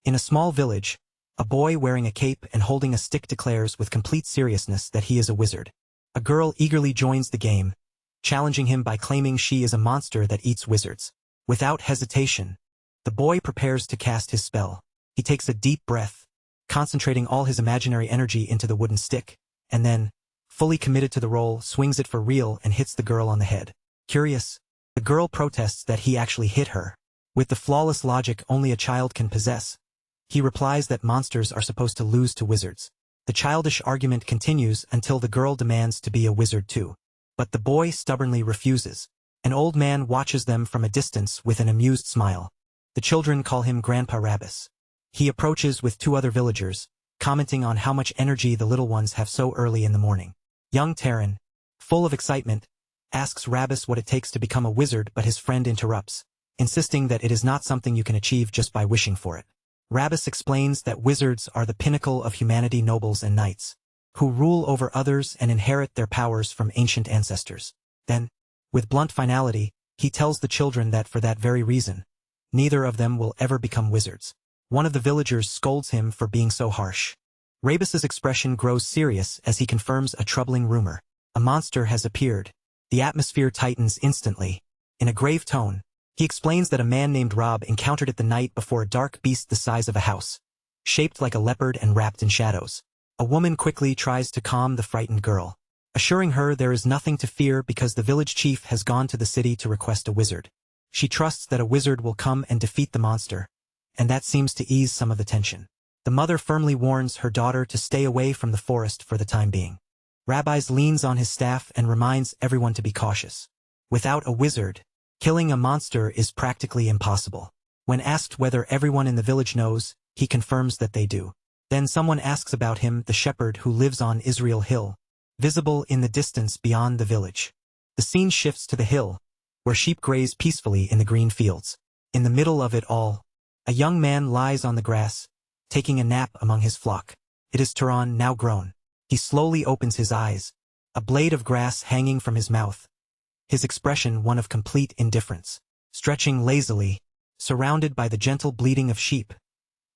In a small village, a boy wearing a cape and holding a stick declares with complete seriousness that he is a wizard. A girl eagerly joins the game, challenging him by claiming she is a monster that eats wizards. Without hesitation, the boy prepares to cast his spell. He takes a deep breath, concentrating all his imaginary energy into the wooden stick, and then, fully committed to the role, swings it for real and hits the girl on the head. Curious, the girl protests that he actually hit her. With the flawless logic only a child can possess, he replies that monsters are supposed to lose to wizards. The childish argument continues until the girl demands to be a wizard too. But the boy stubbornly refuses. An old man watches them from a distance with an amused smile. The children call him Grandpa Rabbis. He approaches with 2 other villagers, commenting on how much energy the little ones have so early in the morning. Young Taran, full of excitement, asks Rabbis what it takes to become a wizard, but his friend interrupts, insisting that it is not something you can achieve just by wishing for it. Rabbis explains that wizards are the pinnacle of humanity, nobles and knights, who rule over others and inherit their powers from ancient ancestors. Then, with blunt finality, he tells the children that for that very reason, neither of them will ever become wizards. One of the villagers scolds him for being so harsh. Rabus's expression grows serious as he confirms a troubling rumor. A monster has appeared. The atmosphere tightens instantly. In a grave tone, he explains that a man named Rob encountered it the night before a dark beast the size of a house, shaped like a leopard and wrapped in shadows. A woman quickly tries to calm the frightened girl, assuring her there is nothing to fear because the village chief has gone to the city to request a wizard. She trusts that a wizard will come and defeat the monster, and that seems to ease some of the tension. The mother firmly warns her daughter to stay away from the forest for the time being. Rabbis leans on his staff and reminds everyone to be cautious. Without a wizard, killing a monster is practically impossible. When asked whether everyone in the village knows, he confirms that they do. Then someone asks about him, the shepherd who lives on Israel Hill, visible in the distance beyond the village. The scene shifts to the hill, where sheep graze peacefully in the green fields. In the middle of it all, a young man lies on the grass, taking a nap among his flock. It is Tron, now grown. He slowly opens his eyes, a blade of grass hanging from his mouth, his expression one of complete indifference. Stretching lazily, surrounded by the gentle bleating of sheep,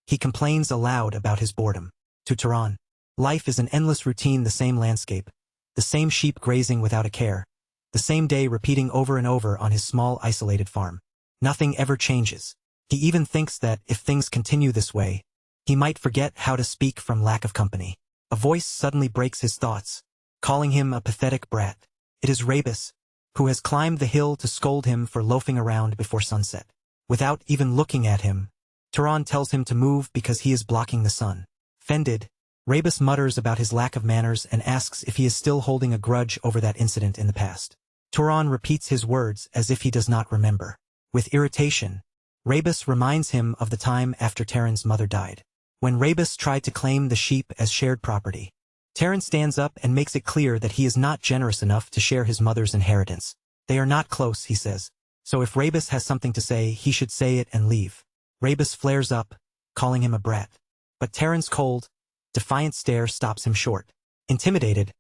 he complains aloud about his boredom. To Tron, life is an endless routine, the same landscape, the same sheep grazing without a care, the same day repeating over and over on his small isolated farm. Nothing ever changes. He even thinks that, if things continue this way, he might forget how to speak from lack of company. A voice suddenly breaks his thoughts, calling him a pathetic brat. It is Rabus, who has climbed the hill to scold him for loafing around before sunset. Without even looking at him, Tron tells him to move because he is blocking the sun. Offended, Rabus mutters about his lack of manners and asks if he is still holding a grudge over that incident in the past. Tron repeats his words as if he does not remember. With irritation, Rabus reminds him of the time after Taran's mother died, when Rabus tried to claim the sheep as shared property. Taran stands up and makes it clear that he is not generous enough to share his mother's inheritance. They are not close, he says, so if Rabus has something to say, he should say it and leave. Rabus flares up, calling him a brat. But Taran's cold, defiant stare stops him short. Intimidated,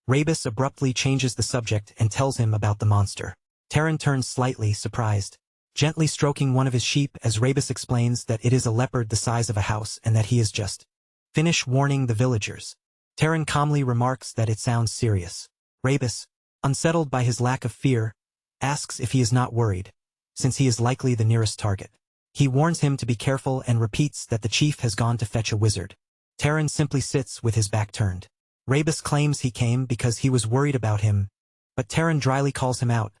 Rabus abruptly changes the subject and tells him about the monster. Taran turns slightly surprised, gently stroking one of his sheep as Rabus explains that it is a leopard the size of a house and that he is just finished warning the villagers. Taran calmly remarks that it sounds serious. Rabus, unsettled by his lack of fear, asks if he is not worried, since he is likely the nearest target. He warns him to be careful and repeats that the chief has gone to fetch a wizard. Taran simply sits with his back turned. Rabus claims he came because he was worried about him, but Taran dryly calls him out,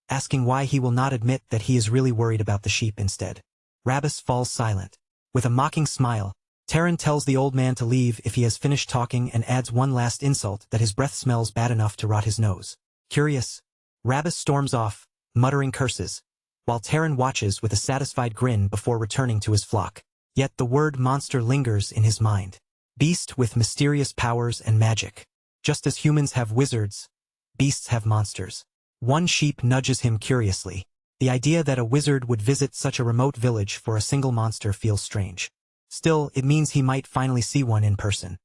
asking why he will not admit that he is really worried about the sheep instead. Rabus falls silent. With a mocking smile, Taran tells the old man to leave if he has finished talking and adds one last insult that his breath smells bad enough to rot his nose. Curious, Rabus storms off, muttering curses, while Taran watches with a satisfied grin before returning to his flock. Yet the word monster lingers in his mind. Beast with mysterious powers and magic. Just as humans have wizards, beasts have monsters. One sheep nudges him curiously. The idea that a wizard would visit such a remote village for a single monster feels strange. Still, it means he might finally see one in person.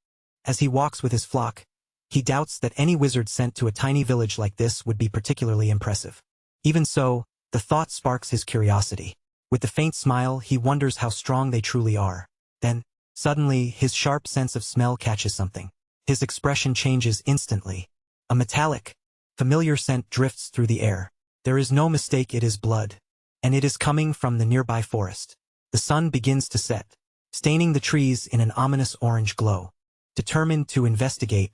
As he walks with his flock, he doubts that any wizard sent to a tiny village like this would be particularly impressive. Even so, the thought sparks his curiosity. With a faint smile, he wonders how strong they truly are. Then, suddenly, his sharp sense of smell catches something. His expression changes instantly. A metallic, familiar scent drifts through the air. There is no mistake, it is blood. And it is coming from the nearby forest. The sun begins to set, staining the trees in an ominous orange glow. Determined to investigate,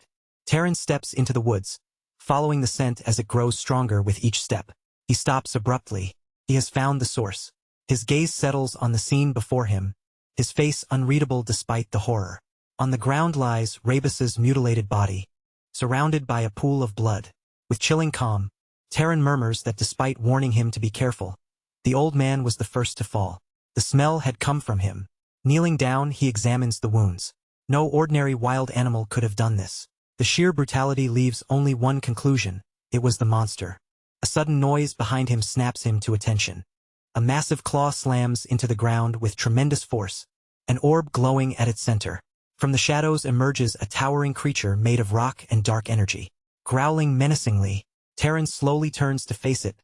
Taran steps into the woods, following the scent as it grows stronger with each step. He stops abruptly. He has found the source. His gaze settles on the scene before him, his face unreadable despite the horror. On the ground lies Rebus's mutilated body, surrounded by a pool of blood. With chilling calm, Taran murmurs that despite warning him to be careful, the old man was the first to fall. The smell had come from him. Kneeling down, he examines the wounds. No ordinary wild animal could have done this. The sheer brutality leaves only one conclusion: it was the monster. A sudden noise behind him snaps him to attention. A massive claw slams into the ground with tremendous force, an orb glowing at its center. From the shadows emerges a towering creature made of rock and dark energy. Growling menacingly, Taran slowly turns to face it,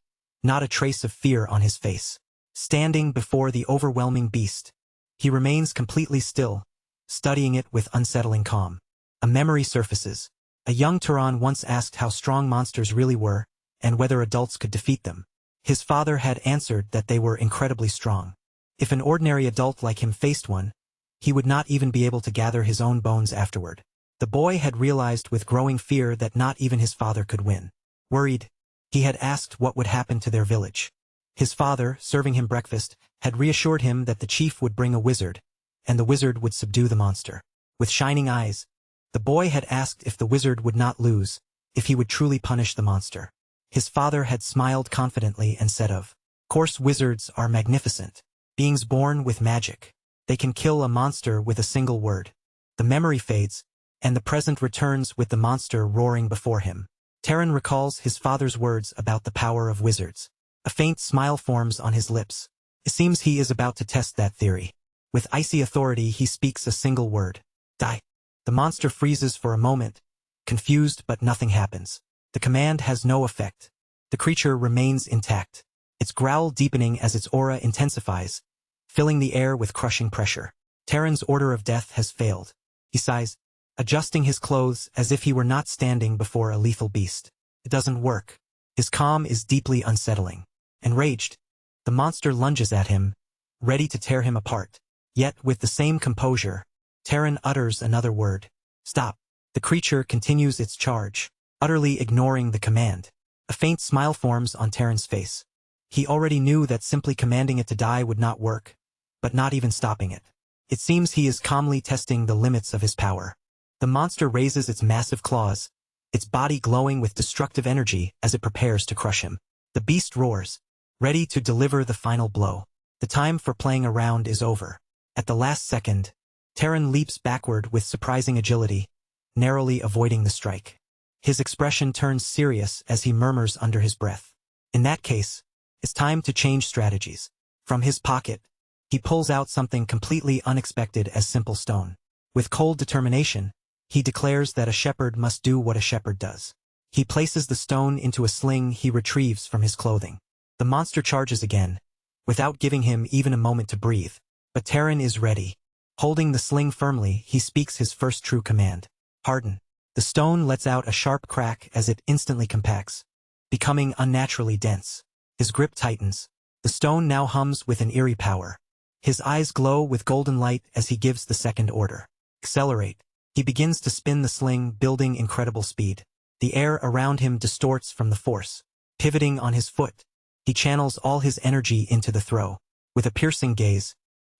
not a trace of fear on his face. Standing before the overwhelming beast, he remains completely still, studying it with unsettling calm. A memory surfaces. A young Tron once asked how strong monsters really were, and whether adults could defeat them. His father had answered that they were incredibly strong. If an ordinary adult like him faced one, he would not even be able to gather his own bones afterward. The boy had realized with growing fear that not even his father could win. Worried, he had asked what would happen to their village. His father, serving him breakfast, had reassured him that the chief would bring a wizard, and the wizard would subdue the monster. With shining eyes, the boy had asked if the wizard would not lose, if he would truly punish the monster. His father had smiled confidently and said of course wizards are magnificent, beings born with magic. They can kill a monster with a single word. The memory fades, and the present returns with the monster roaring before him. Taran recalls his father's words about the power of wizards. A faint smile forms on his lips. It seems he is about to test that theory. With icy authority he speaks a single word. Die. The monster freezes for a moment, confused, but nothing happens. The command has no effect. The creature remains intact, its growl deepening as its aura intensifies, filling the air with crushing pressure. Taran's order of death has failed. He sighs, adjusting his clothes as if he were not standing before a lethal beast. It doesn't work. His calm is deeply unsettling. Enraged, the monster lunges at him, ready to tear him apart. Yet, with the same composure, Taran utters another word. Stop. The creature continues its charge, utterly ignoring the command. A faint smile forms on Taran's face. He already knew that simply commanding it to die would not work, but not even stopping it. It seems he is calmly testing the limits of his power. The monster raises its massive claws, its body glowing with destructive energy as it prepares to crush him. The beast roars, ready to deliver the final blow. The time for playing around is over. At the last second, Taran leaps backward with surprising agility, narrowly avoiding the strike. His expression turns serious as he murmurs under his breath. In that case, it's time to change strategies. From his pocket, he pulls out something completely unexpected as simple stone. With cold determination, he declares that a shepherd must do what a shepherd does. He places the stone into a sling he retrieves from his clothing. The monster charges again, without giving him even a moment to breathe. But Taran is ready. Holding the sling firmly, he speaks his first true command. Harden. The stone lets out a sharp crack as it instantly compacts, becoming unnaturally dense. His grip tightens. The stone now hums with an eerie power. His eyes glow with golden light as he gives the second order. Accelerate. He begins to spin the sling, building incredible speed. The air around him distorts from the force. Pivoting on his foot, he channels all his energy into the throw. With a piercing gaze,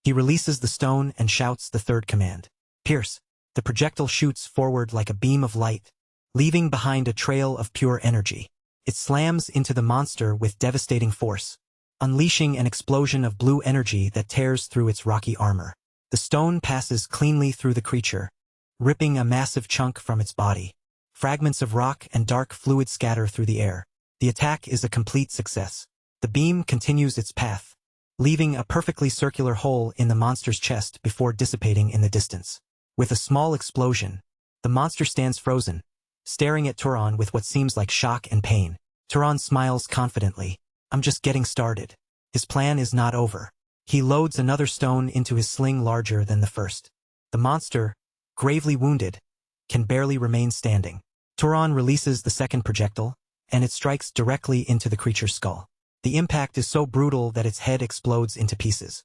he releases the stone and shouts the third command. Pierce. The projectile shoots forward like a beam of light, leaving behind a trail of pure energy. It slams into the monster with devastating force, unleashing an explosion of blue energy that tears through its rocky armor. The stone passes cleanly through the creature, ripping a massive chunk from its body. Fragments of rock and dark fluid scatter through the air. The attack is a complete success. The beam continues its path, leaving a perfectly circular hole in the monster's chest before dissipating in the distance. With a small explosion, the monster stands frozen, staring at Tron with what seems like shock and pain. Tron smiles confidently. I'm just getting started. His plan is not over. He loads another stone into his sling larger than the first. The monster, gravely wounded, can barely remain standing. Tron releases the second projectile, and it strikes directly into the creature's skull. The impact is so brutal that its head explodes into pieces.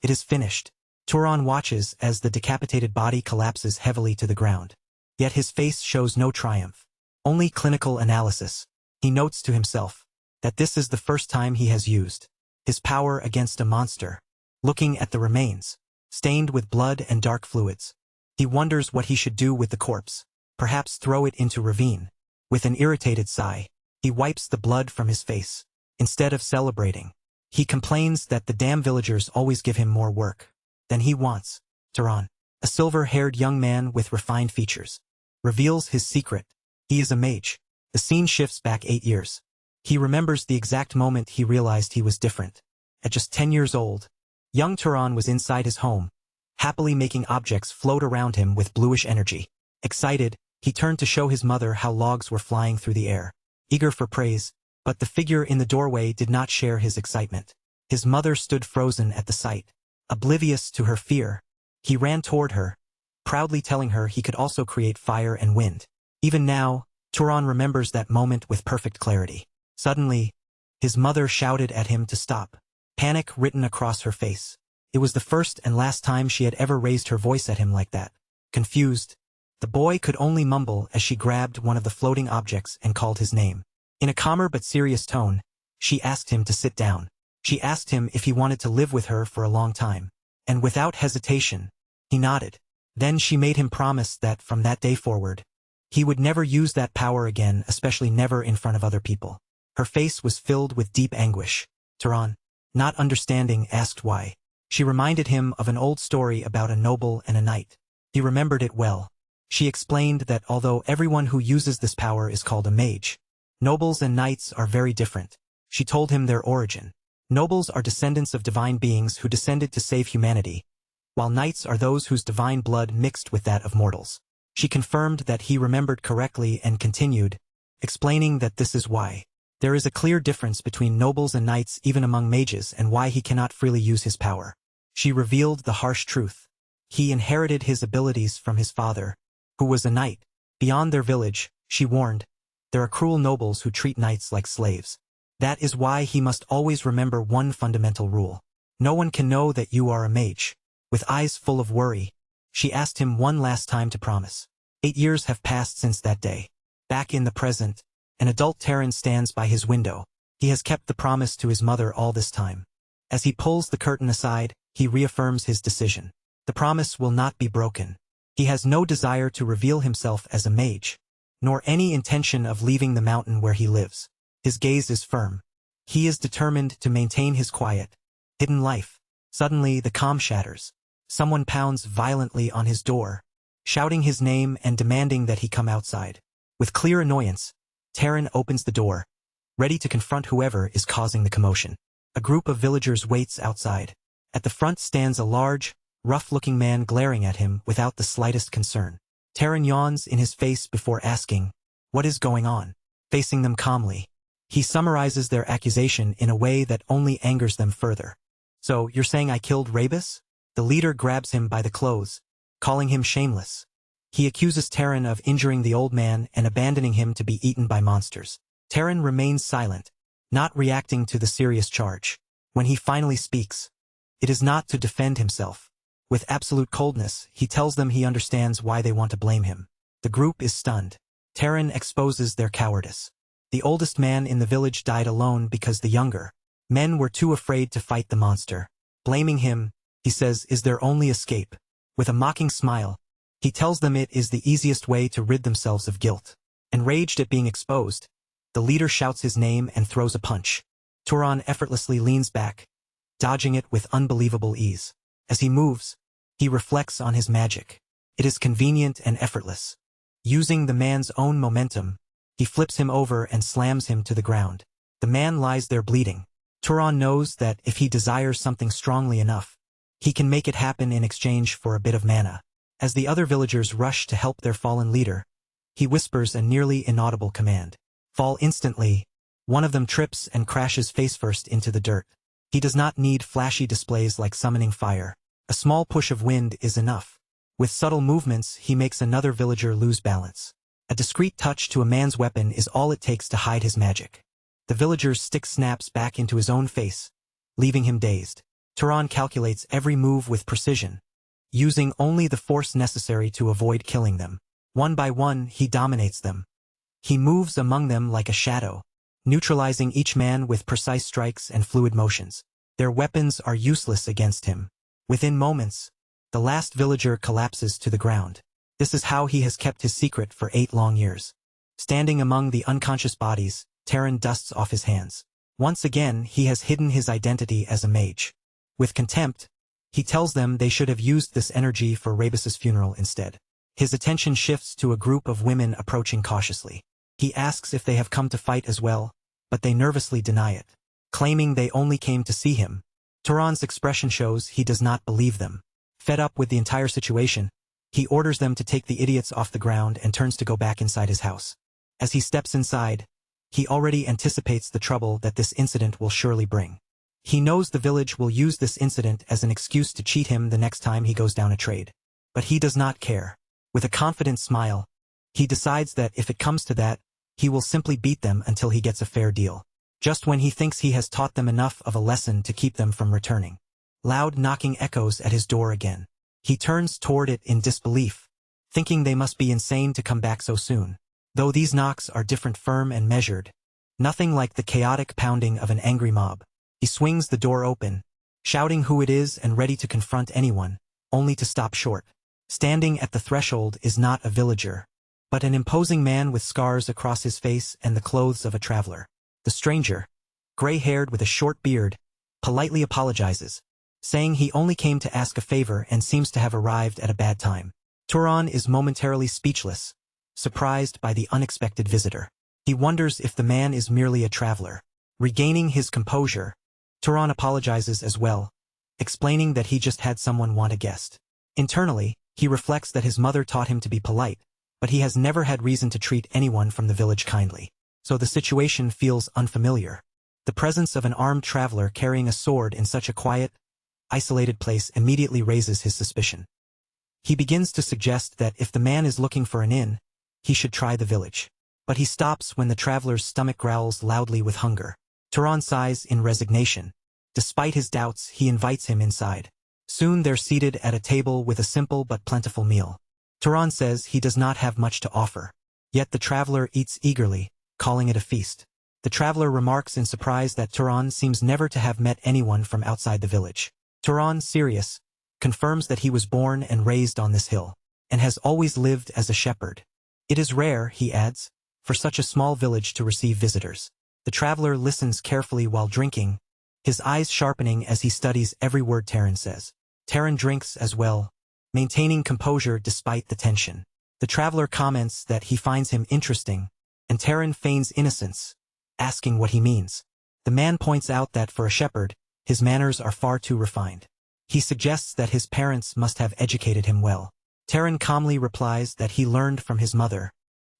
It is finished. Tron watches as the decapitated body collapses heavily to the ground. Yet his face shows no triumph. Only clinical analysis. He notes to himself that this is the first time he has used his power against a monster. Looking at the remains, stained with blood and dark fluids, he wonders what he should do with the corpse. Perhaps throw it into ravine. With an irritated sigh, he wipes the blood from his face. Instead of celebrating, he complains that the damn villagers always give him more work than he wants. Tron, a silver-haired young man with refined features, reveals his secret. He is a mage. The scene shifts back 8 years. He remembers the exact moment he realized he was different. At just 10 years old, young Tron was inside his home, happily making objects float around him with bluish energy. Excited, he turned to show his mother how logs were flying through the air, eager for praise, but the figure in the doorway did not share his excitement. His mother stood frozen at the sight, oblivious to her fear. He ran toward her, proudly telling her he could also create fire and wind. Even now, Tron remembers that moment with perfect clarity. Suddenly, his mother shouted at him to stop, panic written across her face. It was the first and last time she had ever raised her voice at him like that. Confused, the boy could only mumble as she grabbed one of the floating objects and called his name. In a calmer but serious tone, she asked him to sit down. She asked him if he wanted to live with her for a long time. And without hesitation, he nodded. Then she made him promise that from that day forward, he would never use that power again, especially never in front of other people. Her face was filled with deep anguish. Tron, not understanding, asked why. She reminded him of an old story about a noble and a knight. He remembered it well. She explained that although everyone who uses this power is called a mage, nobles and knights are very different. She told him their origin. Nobles are descendants of divine beings who descended to save humanity, while knights are those whose divine blood mixed with that of mortals. She confirmed that he remembered correctly and continued, explaining that this is why there is a clear difference between nobles and knights even among mages and why he cannot freely use his power. She revealed the harsh truth. He inherited his abilities from his father, who was a knight. Beyond their village, she warned, there are cruel nobles who treat knights like slaves. That is why he must always remember one fundamental rule. No one can know that you are a mage. With eyes full of worry, she asked him one last time to promise. 8 years have passed since that day. Back in the present, an adult Terran stands by his window. He has kept the promise to his mother all this time. As he pulls the curtain aside, he reaffirms his decision. The promise will not be broken. He has no desire to reveal himself as a mage, nor any intention of leaving the mountain where he lives. His gaze is firm. He is determined to maintain his quiet, hidden life. Suddenly the calm shatters. Someone pounds violently on his door, shouting his name and demanding that he come outside. With clear annoyance, Terran opens the door, ready to confront whoever is causing the commotion. A group of villagers waits outside. At the front stands a large, rough-looking man glaring at him without the slightest concern. Terran yawns in his face before asking, "What is going on?" Facing them calmly, he summarizes their accusation in a way that only angers them further. "So, you're saying I killed Rabus?" The leader grabs him by the clothes, calling him shameless. He accuses Terran of injuring the old man and abandoning him to be eaten by monsters. Terran remains silent, not reacting to the serious charge. When he finally speaks, it is not to defend himself. With absolute coldness, he tells them he understands why they want to blame him. The group is stunned. Terran exposes their cowardice. The oldest man in the village died alone because the younger men were too afraid to fight the monster. Blaming him, he says, is their only escape. With a mocking smile, he tells them it is the easiest way to rid themselves of guilt. Enraged at being exposed, the leader shouts his name and throws a punch. Tron effortlessly leans back, dodging it with unbelievable ease. As he moves, he reflects on his magic. It is convenient and effortless. Using the man's own momentum, he flips him over and slams him to the ground. The man lies there bleeding. Tron knows that if he desires something strongly enough, he can make it happen in exchange for a bit of mana. As the other villagers rush to help their fallen leader, he whispers a nearly inaudible command. Fall instantly. One of them trips and crashes face first into the dirt. He does not need flashy displays like summoning fire. A small push of wind is enough. With subtle movements, he makes another villager lose balance. A discreet touch to a man's weapon is all it takes to hide his magic. The villager's stick snaps back into his own face, leaving him dazed. Tron calculates every move with precision, using only the force necessary to avoid killing them. One by one, he dominates them. He moves among them like a shadow, neutralizing each man with precise strikes and fluid motions. Their weapons are useless against him. Within moments, the last villager collapses to the ground. This is how he has kept his secret for 8 long years. Standing among the unconscious bodies, Tron dusts off his hands. Once again, he has hidden his identity as a mage. With contempt, he tells them they should have used this energy for Rebus's funeral instead. His attention shifts to a group of women approaching cautiously. He asks if they have come to fight as well, but they nervously deny it, claiming they only came to see him. Tron's expression shows he does not believe them. Fed up with the entire situation, he orders them to take the idiots off the ground and turns to go back inside his house. As he steps inside, he already anticipates the trouble that this incident will surely bring. He knows the village will use this incident as an excuse to cheat him the next time he goes down a trade. But he does not care. With a confident smile, he decides that if it comes to that, he will simply beat them until he gets a fair deal. Just when he thinks he has taught them enough of a lesson to keep them from returning, loud knocking echoes at his door again. He turns toward it in disbelief, thinking they must be insane to come back so soon. Though these knocks are different, firm and measured, nothing like the chaotic pounding of an angry mob. He swings the door open, shouting who it is and ready to confront anyone, only to stop short. Standing at the threshold is not a villager, but an imposing man with scars across his face and the clothes of a traveler. The stranger, gray-haired with a short beard, politely apologizes, saying he only came to ask a favor and seems to have arrived at a bad time. Tron is momentarily speechless, surprised by the unexpected visitor. He wonders if the man is merely a traveler. Regaining his composure, Tron apologizes as well, explaining that he just had someone want a guest. Internally, he reflects that his mother taught him to be polite, but he has never had reason to treat anyone from the village kindly. So the situation feels unfamiliar. The presence of an armed traveler carrying a sword in such a quiet, isolated place immediately raises his suspicion. He begins to suggest that if the man is looking for an inn, he should try the village. But he stops when the traveler's stomach growls loudly with hunger. Tron sighs in resignation. Despite his doubts, he invites him inside. Soon they're seated at a table with a simple but plentiful meal. Tron says he does not have much to offer. Yet the traveler eats eagerly, calling it a feast. The traveler remarks in surprise that Tron seems never to have met anyone from outside the village. Tron, serious, confirms that he was born and raised on this hill, and has always lived as a shepherd. It is rare, he adds, for such a small village to receive visitors. The traveler listens carefully while drinking, his eyes sharpening as he studies every word Tron says. Tron drinks as well, maintaining composure despite the tension. The traveler comments that he finds him interesting, and Tron feigns innocence, asking what he means. The man points out that for a shepherd, his manners are far too refined. He suggests that his parents must have educated him well. Tron calmly replies that he learned from his mother,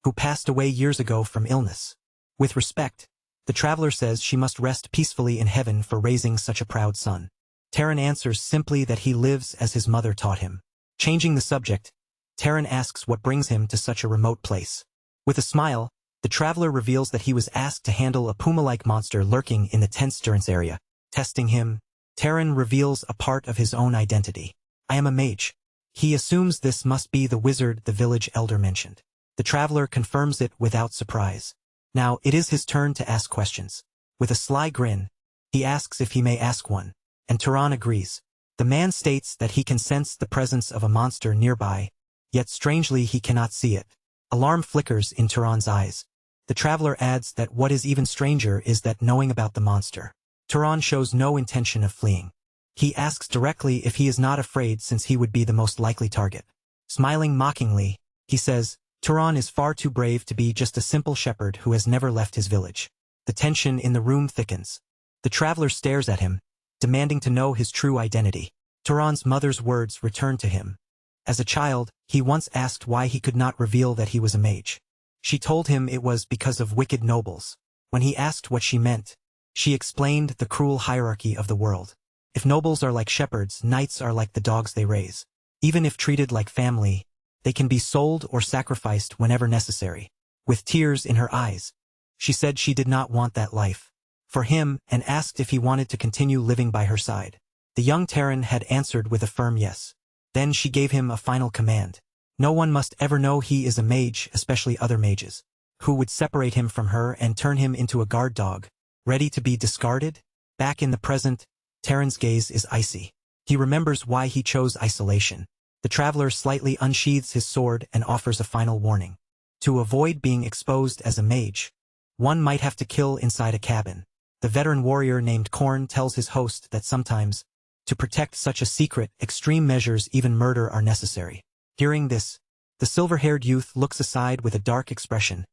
who passed away years ago from illness. With respect, the traveler says she must rest peacefully in heaven for raising such a proud son. Tron answers simply that he lives as his mother taught him. Changing the subject, Tron asks what brings him to such a remote place. With a smile, the traveler reveals that he was asked to handle a puma-like monster lurking in the tense durance area. Testing him, Tron reveals a part of his own identity. I am a mage. He assumes this must be the wizard the village elder mentioned. The traveler confirms it without surprise. Now it is his turn to ask questions. With a sly grin, he asks if he may ask one, and Tron agrees. The man states that he can sense the presence of a monster nearby, yet strangely he cannot see it. Alarm flickers in Tron's eyes. The traveler adds that what is even stranger is that knowing about the monster, Tron shows no intention of fleeing. He asks directly if he is not afraid since he would be the most likely target. Smiling mockingly, he says, Tron is far too brave to be just a simple shepherd who has never left his village. The tension in the room thickens. The traveler stares at him, demanding to know his true identity. Tron's mother's words return to him. As a child, he once asked why he could not reveal that he was a mage. She told him it was because of wicked nobles. When he asked what she meant, She explained the cruel hierarchy of the world. If nobles are like shepherds, knights are like the dogs they raise. Even if treated like family, they can be sold or sacrificed whenever necessary. With tears in her eyes, she said she did not want that life for him and asked if he wanted to continue living by her side. The young Terran had answered with a firm yes. Then she gave him a final command. No one must ever know he is a mage, especially other mages, who would separate him from her and turn him into a guard dog, ready to be discarded. Back in the present, Terran's gaze is icy. He remembers why he chose isolation. The traveler slightly unsheathes his sword and offers a final warning. To avoid being exposed as a mage, one might have to kill inside a cabin. The veteran warrior named Korn tells his host that sometimes, to protect such a secret, extreme measures, even murder, are necessary. Hearing this, the silver-haired youth looks aside with a dark expression,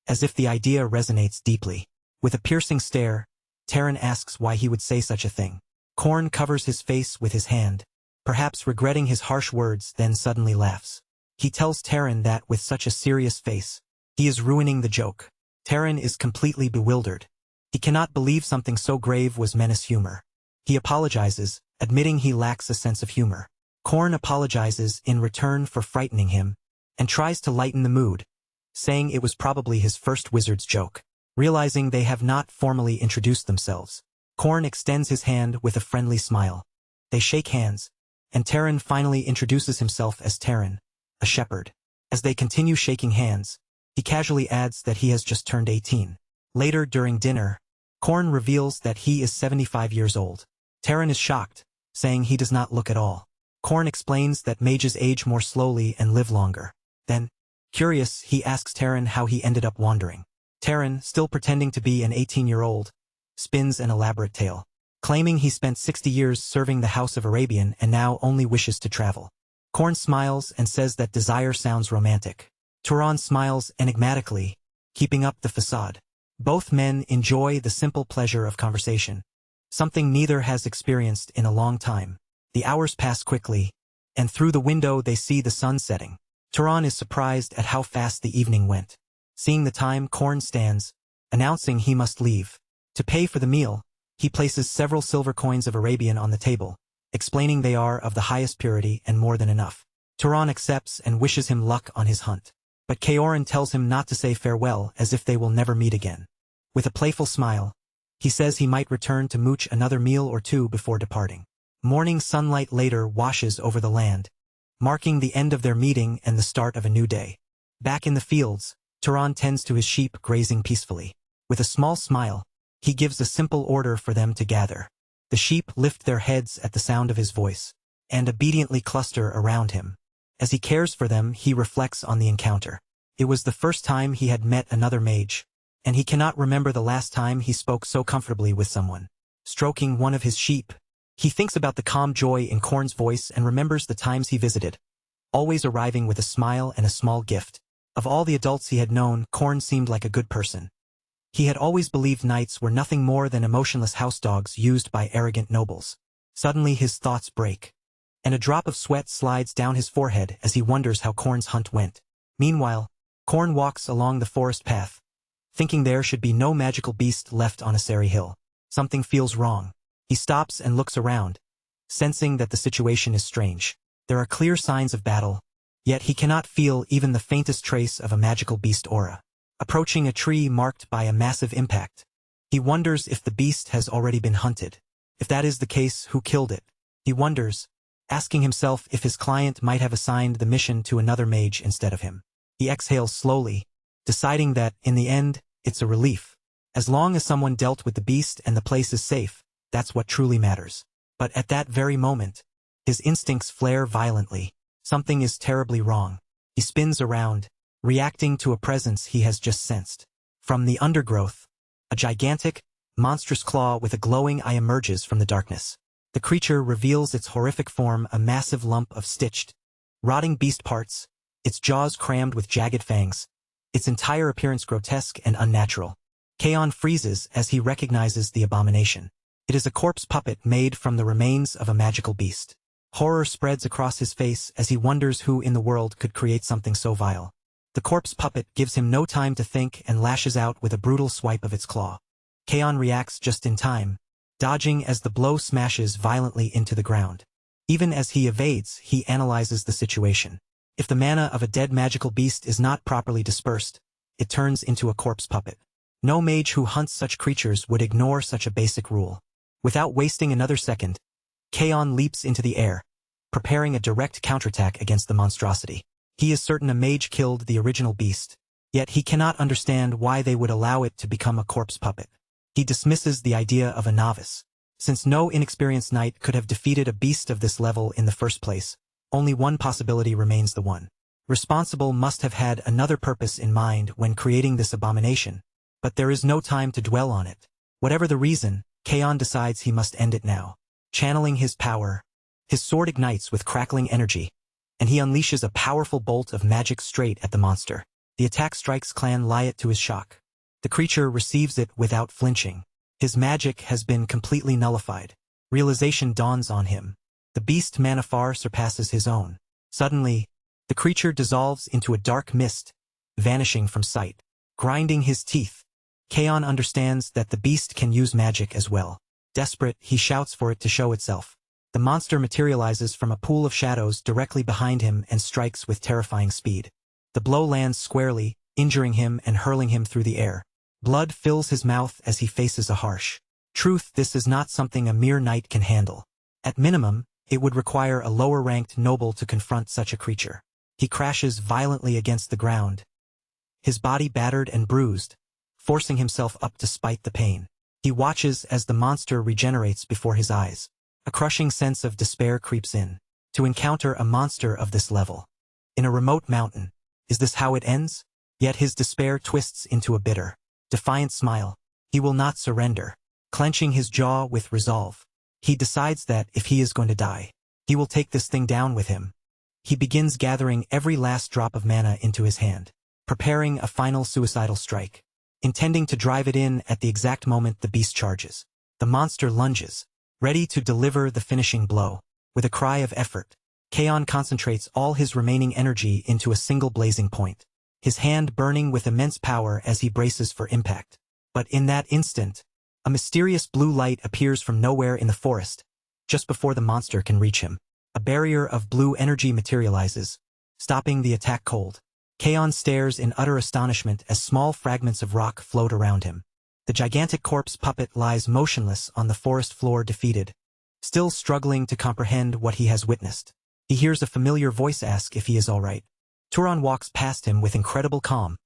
as if the idea resonates deeply. With a piercing stare, Terran asks why he would say such a thing. Korn covers his face with his hand, perhaps regretting his harsh words, then suddenly laughs. He tells Terran that with such a serious face, he is ruining the joke. Terran is completely bewildered. He cannot believe something so grave was menace humor. He apologizes, admitting he lacks a sense of humor. Korn apologizes in return for frightening him, and tries to lighten the mood, saying it was probably his first wizard's joke. Realizing they have not formally introduced themselves, Korn extends his hand with a friendly smile. They shake hands, and Terran finally introduces himself as Terran, a shepherd. As they continue shaking hands, he casually adds that he has just turned 18. Later during dinner, Korn reveals that he is 75 years old. Terran is shocked, saying he does not look at all. Korn explains that mages age more slowly and live longer. Then, curious, he asks Terran how he ended up wandering. Terran, still pretending to be an 18-year-old, spins an elaborate tale, claiming he spent 60 years serving the House of Arabian and now only wishes to travel. Korn smiles and says that desire sounds romantic. Tron smiles enigmatically, keeping up the facade. Both men enjoy the simple pleasure of conversation, something neither has experienced in a long time. The hours pass quickly, and through the window they see the sun setting. Tron is surprised at how fast the evening went. Seeing the time, Korn stands, announcing he must leave. To pay for the meal, he places several silver coins of Arabian on the table, explaining they are of the highest purity and more than enough. Tron accepts and wishes him luck on his hunt. But Kaoran tells him not to say farewell, as if they will never meet again. With a playful smile, he says he might return to mooch another meal or two before departing. Morning sunlight later washes over the land, marking the end of their meeting and the start of a new day. Back in the fields, Tron tends to his sheep grazing peacefully. With a small smile, he gives a simple order for them to gather. The sheep lift their heads at the sound of his voice, and obediently cluster around him. As he cares for them, he reflects on the encounter. It was the first time he had met another mage, and he cannot remember the last time he spoke so comfortably with someone. Stroking one of his sheep, he thinks about the calm joy in Korn's voice and remembers the times he visited, always arriving with a smile and a small gift. Of all the adults he had known, Korn seemed like a good person. He had always believed knights were nothing more than emotionless house dogs used by arrogant nobles. Suddenly his thoughts break, and a drop of sweat slides down his forehead as he wonders how Korn's hunt went. Meanwhile, Korn walks along the forest path, thinking there should be no magical beast left on Asari Hill. Something feels wrong. He stops and looks around, sensing that the situation is strange. There are clear signs of battle, yet he cannot feel even the faintest trace of a magical beast aura. Approaching a tree marked by a massive impact, he wonders if the beast has already been hunted. If that is the case, who killed it? He wonders, asking himself if his client might have assigned the mission to another mage instead of him. He exhales slowly, deciding that, in the end, it's a relief. As long as someone dealt with the beast and the place is safe, that's what truly matters. But at that very moment, his instincts flare violently. Something is terribly wrong. He spins around, reacting to a presence he has just sensed. From the undergrowth, a gigantic, monstrous claw with a glowing eye emerges from the darkness. The creature reveals its horrific form, a massive lump of stitched, rotting beast parts, its jaws crammed with jagged fangs, its entire appearance grotesque and unnatural. Kaon freezes as he recognizes the abomination. It is a corpse puppet made from the remains of a magical beast. Horror spreads across his face as he wonders who in the world could create something so vile. The corpse puppet gives him no time to think and lashes out with a brutal swipe of its claw. Kaon reacts just in time, dodging as the blow smashes violently into the ground. Even as he evades, he analyzes the situation. If the mana of a dead magical beast is not properly dispersed, it turns into a corpse puppet. No mage who hunts such creatures would ignore such a basic rule. Without wasting another second, Kaon leaps into the air, preparing a direct counterattack against the monstrosity. He is certain a mage killed the original beast, yet he cannot understand why they would allow it to become a corpse puppet. He dismisses the idea of a novice. Since no inexperienced knight could have defeated a beast of this level in the first place, only one possibility remains: the one responsible must have had another purpose in mind when creating this abomination, but there is no time to dwell on it. Whatever the reason, Kaon decides he must end it now. Channeling his power, his sword ignites with crackling energy, and he unleashes a powerful bolt of magic straight at the monster. The attack strikes Clan Lyot to his shock. The creature receives it without flinching. His magic has been completely nullified. Realization dawns on him. The beast mana far surpasses his own. Suddenly, the creature dissolves into a dark mist, vanishing from sight. Grinding his teeth, Kaon understands that the beast can use magic as well. Desperate, he shouts for it to show itself. The monster materializes from a pool of shadows directly behind him and strikes with terrifying speed. The blow lands squarely, injuring him and hurling him through the air. Blood fills his mouth as he faces a harsh truth: this is not something a mere knight can handle. At minimum, it would require a lower-ranked noble to confront such a creature. He crashes violently against the ground, his body battered and bruised, forcing himself up despite the pain. He watches as the monster regenerates before his eyes. A crushing sense of despair creeps in. To encounter a monster of this level, in a remote mountain, is this how it ends? Yet his despair twists into a bitter, defiant smile. He will not surrender. Clenching his jaw with resolve, he decides that if he is going to die, he will take this thing down with him. He begins gathering every last drop of mana into his hand, preparing a final suicidal strike, intending to drive it in at the exact moment the beast charges. The monster lunges, ready to deliver the finishing blow. With a cry of effort, Kaon concentrates all his remaining energy into a single blazing point, his hand burning with immense power as he braces for impact. But in that instant, a mysterious blue light appears from nowhere in the forest, just before the monster can reach him. A barrier of blue energy materializes, stopping the attack cold. Kaon stares in utter astonishment as small fragments of rock float around him. The gigantic corpse puppet lies motionless on the forest floor, defeated, still struggling to comprehend what he has witnessed. He hears a familiar voice ask if he is all right. Tron walks past him with incredible calm,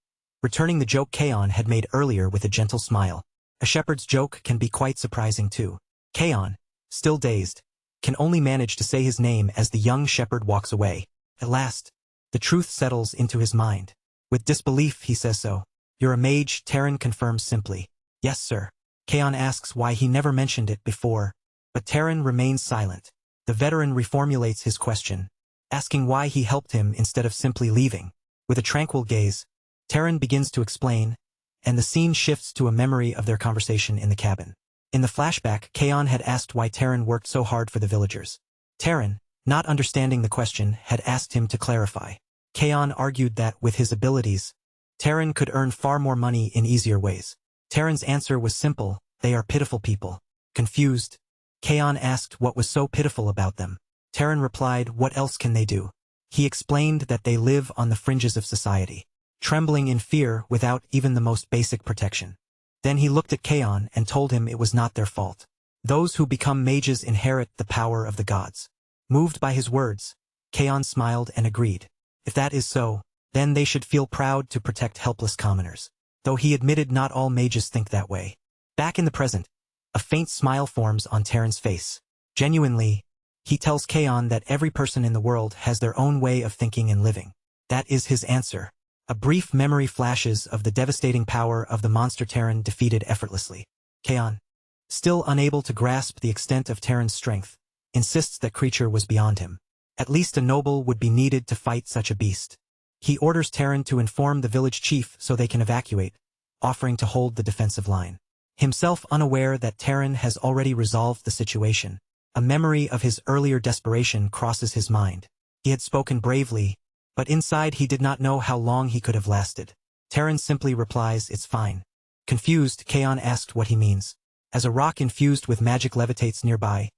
returning the joke Kaon had made earlier with a gentle smile. A shepherd's joke can be quite surprising too. Kaon, still dazed, can only manage to say his name as the young shepherd walks away. At last, the truth settles into his mind. With disbelief, he says, "So, you're a mage?" Terran confirms simply, "Yes, sir." Kaon asks why he never mentioned it before, but Terran remains silent. The veteran reformulates his question, asking why he helped him instead of simply leaving. With a tranquil gaze, Terran begins to explain, and the scene shifts to a memory of their conversation in the cabin. In the flashback, Kaon had asked why Terran worked so hard for the villagers. Terran, not understanding the question, had asked him to clarify. Kaon argued that with his abilities, Terran could earn far more money in easier ways. Terran's answer was simple: they are pitiful people. Confused, Kaon asked what was so pitiful about them. Terran replied, what else can they do? He explained that they live on the fringes of society, trembling in fear without even the most basic protection. Then he looked at Kaon and told him it was not their fault. Those who become mages inherit the power of the gods. Moved by his words, Kaon smiled and agreed. If that is so, then they should feel proud to protect helpless commoners. Though he admitted not all mages think that way. Back in the present, a faint smile forms on Terran's face. Genuinely, he tells Kaon that every person in the world has their own way of thinking and living. That is his answer. A brief memory flashes of the devastating power of the monster Terran defeated effortlessly. Kaon, still unable to grasp the extent of Terran's strength, insists that creature was beyond him. At least a noble would be needed to fight such a beast. He orders Terran to inform the village chief so they can evacuate, offering to hold the defensive line. Himself unaware that Terran has already resolved the situation, a memory of his earlier desperation crosses his mind. He had spoken bravely, but inside he did not know how long he could have lasted. Terran simply replies, "It's fine. Confused, Kaon asked what he means. As a rock infused with magic levitates nearby,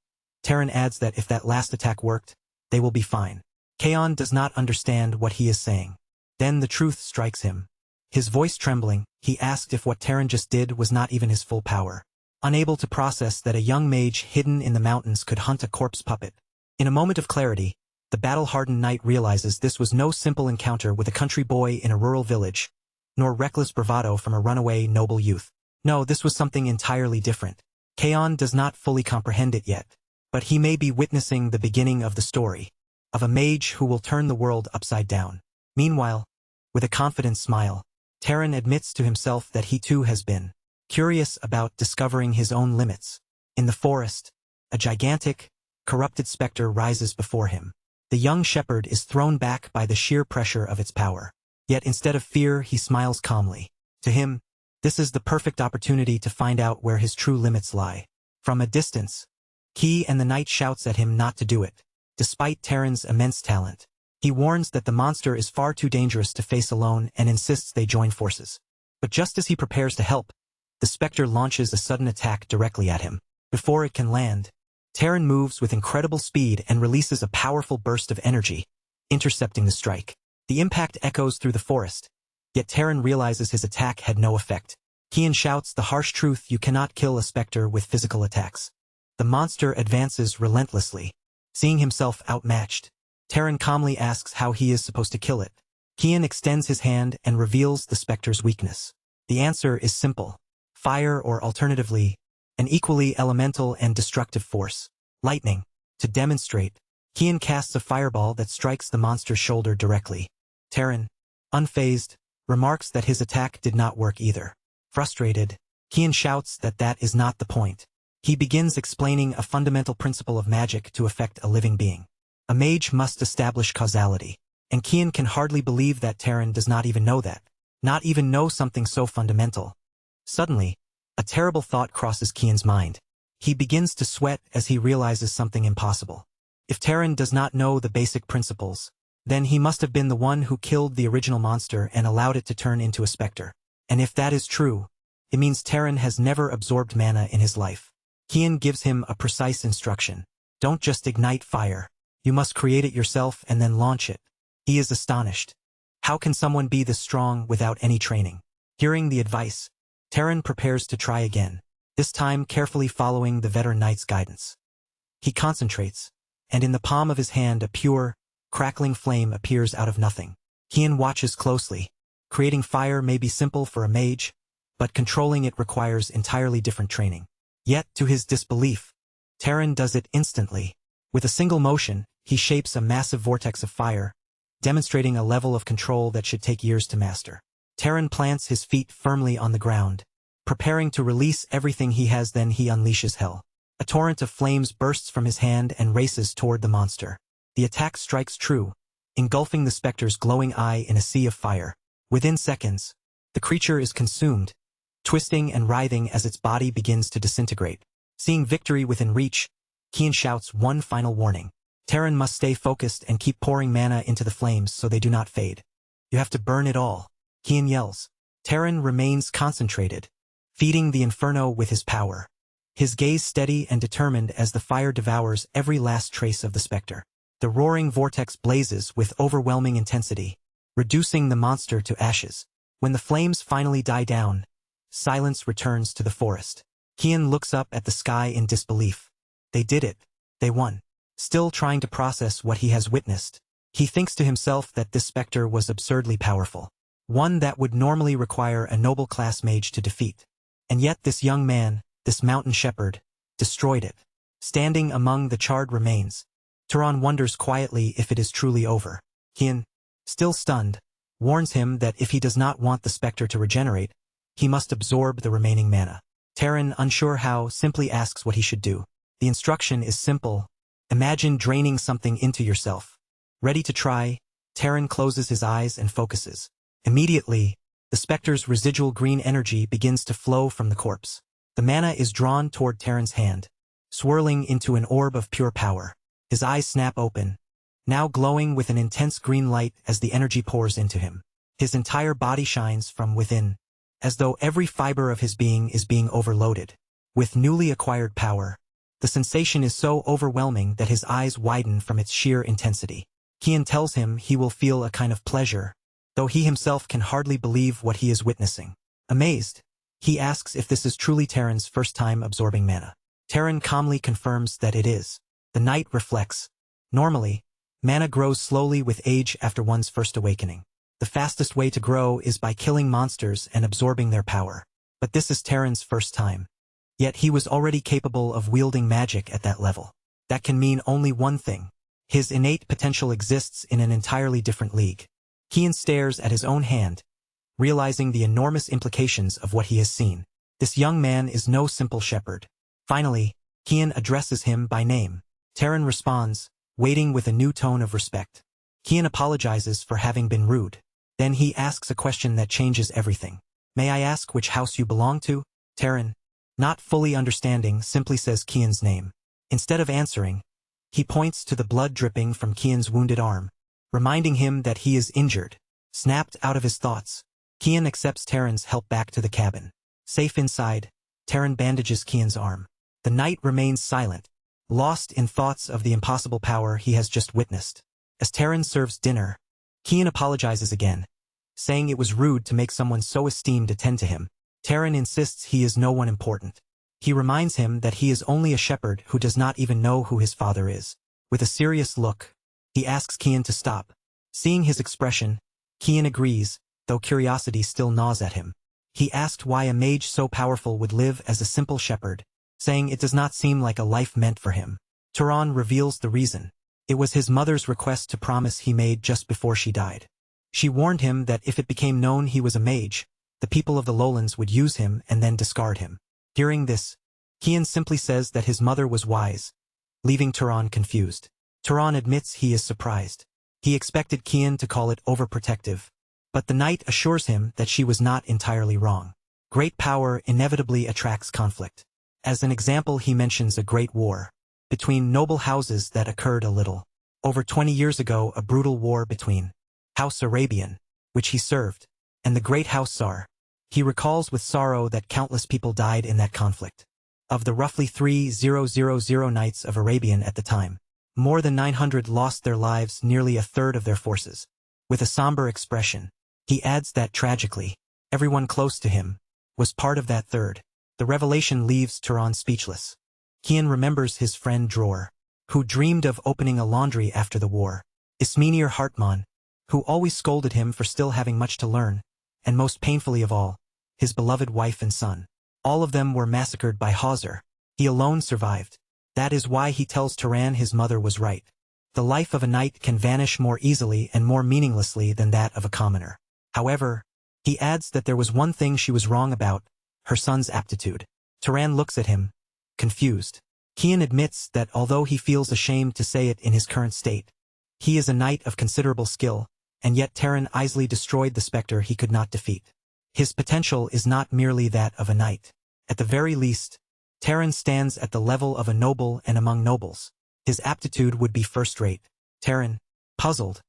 Terran adds that if that last attack worked, they will be fine. Kaon does not understand what he is saying. Then the truth strikes him. His voice trembling, he asked if what Terran just did was not even his full power. Unable to process that a young mage hidden in the mountains could hunt a corpse puppet. In a moment of clarity, the battle-hardened knight realizes this was no simple encounter with a country boy in a rural village, nor reckless bravado from a runaway noble youth. No, this was something entirely different. Kaon does not fully comprehend it yet, but he may be witnessing the beginning of the story, of a mage who will turn the world upside down. Meanwhile, with a confident smile, Terran admits to himself that he too has been curious about discovering his own limits. In the forest, a gigantic, corrupted specter rises before him. The young shepherd is thrown back by the sheer pressure of its power. Yet instead of fear, he smiles calmly. To him, this is the perfect opportunity to find out where his true limits lie. From a distance, Ki and the knight shouts at him not to do it. Despite Terran's immense talent, he warns that the monster is far too dangerous to face alone and insists they join forces. But just as he prepares to help, the specter launches a sudden attack directly at him. Before it can land, Terran moves with incredible speed and releases a powerful burst of energy, intercepting the strike. The impact echoes through the forest, yet Terran realizes his attack had no effect. Kian shouts the harsh truth: you cannot kill a specter with physical attacks. The monster advances relentlessly. Seeing himself outmatched, Terran calmly asks how he is supposed to kill it. Kian extends his hand and reveals the specter's weakness. The answer is simple: fire, or alternatively, an equally elemental and destructive force, lightning. To demonstrate, Kian casts a fireball that strikes the monster's shoulder directly. Terran, unfazed, remarks that his attack did not work either. Frustrated, Kian shouts that that is not the point. He begins explaining a fundamental principle of magic to affect a living being. A mage must establish causality, and Kian can hardly believe that Terran does not even know that, not even know something so fundamental. Suddenly, a terrible thought crosses Kian's mind. He begins to sweat as he realizes something impossible. If Terran does not know the basic principles, then he must have been the one who killed the original monster and allowed it to turn into a specter. And if that is true, it means Terran has never absorbed mana in his life. Kian gives him a precise instruction. Don't just ignite fire. You must create it yourself and then launch it. He is astonished. How can someone be this strong without any training? Hearing the advice, Terran prepares to try again, this time carefully following the veteran knight's guidance. He concentrates, and in the palm of his hand a pure, crackling flame appears out of nothing. Kian watches closely. Creating fire may be simple for a mage, but controlling it requires entirely different training. Yet, to his disbelief, Terran does it instantly. With a single motion, he shapes a massive vortex of fire, demonstrating a level of control that should take years to master. Terran plants his feet firmly on the ground, preparing to release everything he has. Then he unleashes hell. A torrent of flames bursts from his hand and races toward the monster. The attack strikes true, engulfing the specter's glowing eye in a sea of fire. Within seconds, the creature is consumed, twisting and writhing as its body begins to disintegrate. Seeing victory within reach, Kian shouts one final warning. Terran must stay focused and keep pouring mana into the flames so they do not fade. You have to burn it all, Kian yells. Terran remains concentrated, feeding the inferno with his power. His gaze steady and determined as the fire devours every last trace of the specter. The roaring vortex blazes with overwhelming intensity, reducing the monster to ashes. When the flames finally die down, silence returns to the forest. Kian looks up at the sky in disbelief. They did it. They won. Still trying to process what he has witnessed, he thinks to himself that this specter was absurdly powerful, one that would normally require a noble class mage to defeat. And yet this young man, this mountain shepherd, destroyed it. Standing among the charred remains, Tron wonders quietly if it is truly over. Kian, still stunned, warns him that if he does not want the specter to regenerate, he must absorb the remaining mana. Terran, unsure how, simply asks what he should do. The instruction is simple. Imagine draining something into yourself. Ready to try, Terran closes his eyes and focuses. Immediately, the specter's residual green energy begins to flow from the corpse. The mana is drawn toward Terran's hand, swirling into an orb of pure power. His eyes snap open, now glowing with an intense green light as the energy pours into him. His entire body shines from within, as though every fiber of his being is being overloaded. With newly acquired power, the sensation is so overwhelming that his eyes widen from its sheer intensity. Kian tells him he will feel a kind of pleasure, though he himself can hardly believe what he is witnessing. Amazed, he asks if this is truly Terran's first time absorbing mana. Terran calmly confirms that it is. The knight reflects. Normally, mana grows slowly with age after one's first awakening. The fastest way to grow is by killing monsters and absorbing their power. But this is Terran's first time. Yet he was already capable of wielding magic at that level. That can mean only one thing. His innate potential exists in an entirely different league. Kian stares at his own hand, realizing the enormous implications of what he has seen. This young man is no simple shepherd. Finally, Kian addresses him by name. Terran responds, waiting with a new tone of respect. Kian apologizes for having been rude. Then he asks a question that changes everything. May I ask which house you belong to? Terran, not fully understanding, simply says Kian's name. Instead of answering, he points to the blood dripping from Kian's wounded arm, reminding him that he is injured. Snapped out of his thoughts, Kian accepts Terran's help back to the cabin. Safe inside, Terran bandages Kian's arm. The knight remains silent, lost in thoughts of the impossible power he has just witnessed. As Terran serves dinner, Kian apologizes again, saying it was rude to make someone so esteemed attend to him. Terran insists he is no one important. He reminds him that he is only a shepherd who does not even know who his father is. With a serious look, he asks Kian to stop. Seeing his expression, Kian agrees, though curiosity still gnaws at him. He asked why a mage so powerful would live as a simple shepherd, saying it does not seem like a life meant for him. Tron reveals the reason. It was his mother's request to promise he made just before she died. She warned him that if it became known he was a mage, the people of the lowlands would use him and then discard him. Hearing this, Kian simply says that his mother was wise, leaving Tron confused. Tron admits he is surprised. He expected Kian to call it overprotective, but the knight assures him that she was not entirely wrong. Great power inevitably attracts conflict. As an example, he mentions a great war between noble houses that occurred a little over 20 years ago, a brutal war between House Arabian, which he served, and the great House Sar. He recalls with sorrow that countless people died in that conflict. Of the roughly 3,000 knights of Arabian at the time, more than 900 lost their lives, nearly a third of their forces. With a somber expression, he adds that tragically, everyone close to him was part of that third. The revelation leaves Tron speechless. Kian remembers his friend Dror, who dreamed of opening a laundry after the war. Ismenir Hartmann, who always scolded him for still having much to learn, and most painfully of all, his beloved wife and son. All of them were massacred by Hauser. He alone survived. That is why he tells Turan his mother was right. The life of a knight can vanish more easily and more meaninglessly than that of a commoner. However, he adds that there was one thing she was wrong about, her son's aptitude. Turan looks at him, confused. Kian admits that although he feels ashamed to say it in his current state, he is a knight of considerable skill, and yet Terran easily destroyed the specter he could not defeat. His potential is not merely that of a knight. At the very least, Terran stands at the level of a noble and among nobles. His aptitude would be first-rate. Terran, puzzled,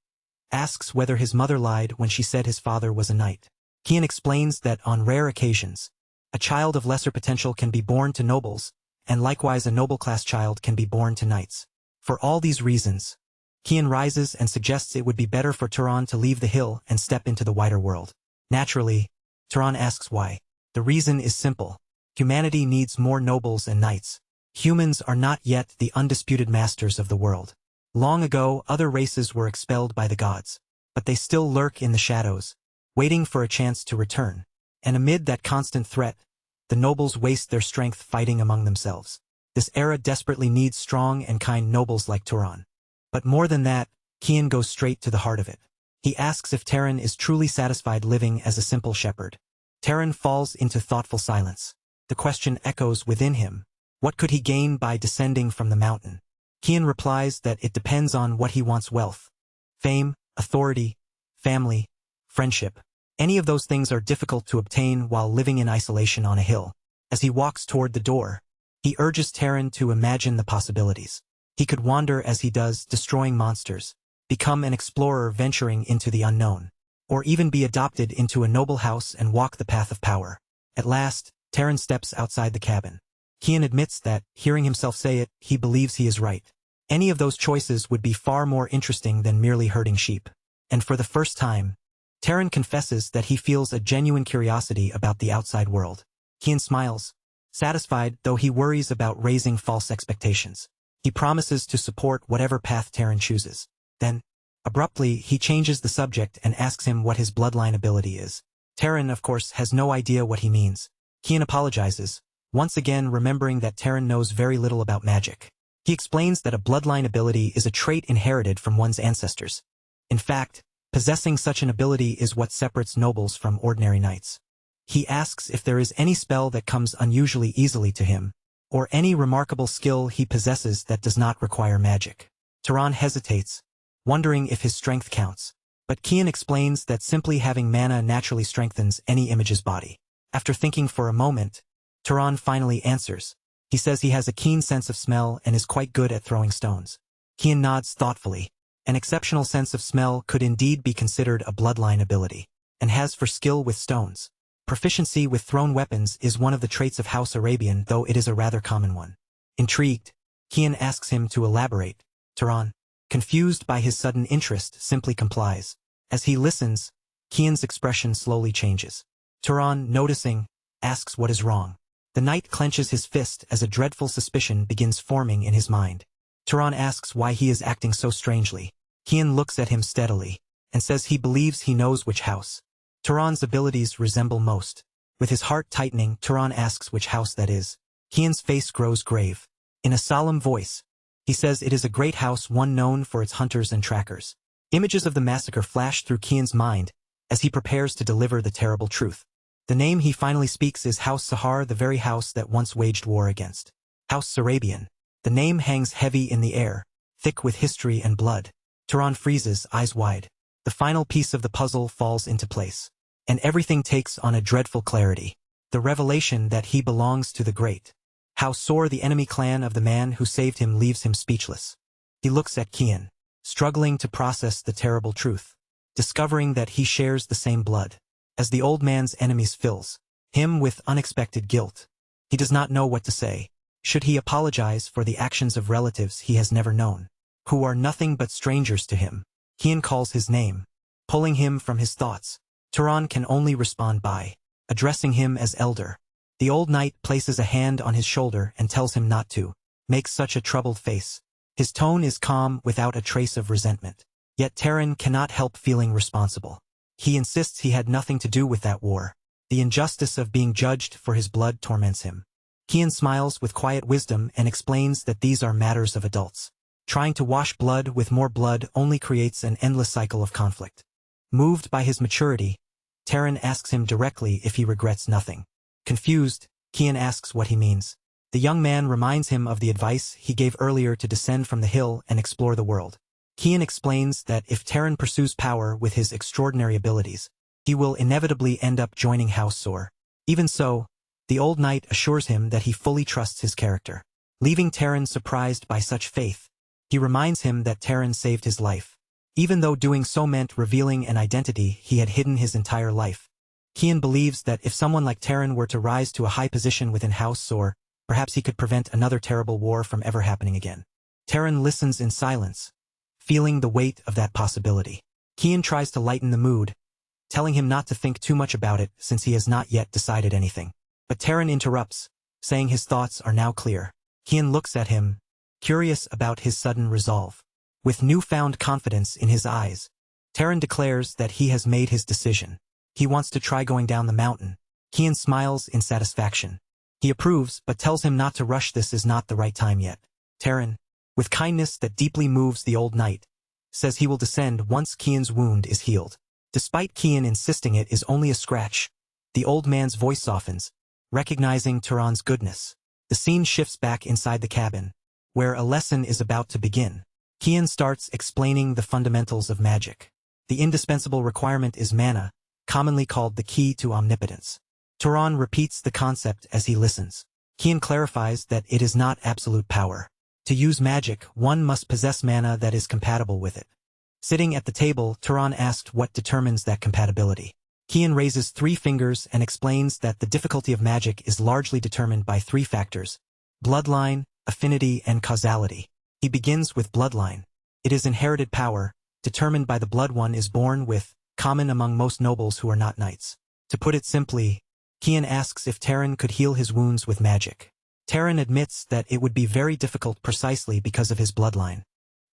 asks whether his mother lied when she said his father was a knight. Kian explains that on rare occasions, a child of lesser potential can be born to nobles, and likewise a noble-class child can be born to knights. For all these reasons, Kian rises and suggests it would be better for Turan to leave the hill and step into the wider world. Naturally, Turan asks why. The reason is simple. Humanity needs more nobles and knights. Humans are not yet the undisputed masters of the world. Long ago, other races were expelled by the gods, but they still lurk in the shadows, waiting for a chance to return. And amid that constant threat, the nobles waste their strength fighting among themselves. This era desperately needs strong and kind nobles like Turan. But more than that, Kian goes straight to the heart of it. He asks if Terran is truly satisfied living as a simple shepherd. Terran falls into thoughtful silence. The question echoes within him. What could he gain by descending from the mountain? Kian replies that it depends on what he wants: wealth, fame, authority, family, friendship. Any of those things are difficult to obtain while living in isolation on a hill. As he walks toward the door, he urges Terran to imagine the possibilities. He could wander as he does, destroying monsters, become an explorer venturing into the unknown. or even be adopted into a noble house and walk the path of power. At last, Taran steps outside the cabin. Kian admits that, hearing himself say it, he believes he is right. Any of those choices would be far more interesting than merely herding sheep. And for the first time, Taran confesses that he feels a genuine curiosity about the outside world. Kian smiles, satisfied, though he worries about raising false expectations. He promises to support whatever path Taran chooses. Then, abruptly, he changes the subject and asks him what his bloodline ability is. Taran, of course, has no idea what he means. Kian apologizes, once again remembering that Taran knows very little about magic. He explains that a bloodline ability is a trait inherited from one's ancestors. In fact, possessing such an ability is what separates nobles from ordinary knights. He asks if there is any spell that comes unusually easily to him, or any remarkable skill he possesses that does not require magic. Taran hesitates, wondering if his strength counts, but Kian explains that simply having mana naturally strengthens any image's body. After thinking for a moment, Taran finally answers. He says he has a keen sense of smell and is quite good at throwing stones. Kian nods thoughtfully. An exceptional sense of smell could indeed be considered a bloodline ability, and has for skill with stones. Proficiency with thrown weapons is one of the traits of House Arabian, though it is a rather common one. Intrigued, Kian asks him to elaborate. Taran, confused by his sudden interest, simply complies. As he listens, Kian's expression slowly changes. Taran, noticing, asks what is wrong. The knight clenches his fist as a dreadful suspicion begins forming in his mind. Taran asks why he is acting so strangely. Kian looks at him steadily, and says he believes he knows which house. Taran's abilities resemble most. With his heart tightening, Taran asks which house that is. Kian's face grows grave. In a solemn voice, he says it is a great house, one known for its hunters and trackers. Images of the massacre flash through Kian's mind as he prepares to deliver the terrible truth. The name he finally speaks is House Sahar, the very house that once waged war against House Sarabian. The name hangs heavy in the air, thick with history and blood. Taran freezes, eyes wide. The final piece of the puzzle falls into place, and everything takes on a dreadful clarity. The revelation that he belongs to the great House Sor, the enemy clan of the man who saved him, leaves him speechless. He looks at Kian, struggling to process the terrible truth, discovering that he shares the same blood as the old man's enemies, fills him with unexpected guilt. He does not know what to say. Should he apologize for the actions of relatives he has never known, who are nothing but strangers to him? Kian calls his name, pulling him from his thoughts. Taran can only respond by addressing him as elder. The old knight places a hand on his shoulder and tells him not to make such a troubled face. His tone is calm, without a trace of resentment. Yet Taran cannot help feeling responsible. He insists he had nothing to do with that war. The injustice of being judged for his blood torments him. Kian smiles with quiet wisdom and explains that these are matters of adults. Trying to wash blood with more blood only creates an endless cycle of conflict. Moved by his maturity, Taran asks him directly if he regrets nothing. Confused, Kian asks what he means. The young man reminds him of the advice he gave earlier to descend from the hill and explore the world. Kian explains that if Taran pursues power with his extraordinary abilities, he will inevitably end up joining House Sor. Even so, the old knight assures him that he fully trusts his character. Leaving Taran surprised by such faith, he reminds him that Taran saved his life, even though doing so meant revealing an identity he had hidden his entire life. Kian believes that if someone like Taran were to rise to a high position within House Sor, perhaps he could prevent another terrible war from ever happening again. Taran listens in silence, feeling the weight of that possibility. Kian tries to lighten the mood, telling him not to think too much about it since he has not yet decided anything. But Taran interrupts, saying his thoughts are now clear. Kian looks at him, curious about his sudden resolve. With newfound confidence in his eyes, Taran declares that he has made his decision. He wants to try going down the mountain. Kian smiles in satisfaction. He approves, but tells him not to rush. This is not the right time yet. Taran, with kindness that deeply moves the old knight, says he will descend once Kian's wound is healed. Despite Kian insisting it is only a scratch, the old man's voice softens, recognizing Taran's goodness. The scene shifts back inside the cabin, where a lesson is about to begin. Kian starts explaining the fundamentals of magic. The indispensable requirement is mana, commonly called the key to omnipotence. Taran repeats the concept as he listens. Kian clarifies that it is not absolute power. To use magic, one must possess mana that is compatible with it. Sitting at the table, Tron asked what determines that compatibility. Kian raises 3 fingers and explains that the difficulty of magic is largely determined by 3 factors: bloodline, affinity, and causality. He begins with bloodline. It is inherited power, determined by the blood one is born with, common among most nobles who are not knights. To put it simply, Kian asks if Taran could heal his wounds with magic. Taran admits that it would be very difficult precisely because of his bloodline.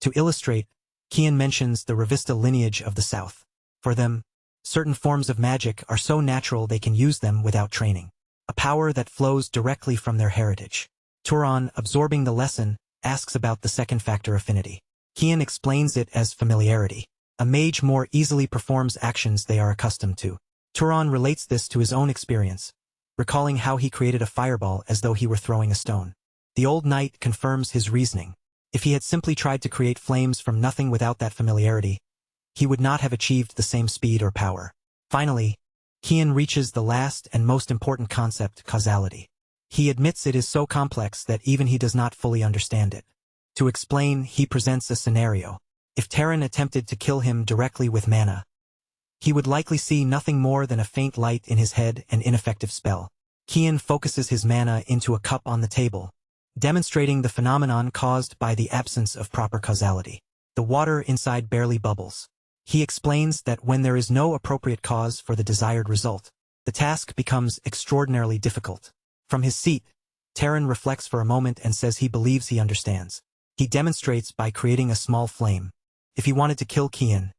To illustrate, Kian mentions the Revista lineage of the south. For them, certain forms of magic are so natural they can use them without training. A power that flows directly from their heritage. Turan, absorbing the lesson, asks about the second factor, affinity. Kian explains it as familiarity. A mage more easily performs actions they are accustomed to. Turan relates this to his own experience, recalling how he created a fireball as though he were throwing a stone. The old knight confirms his reasoning. If he had simply tried to create flames from nothing without that familiarity, he would not have achieved the same speed or power. Finally, Kian reaches the last and most important concept, causality. He admits it is so complex that even he does not fully understand it. To explain, he presents a scenario. If Taran attempted to kill him directly with mana, he would likely see nothing more than a faint light in his head and ineffective spell. Kian focuses his mana into a cup on the table, demonstrating the phenomenon caused by the absence of proper causality. The water inside barely bubbles. He explains that when there is no appropriate cause for the desired result, the task becomes extraordinarily difficult. From his seat, Taran reflects for a moment and says he believes he understands. He demonstrates by creating a small flame. If he wanted to kill Kian,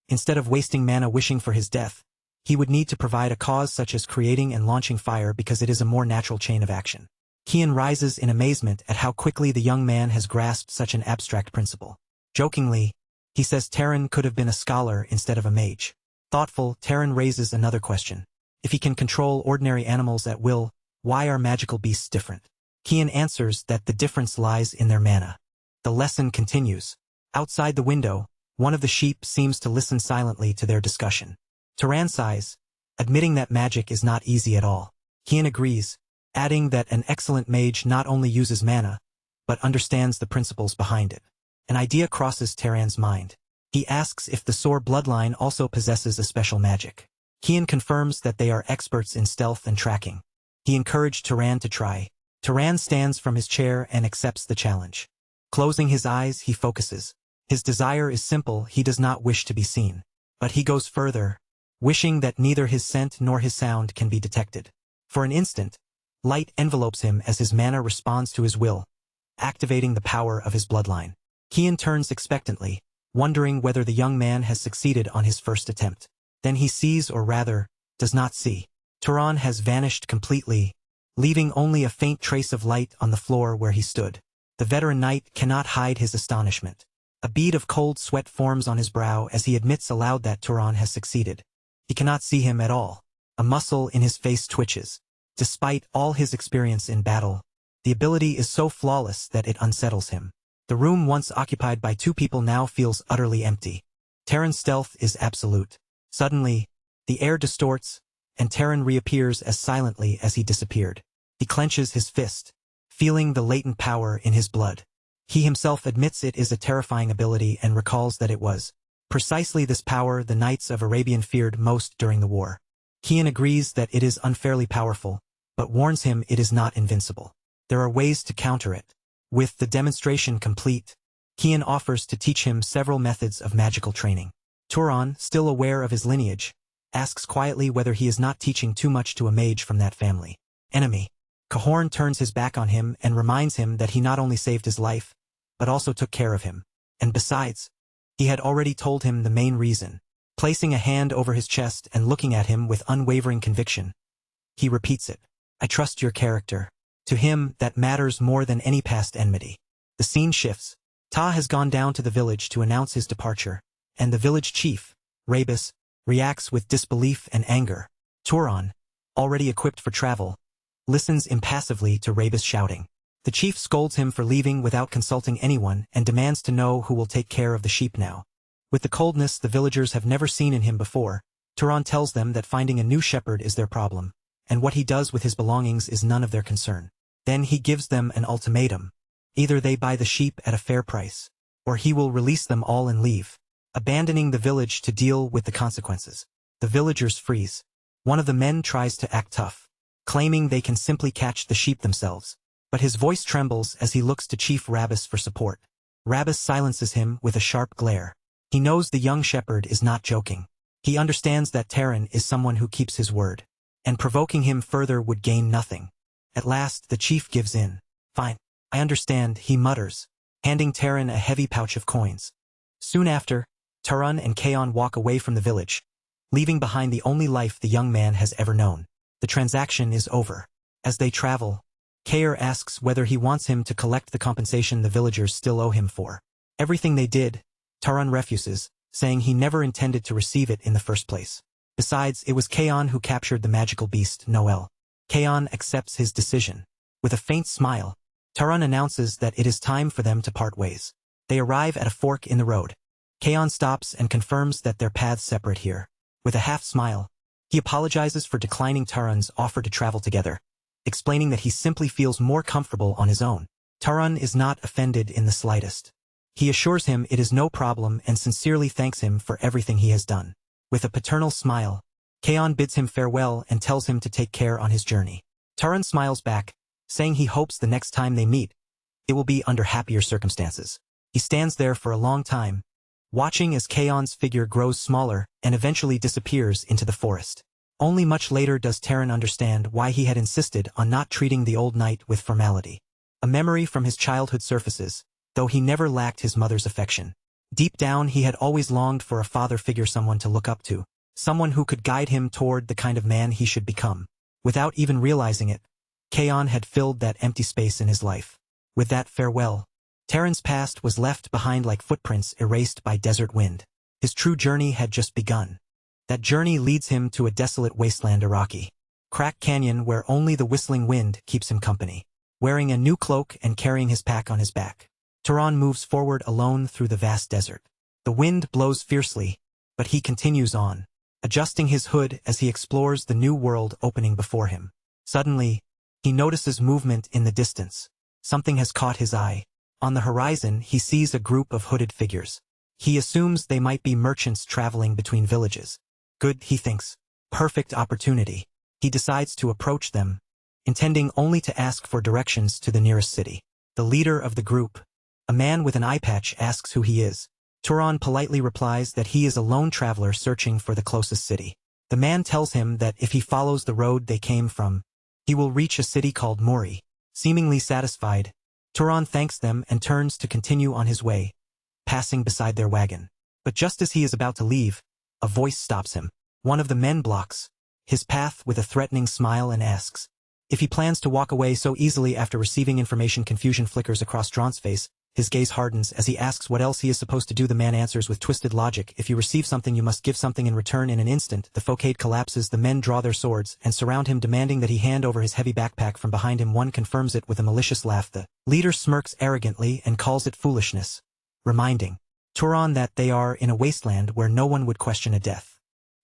instead of wasting mana wishing for his death, he would need to provide a cause such as creating and launching fire because it is a more natural chain of action. Kian rises in amazement at how quickly the young man has grasped such an abstract principle. Jokingly, he says Taran could have been a scholar instead of a mage. Thoughtful, Taran raises another question. If he can control ordinary animals at will, why are magical beasts different? Kian answers that the difference lies in their mana. The lesson continues. Outside the window, one of the sheep seems to listen silently to their discussion. Taran sighs, admitting that magic is not easy at all. Kian agrees, adding that an excellent mage not only uses mana, but understands the principles behind it. An idea crosses Taran's mind. He asks if the Sor bloodline also possesses a special magic. Kian confirms that they are experts in stealth and tracking. He encouraged Taran to try. Taran stands from his chair and accepts the challenge. Closing his eyes, he focuses. His desire is simple, he does not wish to be seen. But he goes further, wishing that neither his scent nor his sound can be detected. For an instant, light envelopes him as his mana responds to his will, activating the power of his bloodline. Kian turns expectantly, wondering whether the young man has succeeded on his first attempt. Then he sees, or rather, does not see. Taran has vanished completely, leaving only a faint trace of light on the floor where he stood. The veteran knight cannot hide his astonishment. A bead of cold sweat forms on his brow as he admits aloud that Taran has succeeded. He cannot see him at all. A muscle in his face twitches. Despite all his experience in battle, the ability is so flawless that it unsettles him. The room once occupied by 2 people now feels utterly empty. Taran's stealth is absolute. Suddenly, the air distorts, and Taran reappears as silently as he disappeared. He clenches his fist, feeling the latent power in his blood. He himself admits it is a terrifying ability and recalls that it was precisely this power the Knights of Arabian feared most during the war. Kian agrees that it is unfairly powerful, but warns him it is not invincible. There are ways to counter it. With the demonstration complete, Kian offers to teach him several methods of magical training. Turan, still aware of his lineage, asks quietly whether he is not teaching too much to a mage from that family. Enemy. Cahorn turns his back on him and reminds him that he not only saved his life, but also took care of him. And besides, he had already told him the main reason. Placing a hand over his chest and looking at him with unwavering conviction, he repeats it. I trust your character. To him, that matters more than any past enmity. The scene shifts. Ta has gone down to the village to announce his departure, and the village chief, Rabus, reacts with disbelief and anger. Turan, already equipped for travel, listens impassively to Rabus shouting. The chief scolds him for leaving without consulting anyone and demands to know who will take care of the sheep now. With the coldness the villagers have never seen in him before, Turan tells them that finding a new shepherd is their problem, and what he does with his belongings is none of their concern. Then he gives them an ultimatum. Either they buy the sheep at a fair price, or he will release them all and leave. abandoning the village to deal with the consequences. The villagers freeze. One of the men tries to act tough, claiming they can simply catch the sheep themselves. But his voice trembles as he looks to Chief Rabbis for support. Rabbis silences him with a sharp glare. He knows the young shepherd is not joking. He understands that Tron is someone who keeps his word, and provoking him further would gain nothing. At last, the chief gives in. Fine, I understand, he mutters, handing Tron a heavy pouch of coins. Soon after, Tron and Kaon walk away from the village, leaving behind the only life the young man has ever known. The transaction is over. As they travel, Kair asks whether he wants him to collect the compensation the villagers still owe him for everything they did. Tron refuses, saying he never intended to receive it in the first place. Besides, it was Kaon who captured the magical beast, Noel. Kaon accepts his decision. With a faint smile, Tron announces that it is time for them to part ways. They arrive at a fork in the road. Kaon stops and confirms that their paths separate here. With a half smile, he apologizes for declining Tron's offer to travel together, explaining that he simply feels more comfortable on his own. Tron is not offended in the slightest. He assures him it is no problem and sincerely thanks him for everything he has done. With a paternal smile, Kaon bids him farewell and tells him to take care on his journey. Tron smiles back, saying he hopes the next time they meet, it will be under happier circumstances. He stands there for a long time, watching as Kaon's figure grows smaller and eventually disappears into the forest. Only much later does Tron understand why he had insisted on not treating the old knight with formality. A memory from his childhood surfaces, though he never lacked his mother's affection. Deep down he had always longed for a father figure, someone to look up to, someone who could guide him toward the kind of man he should become. Without even realizing it, Kaon had filled that empty space in his life. With that farewell, Tron's past was left behind like footprints erased by desert wind. His true journey had just begun. That journey leads him to a desolate wasteland, Iraqi crack canyon where only the whistling wind keeps him company. Wearing a new cloak and carrying his pack on his back, Tron moves forward alone through the vast desert. The wind blows fiercely, but he continues on, adjusting his hood as he explores the new world opening before him. Suddenly, he notices movement in the distance. Something has caught his eye. On the horizon, he sees a group of hooded figures. He assumes they might be merchants traveling between villages. Good, he thinks. Perfect opportunity. He decides to approach them, intending only to ask for directions to the nearest city. The leader of the group, a man with an eye patch, asks who he is. Tron politely replies that he is a lone traveler searching for the closest city. The man tells him that if he follows the road they came from, he will reach a city called Mory. Seemingly satisfied, Tron thanks them and turns to continue on his way, passing beside their wagon. But just as he is about to leave, a voice stops him. One of the men blocks his path with a threatening smile and asks if he plans to walk away so easily. After receiving information, confusion flickers across Tron's face. His gaze hardens as he asks what else he is supposed to do. The man answers with twisted logic, if you receive something you must give something in return. In an instant, the facade collapses. The men draw their swords and surround him, demanding that he hand over his heavy backpack. From behind him, one confirms it with a malicious laugh. The leader smirks arrogantly and calls it foolishness, reminding Tron that they are in a wasteland where no one would question a death.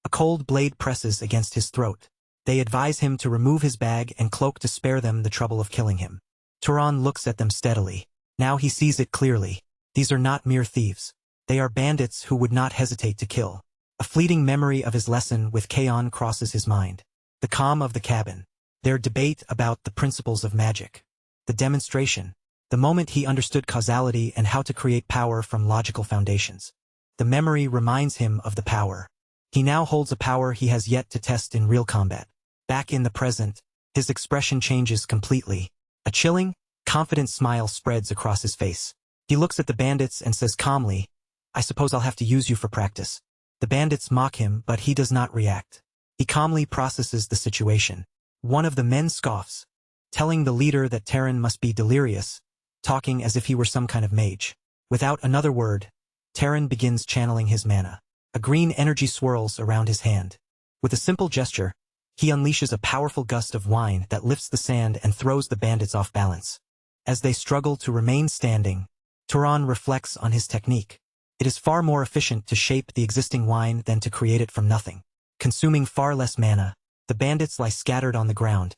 A cold blade presses against his throat. They advise him to remove his bag and cloak to spare them the trouble of killing him. Tron looks at them steadily. Now he sees it clearly. These are not mere thieves. They are bandits who would not hesitate to kill. A fleeting memory of his lesson with Kaon crosses his mind. The calm of the cabin. Their debate about the principles of magic. The demonstration. The moment he understood causality and how to create power from logical foundations. The memory reminds him of the power. He now holds a power he has yet to test in real combat. Back in the present, his expression changes completely. A chilling, confident smile spreads across his face. He looks at the bandits and says calmly, I suppose I'll have to use you for practice. The bandits mock him, but he does not react. He calmly processes the situation. One of the men scoffs, telling the leader that Tron must be delirious, talking as if he were some kind of mage. Without another word, Tron begins channeling his mana. A green energy swirls around his hand. With a simple gesture, he unleashes a powerful gust of wine that lifts the sand and throws the bandits off balance. As they struggle to remain standing, Tron reflects on his technique. It is far more efficient to shape the existing wine than to create it from nothing. Consuming far less mana, the bandits lie scattered on the ground,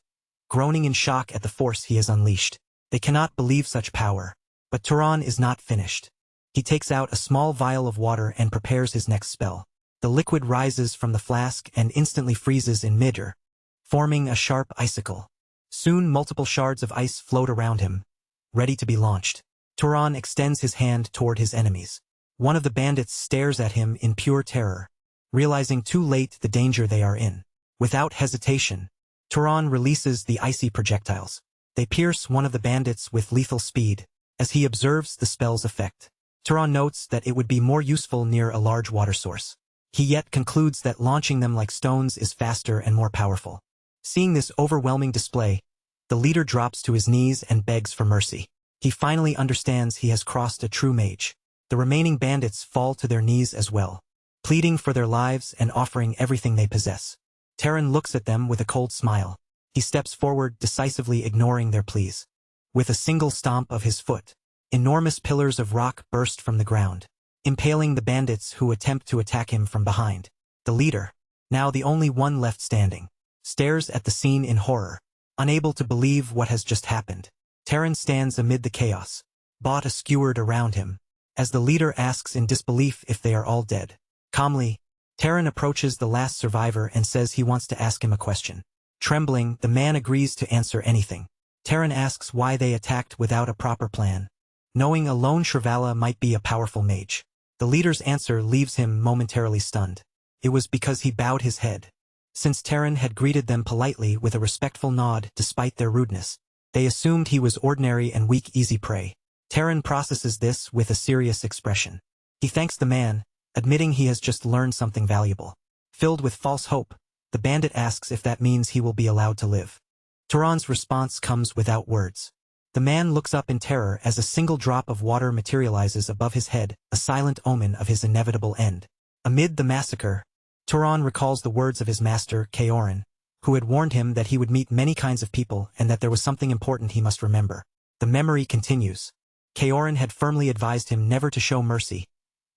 groaning in shock at the force he has unleashed. They cannot believe such power. But Tron is not finished. He takes out a small vial of water and prepares his next spell. The liquid rises from the flask and instantly freezes in mid-air, forming a sharp icicle. Soon multiple shards of ice float around him, ready to be launched. Tron extends his hand toward his enemies. One of the bandits stares at him in pure terror, realizing too late the danger they are in. Without hesitation, Tron releases the icy projectiles. They pierce one of the bandits with lethal speed, as he observes the spell's effect. Tron notes that it would be more useful near a large water source. He yet concludes that launching them like stones is faster and more powerful. Seeing this overwhelming display, the leader drops to his knees and begs for mercy. He finally understands he has crossed a true mage. The remaining bandits fall to their knees as well, pleading for their lives and offering everything they possess. Tron looks at them with a cold smile. He steps forward, decisively ignoring their pleas. With a single stomp of his foot, enormous pillars of rock burst from the ground, impaling the bandits who attempt to attack him from behind. The leader, now the only one left standing, stares at the scene in horror, unable to believe what has just happened. Tron stands amid the chaos, bought a skewered around him, as the leader asks in disbelief if they are all dead. Calmly, Tron approaches the last survivor and says he wants to ask him a question. Trembling, the man agrees to answer anything. Tron asks why they attacked without a proper plan, knowing a lone Shrivala might be a powerful mage. The leader's answer leaves him momentarily stunned. It was because he bowed his head. Since Tron had greeted them politely with a respectful nod despite their rudeness, they assumed he was ordinary and weak easy prey. Tron processes this with a serious expression. He thanks the man, admitting he has just learned something valuable. Filled with false hope, the bandit asks if that means he will be allowed to live. Tron's response comes without words. The man looks up in terror as a single drop of water materializes above his head, a silent omen of his inevitable end. Amid the massacre, Tron recalls the words of his master, Orum, who had warned him that he would meet many kinds of people and that there was something important he must remember. The memory continues. Orum had firmly advised him never to show mercy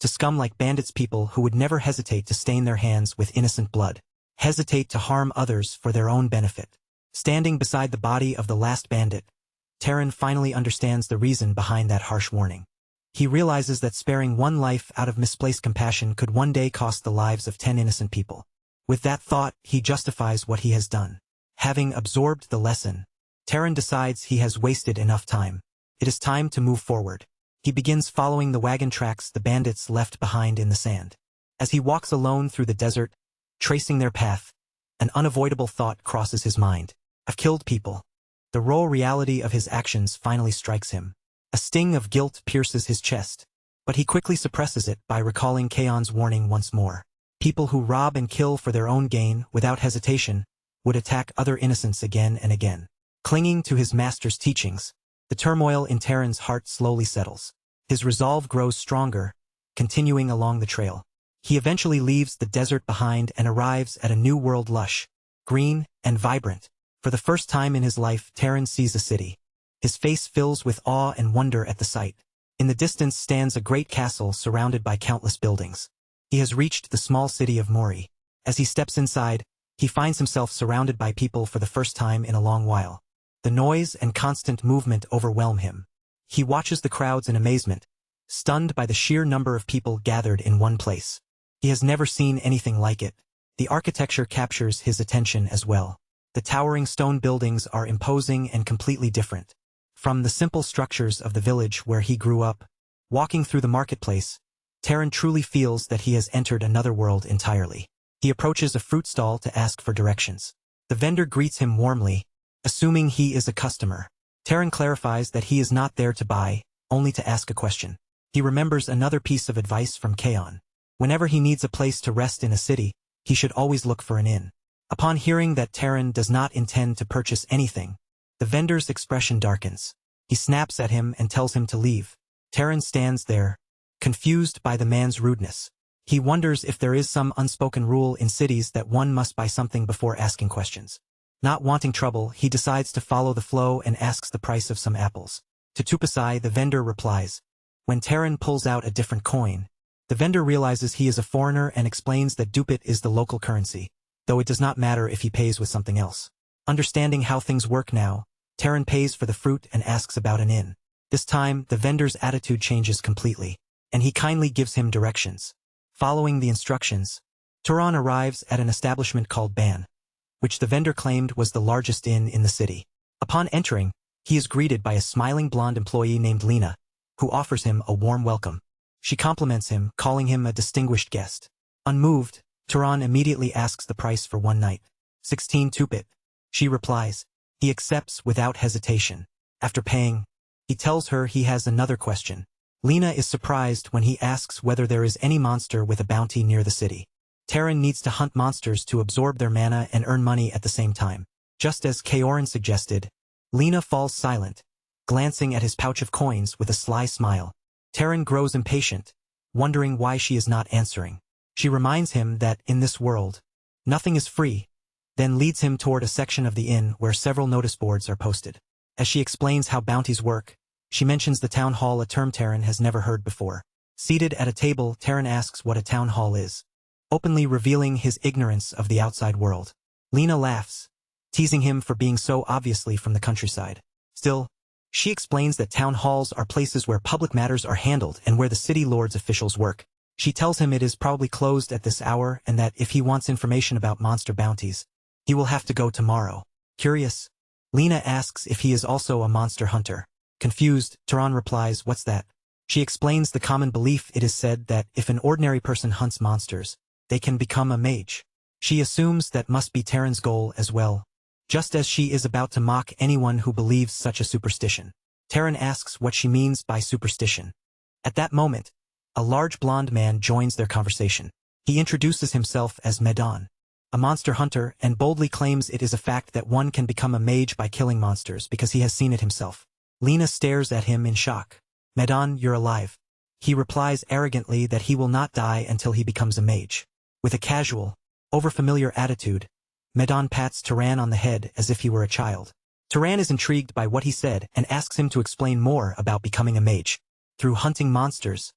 to scum like bandits, people who would never hesitate to stain their hands with innocent blood, hesitate to harm others for their own benefit. Standing beside the body of the last bandit, Tron finally understands the reason behind that harsh warning. He realizes that sparing one life out of misplaced compassion could one day cost the lives of 10 innocent people. With that thought, he justifies what he has done. Having absorbed the lesson, Tron decides he has wasted enough time. It is time to move forward. He begins following the wagon tracks the bandits left behind in the sand. As he walks alone through the desert, tracing their path, an unavoidable thought crosses his mind. I've killed people. The raw reality of his actions finally strikes him. A sting of guilt pierces his chest, but he quickly suppresses it by recalling Kaon's warning once more. People who rob and kill for their own gain, without hesitation, would attack other innocents again and again. Clinging to his master's teachings, the turmoil in Tron's heart slowly settles. His resolve grows stronger, continuing along the trail. He eventually leaves the desert behind and arrives at a new world, lush, green, and vibrant. For the first time in his life, Tron sees a city. His face fills with awe and wonder at the sight. In the distance stands a great castle surrounded by countless buildings. He has reached the small city of Mory. As he steps inside, he finds himself surrounded by people for the first time in a long while. The noise and constant movement overwhelm him. He watches the crowds in amazement, stunned by the sheer number of people gathered in one place. He has never seen anything like it. The architecture captures his attention as well. The towering stone buildings are imposing and completely different from the simple structures of the village where he grew up. Walking through the marketplace, Tron truly feels that he has entered another world entirely. He approaches a fruit stall to ask for directions. The vendor greets him warmly, assuming he is a customer. Tron clarifies that he is not there to buy, only to ask a question. He remembers another piece of advice from Kaon. Whenever he needs a place to rest in a city, he should always look for an inn. Upon hearing that Tron does not intend to purchase anything, the vendor's expression darkens. He snaps at him and tells him to leave. Tron stands there, confused by the man's rudeness. He wonders if there is some unspoken rule in cities that one must buy something before asking questions. Not wanting trouble, he decides to follow the flow and asks the price of some apples. To Tupasai, the vendor replies. When Tron pulls out a different coin, the vendor realizes he is a foreigner and explains that dupit is the local currency, though it does not matter if he pays with something else. Understanding how things work now, Tron pays for the fruit and asks about an inn. This time, the vendor's attitude changes completely. and he kindly gives him directions. Following the instructions, Tron arrives at an establishment called Ban, which the vendor claimed was the largest inn in the city. Upon entering, he is greeted by a smiling blonde employee named Lena, who offers him a warm welcome. She compliments him, calling him a distinguished guest. Unmoved, Tron immediately asks the price for one night. 16 tupit. She replies. He accepts without hesitation. After paying, he tells her he has another question. Lena is surprised when he asks whether there is any monster with a bounty near the city. Terran needs to hunt monsters to absorb their mana and earn money at the same time. Just as Kaorin suggested, Lena falls silent, glancing at his pouch of coins with a sly smile. Terran grows impatient, wondering why she is not answering. She reminds him that, in this world, nothing is free, then leads him toward a section of the inn where several notice boards are posted. As she explains how bounties work, she mentions the town hall, a term Terran has never heard before. Seated at a table, Terran asks what a town hall is, openly revealing his ignorance of the outside world. Lena laughs, teasing him for being so obviously from the countryside. Still, she explains that town halls are places where public matters are handled and where the city lord's officials work. She tells him it is probably closed at this hour and that if he wants information about monster bounties, he will have to go tomorrow. Curious, Lena asks if he is also a monster hunter. Confused, Tron replies, "What's that?" She explains the common belief. It is said that if an ordinary person hunts monsters, they can become a mage. She assumes that must be Terran's goal as well, just as she is about to mock anyone who believes such a superstition. Terran asks what she means by superstition. At that moment, a large blonde man joins their conversation. He introduces himself as Medon, a monster hunter, and boldly claims it is a fact that one can become a mage by killing monsters because he has seen it himself. Lena stares at him in shock. "Medon, you're alive." He replies arrogantly that he will not die until he becomes a mage. With a casual, overfamiliar attitude, Medon pats Terran on the head as if he were a child. Terran is intrigued by what he said and asks him to explain more about becoming a mage. Through hunting monsters,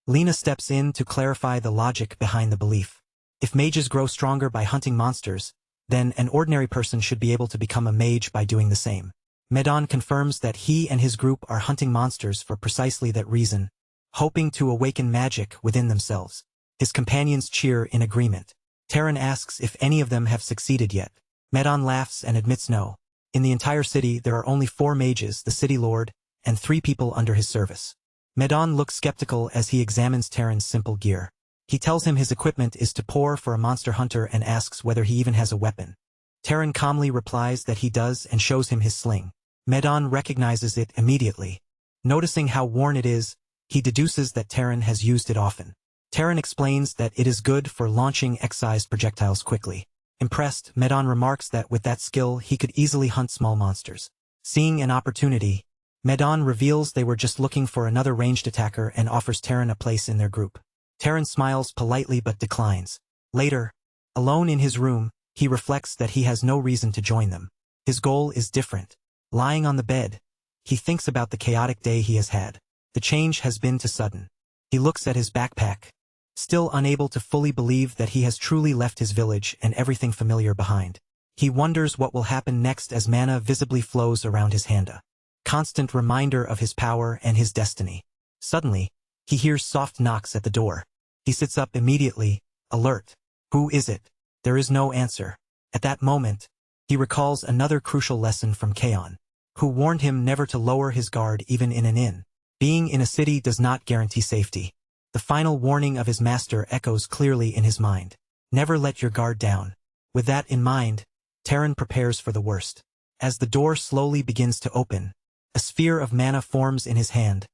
Lena steps in to clarify the logic behind the belief. If mages grow stronger by hunting monsters, then an ordinary person should be able to become a mage by doing the same. Medon confirms that he and his group are hunting monsters for precisely that reason, hoping to awaken magic within themselves. His companions cheer in agreement. Terran asks if any of them have succeeded yet. Medon laughs and admits no. In the entire city there are only 4 mages, the city lord, and 3 people under his service. Medon looks skeptical as he examines Terran's simple gear. He tells him his equipment is too poor for a monster hunter and asks whether he even has a weapon. Terran calmly replies that he does and shows him his sling. Medon recognizes it immediately. Noticing how worn it is, he deduces that Terran has used it often. Terran explains that it is good for launching excised projectiles quickly. Impressed, Medon remarks that with that skill he could easily hunt small monsters. Seeing an opportunity, Medon reveals they were just looking for another ranged attacker and offers Terran a place in their group. Terran smiles politely but declines. Later, alone in his room, he reflects that he has no reason to join them. His goal is different. Lying on the bed, he thinks about the chaotic day he has had. The change has been too sudden. He looks at his backpack, still unable to fully believe that he has truly left his village and everything familiar behind. He wonders what will happen next as mana visibly flows around his hand, a constant reminder of his power and his destiny. Suddenly, he hears soft knocks at the door. He sits up immediately, alert. Who is it? There is no answer. At that moment, he recalls another crucial lesson from Kaon, who warned him never to lower his guard even in an inn. Being in a city does not guarantee safety. The final warning of his master echoes clearly in his mind. Never let your guard down. With that in mind, Terran prepares for the worst. As the door slowly begins to open, a sphere of mana forms in his hand,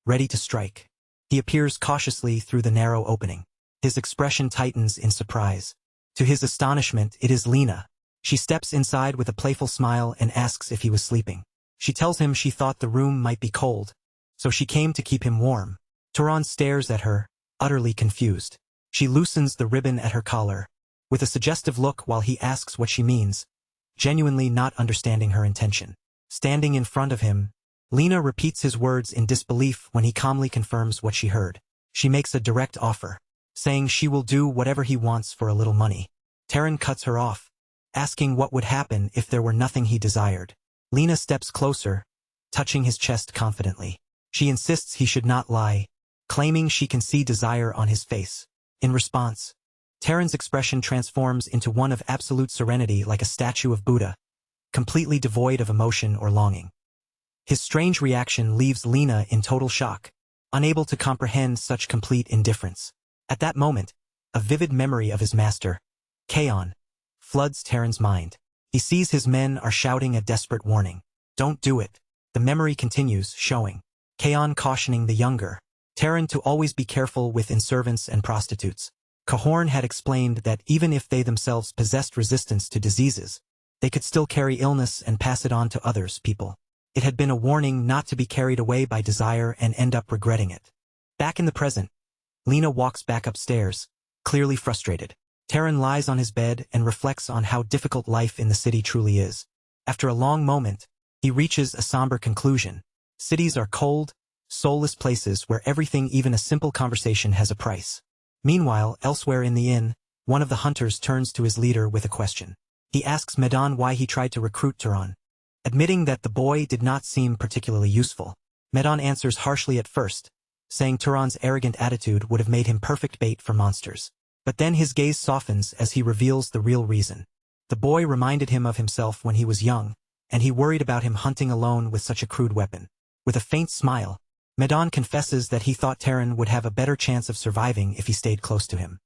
ready to strike. He appears cautiously through the narrow opening. His expression tightens in surprise. To his astonishment, it is Lena. She steps inside with a playful smile and asks if he was sleeping. She tells him she thought the room might be cold, so she came to keep him warm. Tron stares at her, utterly confused. She loosens the ribbon at her collar, with a suggestive look while he asks what she means, genuinely not understanding her intention. Standing in front of him, Lena repeats his words in disbelief when he calmly confirms what she heard. She makes a direct offer, saying she will do whatever he wants for a little money. Terran cuts her off, asking what would happen if there were nothing he desired. Lena steps closer, touching his chest confidently. She insists he should not lie, claiming she can see desire on his face. In response, Terran's expression transforms into one of absolute serenity like a statue of Buddha, completely devoid of emotion or longing. His strange reaction leaves Lena in total shock, unable to comprehend such complete indifference. At that moment, a vivid memory of his master, Kaon, floods Terran's mind. He sees his men are shouting a desperate warning. Don't do it. The memory continues, showing Kaon cautioning the younger Terran to always be careful with inservants and prostitutes. Cahorn had explained that even if they themselves possessed resistance to diseases, they could still carry illness and pass it on to others, people. It had been a warning not to be carried away by desire and end up regretting it. Back in the present, Lena walks back upstairs, clearly frustrated. Terran lies on his bed and reflects on how difficult life in the city truly is. After a long moment, he reaches a somber conclusion. Cities are cold, soulless places where everything, even a simple conversation, has a price. Meanwhile, elsewhere in the inn, one of the hunters turns to his leader with a question. He asks Medan why he tried to recruit Tron. Admitting that the boy did not seem particularly useful, Medan answers harshly at first, saying Tron's arrogant attitude would have made him perfect bait for monsters. But then his gaze softens as he reveals the real reason. The boy reminded him of himself when he was young, and he worried about him hunting alone with such a crude weapon. With a faint smile, Medan confesses that he thought Terran would have a better chance of surviving if he stayed close to him.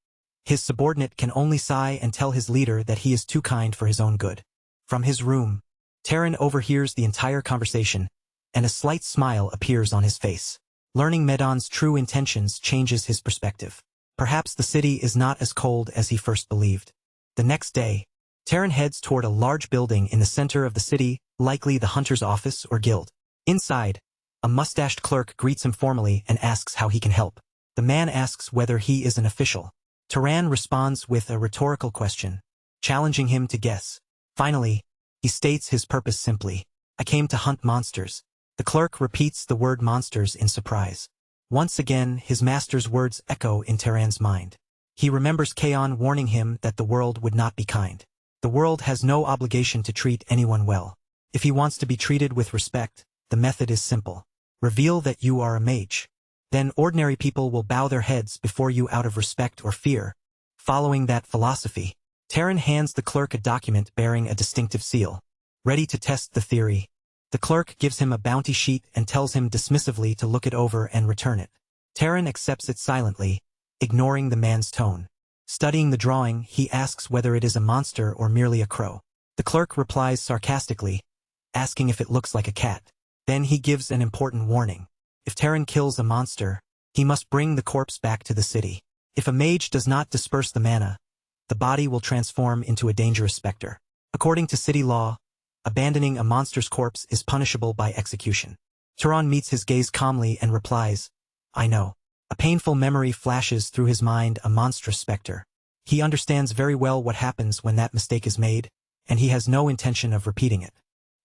His subordinate can only sigh and tell his leader that he is too kind for his own good. From his room, Terran overhears the entire conversation, and a slight smile appears on his face. Learning Medan's true intentions changes his perspective. Perhaps the city is not as cold as he first believed. The next day, Terran heads toward a large building in the center of the city, likely the hunter's office or guild. Inside, a mustached clerk greets him formally and asks how he can help. The man asks whether he is an official. Terran responds with a rhetorical question, challenging him to guess. Finally, he states his purpose simply. I came to hunt monsters. The clerk repeats the word monsters in surprise. Once again, his master's words echo in Terran's mind. He remembers Kaon warning him that the world would not be kind. The world has no obligation to treat anyone well. If he wants to be treated with respect, the method is simple. Reveal that you are a mage. Then ordinary people will bow their heads before you out of respect or fear. Following that philosophy, Terran hands the clerk a document bearing a distinctive seal. Ready to test the theory, the clerk gives him a bounty sheet and tells him dismissively to look it over and return it. Terran accepts it silently, ignoring the man's tone. Studying the drawing, he asks whether it is a monster or merely a crow. The clerk replies sarcastically, asking if it looks like a cat. Then he gives an important warning. If Terran kills a monster, he must bring the corpse back to the city. If a mage does not disperse the mana, the body will transform into a dangerous specter. According to city law, abandoning a monster's corpse is punishable by execution. Tron meets his gaze calmly and replies, I know. A painful memory flashes through his mind, a monstrous specter. He understands very well what happens when that mistake is made, and he has no intention of repeating it.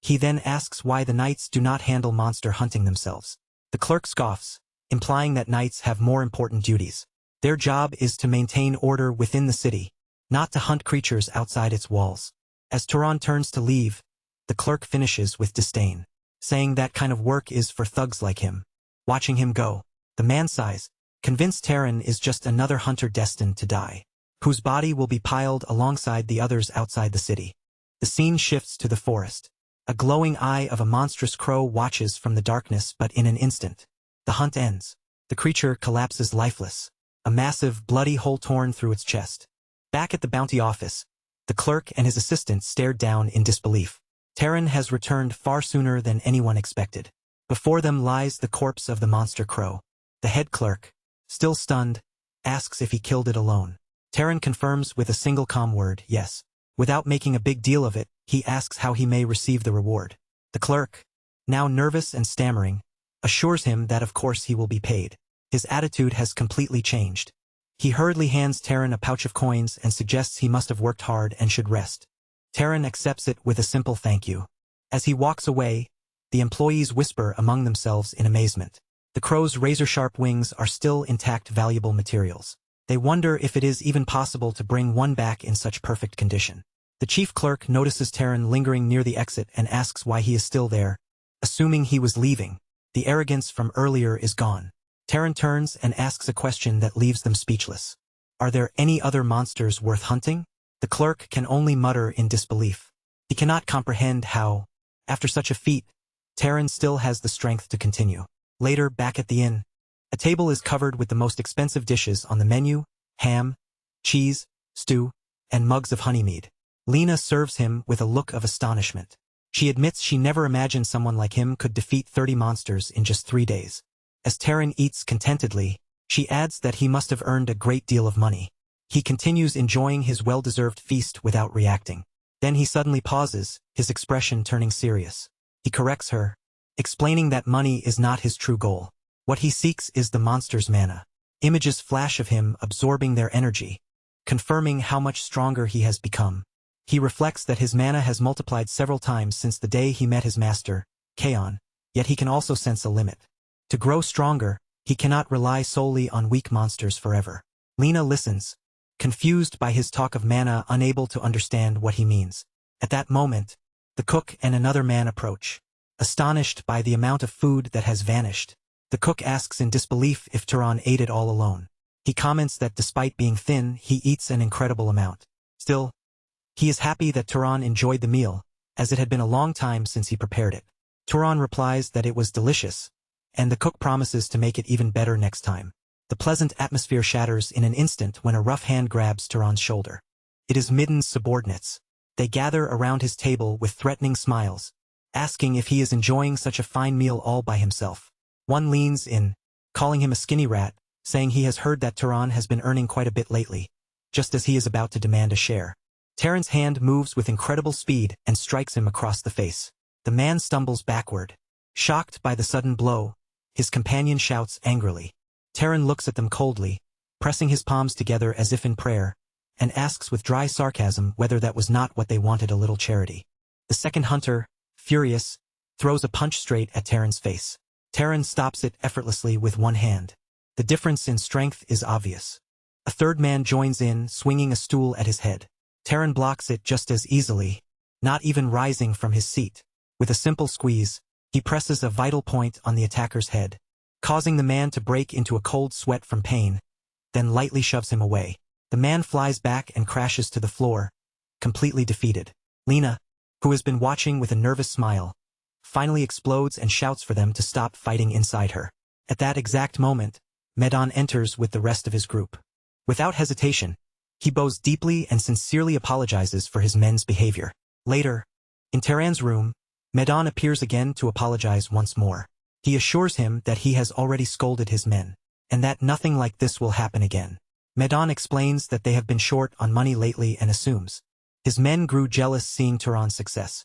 He then asks why the knights do not handle monster hunting themselves. The clerk scoffs, implying that knights have more important duties. Their job is to maintain order within the city, not to hunt creatures outside its walls. As Tron turns to leave, the clerk finishes with disdain, saying that kind of work is for thugs like him. Watching him go, the man sighs, convinced Terran is just another hunter destined to die, whose body will be piled alongside the others outside the city. The scene shifts to the forest. A glowing eye of a monstrous crow watches from the darkness, but in an instant, the hunt ends. The creature collapses lifeless, a massive, bloody hole torn through its chest. Back at the bounty office, the clerk and his assistant stared down in disbelief. Terran has returned far sooner than anyone expected. Before them lies the corpse of the monster crow. The head clerk, still stunned, asks if he killed it alone. Terran confirms with a single calm word, yes. Without making a big deal of it, he asks how he may receive the reward. The clerk, now nervous and stammering, assures him that of course he will be paid. His attitude has completely changed. He hurriedly hands Terran a pouch of coins and suggests he must have worked hard and should rest. Terran accepts it with a simple thank you. As he walks away, the employees whisper among themselves in amazement. The crow's razor-sharp wings are still intact, valuable materials. They wonder if it is even possible to bring one back in such perfect condition. The chief clerk notices Terran lingering near the exit and asks why he is still there, assuming he was leaving. The arrogance from earlier is gone. Taran turns and asks a question that leaves them speechless. Are there any other monsters worth hunting? The clerk can only mutter in disbelief. He cannot comprehend how, after such a feat, Taran still has the strength to continue. Later, back at the inn, a table is covered with the most expensive dishes on the menu: ham, cheese, stew, and mugs of honeymead. Lena serves him with a look of astonishment. She admits she never imagined someone like him could defeat 30 monsters in just 3 days. As Taran eats contentedly, she adds that he must have earned a great deal of money. He continues enjoying his well-deserved feast without reacting. Then he suddenly pauses, his expression turning serious. He corrects her, explaining that money is not his true goal. What he seeks is the monster's mana. Images flash of him absorbing their energy, confirming how much stronger he has become. He reflects that his mana has multiplied several times since the day he met his master, Kaon, yet he can also sense a limit. To grow stronger, he cannot rely solely on weak monsters forever. Lena listens, confused by his talk of mana, unable to understand what he means. At that moment, the cook and another man approach. Astonished by the amount of food that has vanished, the cook asks in disbelief if Tron ate it all alone. He comments that despite being thin, he eats an incredible amount. Still, he is happy that Tron enjoyed the meal, as it had been a long time since he prepared it. Tron replies that it was delicious, and the cook promises to make it even better next time. The pleasant atmosphere shatters in an instant when a rough hand grabs Tron's shoulder. It is Midden's subordinates. They gather around his table with threatening smiles, asking if he is enjoying such a fine meal all by himself. One leans in, calling him a skinny rat, saying he has heard that Tron has been earning quite a bit lately, just as he is about to demand a share. Taran's hand moves with incredible speed and strikes him across the face. The man stumbles backward. Shocked by the sudden blow, his companion shouts angrily. Taran looks at them coldly, pressing his palms together as if in prayer, and asks with dry sarcasm whether that was not what they wanted: a little charity. The second hunter, furious, throws a punch straight at Taran's face. Taran stops it effortlessly with one hand. The difference in strength is obvious. A third man joins in, swinging a stool at his head. Taran blocks it just as easily, not even rising from his seat. With a simple squeeze, he presses a vital point on the attacker's head, causing the man to break into a cold sweat from pain, then lightly shoves him away. The man flies back and crashes to the floor, completely defeated. Lena, who has been watching with a nervous smile, finally explodes and shouts for them to stop fighting inside her. At that exact moment, Medon enters with the rest of his group. Without hesitation, he bows deeply and sincerely apologizes for his men's behavior. Later, in Taran's room, Medon appears again to apologize once more. He assures him that he has already scolded his men, and that nothing like this will happen again. Medon explains that they have been short on money lately and assumes his men grew jealous seeing Taran's success.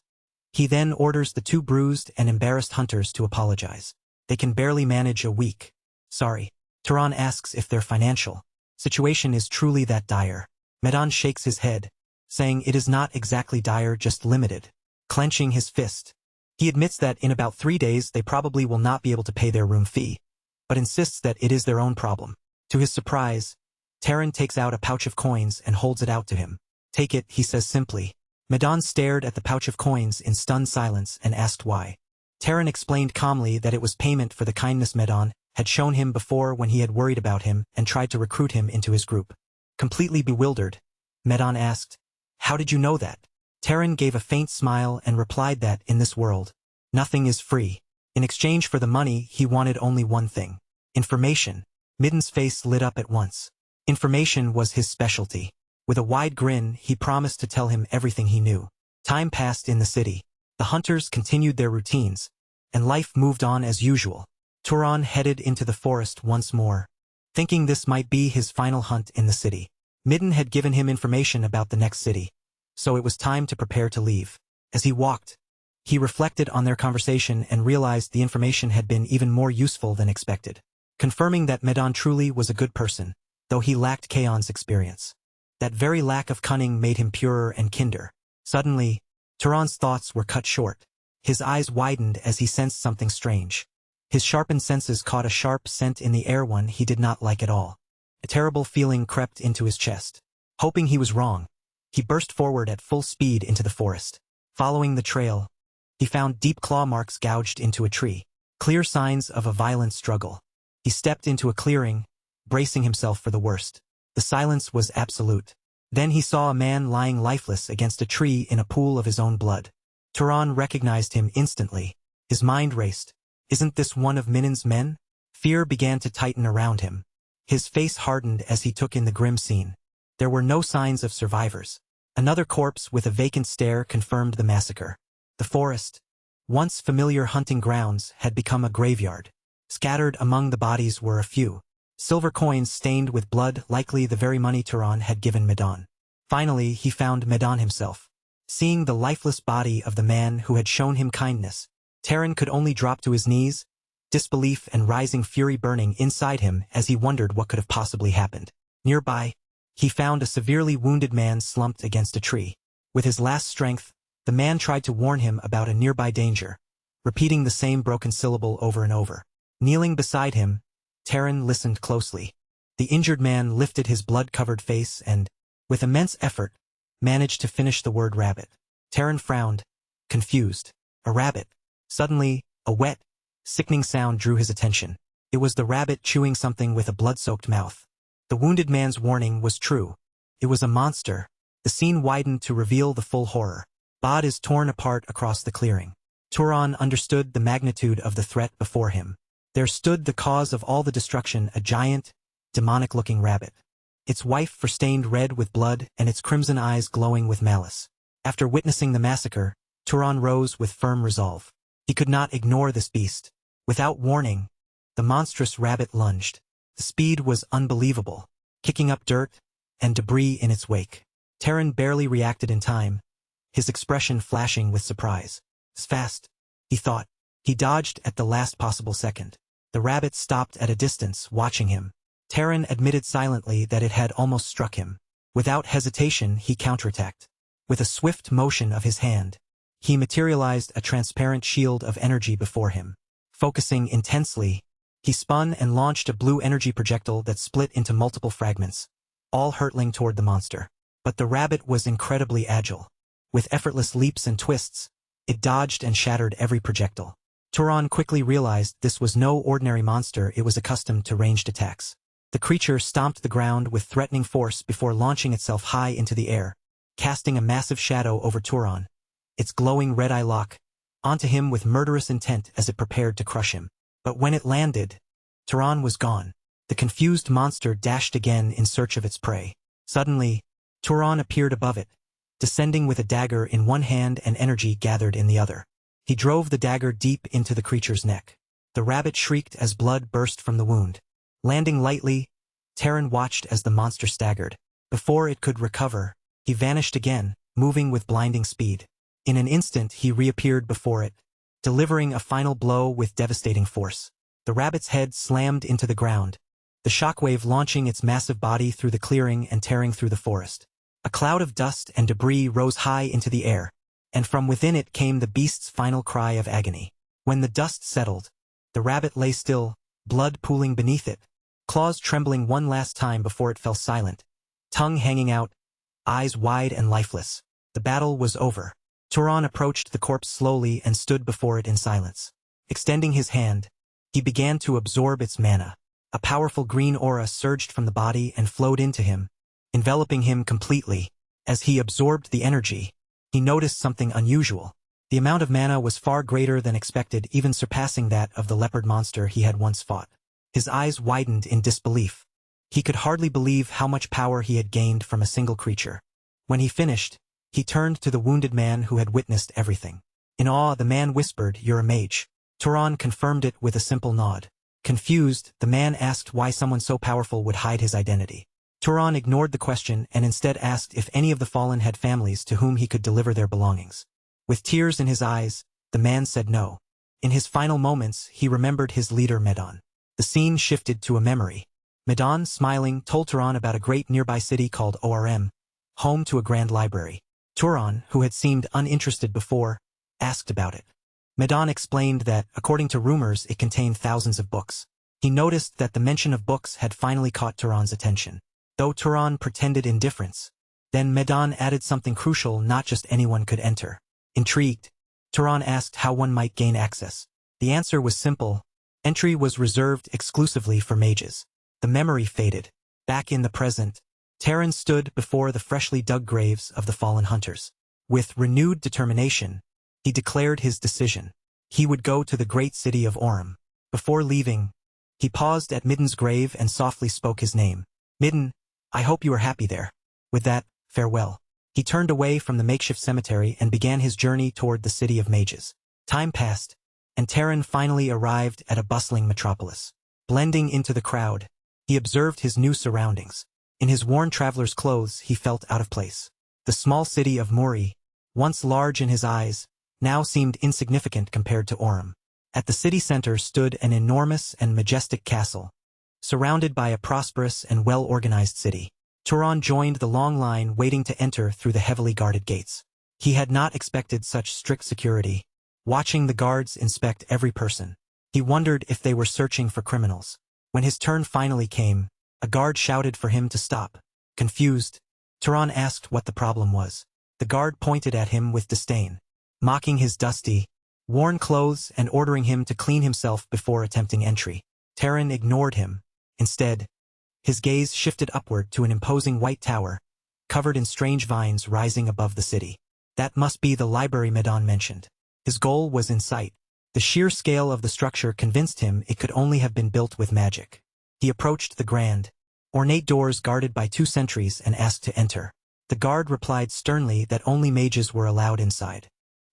He then orders the 2 bruised and embarrassed hunters to apologize. They can barely manage a week. Sorry. Taran asks if their financial situation is truly that dire. Medon shakes his head, saying it is not exactly dire, just limited. Clenching his fist, he admits that in about 3 days they probably will not be able to pay their room fee, but insists that it is their own problem. To his surprise, Taran takes out a pouch of coins and holds it out to him. Take it, he says simply. Medon stared at the pouch of coins in stunned silence and asked why. Taran explained calmly that it was payment for the kindness Medon had shown him before when he had worried about him and tried to recruit him into his group. Completely bewildered, Medon asked, "How did you know that?" Taran gave a faint smile and replied that, in this world, nothing is free. In exchange for the money, he wanted only one thing: information. Midden's face lit up at once. Information was his specialty. With a wide grin, he promised to tell him everything he knew. Time passed in the city. The hunters continued their routines, and life moved on as usual. Tron headed into the forest once more, thinking this might be his final hunt in the city. Midden had given him information about the next city, so it was time to prepare to leave. As he walked, he reflected on their conversation and realized the information had been even more useful than expected, confirming that Medon truly was a good person, though he lacked Kaon's experience. That very lack of cunning made him purer and kinder. Suddenly, Tron's thoughts were cut short. His eyes widened as he sensed something strange. His sharpened senses caught a sharp scent in the air, one he did not like at all. A terrible feeling crept into his chest. Hoping he was wrong, he burst forward at full speed into the forest. Following the trail, he found deep claw marks gouged into a tree, clear signs of a violent struggle. He stepped into a clearing, bracing himself for the worst. The silence was absolute. Then he saw a man lying lifeless against a tree in a pool of his own blood. Tron recognized him instantly. His mind raced. Isn't this one of Minan's men? Fear began to tighten around him. His face hardened as he took in the grim scene. There were no signs of survivors. Another corpse with a vacant stare confirmed the massacre. The forest, once familiar hunting grounds, had become a graveyard. Scattered among the bodies were a few silver coins stained with blood, likely the very money Tron had given Medan. Finally, he found Medan himself. Seeing the lifeless body of the man who had shown him kindness, Taran could only drop to his knees, disbelief and rising fury burning inside him as he wondered what could have possibly happened. Nearby, he found a severely wounded man slumped against a tree. With his last strength, the man tried to warn him about a nearby danger, repeating the same broken syllable over and over. Kneeling beside him, Taran listened closely. The injured man lifted his blood-covered face and, with immense effort, managed to finish the word rabbit. Taran frowned, confused. A rabbit. Suddenly, a wet, sickening sound drew his attention. It was the rabbit chewing something with a blood-soaked mouth. The wounded man's warning was true. It was a monster. The scene widened to reveal the full horror. Bod is torn apart across the clearing. Tron understood the magnitude of the threat before him. There stood the cause of all the destruction, a giant, demonic-looking rabbit. Its wife stained red with blood and its crimson eyes glowing with malice. After witnessing the massacre, Tron rose with firm resolve. He could not ignore this beast. Without warning, the monstrous rabbit lunged. The speed was unbelievable, kicking up dirt and debris in its wake. Taran barely reacted in time, his expression flashing with surprise. "It's fast," he thought. He dodged at the last possible second. The rabbit stopped at a distance, watching him. Taran admitted silently that it had almost struck him. Without hesitation, he counterattacked. With a swift motion of his hand, he materialized a transparent shield of energy before him. Focusing intensely, he spun and launched a blue energy projectile that split into multiple fragments, all hurtling toward the monster. But the rabbit was incredibly agile. With effortless leaps and twists, it dodged and shattered every projectile. Tron quickly realized this was no ordinary monster. It was accustomed to ranged attacks. The creature stomped the ground with threatening force before launching itself high into the air, casting a massive shadow over Tron, its glowing red eye lock onto him with murderous intent as it prepared to crush him. But when it landed, Tron was gone. The confused monster dashed again in search of its prey. Suddenly, Tron appeared above it, descending with a dagger in one hand and energy gathered in the other. He drove the dagger deep into the creature's neck. The rabbit shrieked as blood burst from the wound. Landing lightly, Taran watched as the monster staggered. Before it could recover, he vanished again, moving with blinding speed. In an instant he reappeared before it, delivering a final blow with devastating force. The rabbit's head slammed into the ground, the shockwave launching its massive body through the clearing and tearing through the forest. A cloud of dust and debris rose high into the air, and from within it came the beast's final cry of agony. When the dust settled, the rabbit lay still, blood pooling beneath it, claws trembling one last time before it fell silent, tongue hanging out, eyes wide and lifeless. The battle was over. Tron approached the corpse slowly and stood before it in silence. Extending his hand, he began to absorb its mana. A powerful green aura surged from the body and flowed into him, enveloping him completely. As he absorbed the energy, he noticed something unusual. The amount of mana was far greater than expected, even surpassing that of the leopard monster he had once fought. His eyes widened in disbelief. He could hardly believe how much power he had gained from a single creature. When he finished, he turned to the wounded man who had witnessed everything. In awe, the man whispered, "You're a mage." Tron confirmed it with a simple nod. Confused, the man asked why someone so powerful would hide his identity. Tron ignored the question and instead asked if any of the fallen had families to whom he could deliver their belongings. With tears in his eyes, the man said no. In his final moments, he remembered his leader Medan. The scene shifted to a memory. Medan, smiling, told Tron about a great nearby city called Orum, home to a grand library. Tron, who had seemed uninterested before, asked about it. Medan explained that, according to rumors, it contained thousands of books. He noticed that the mention of books had finally caught Tron's attention, though Tron pretended indifference. Then Medan added something crucial: not just anyone could enter. Intrigued, Tron asked how one might gain access. The answer was simple: Entry was reserved exclusively for mages. The memory faded. Back in the present, Terran stood before the freshly dug graves of the fallen hunters. With renewed determination, he declared his decision. He would go to the great city of Orum. Before leaving, he paused at Midden's grave and softly spoke his name. Midden, I hope you are happy there. With that, farewell. He turned away from the makeshift cemetery and began his journey toward the city of mages. Time passed, and Terran finally arrived at a bustling metropolis. Blending into the crowd, he observed his new surroundings. In his worn traveler's clothes, he felt out of place. The small city of Mory, once large in his eyes, now seemed insignificant compared to Orum. At the city center stood an enormous and majestic castle, surrounded by a prosperous and well-organized city. Tron joined the long line waiting to enter through the heavily guarded gates. He had not expected such strict security, watching the guards inspect every person. He wondered if they were searching for criminals. When his turn finally came, a guard shouted for him to stop. Confused, Tron asked what the problem was. The guard pointed at him with disdain, mocking his dusty, worn clothes and ordering him to clean himself before attempting entry. Terran ignored him. Instead, his gaze shifted upward to an imposing white tower, covered in strange vines rising above the city. That must be the library Medon mentioned. His goal was in sight. The sheer scale of the structure convinced him it could only have been built with magic. He approached the grand, ornate doors guarded by 2 sentries and asked to enter. The guard replied sternly that only mages were allowed inside.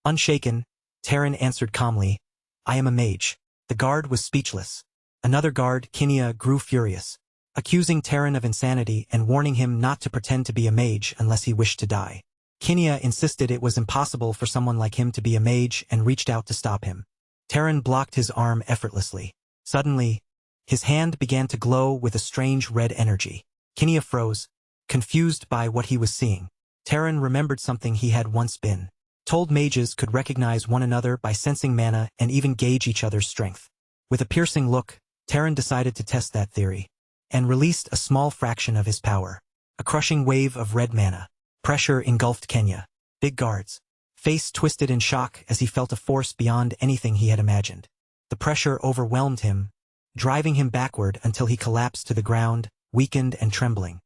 Unshaken, Terran answered calmly, I am a mage. The guard was speechless. Another guard, Kinya, grew furious, accusing Terran of insanity and warning him not to pretend to be a mage unless he wished to die. Kinya insisted it was impossible for someone like him to be a mage and reached out to stop him. Terran blocked his arm effortlessly. Suddenly, his hand began to glow with a strange red energy. Kinya froze, confused by what he was seeing. Terran remembered something he had once been told: mages could recognize one another by sensing mana and even gauge each other's strength. With a piercing look, Terran decided to test that theory, and released a small fraction of his power. A crushing wave of red mana. Pressure engulfed Kenya. Big guards. Face twisted in shock as he felt a force beyond anything he had imagined. The pressure overwhelmed him, driving him backward until he collapsed to the ground, weakened and trembling.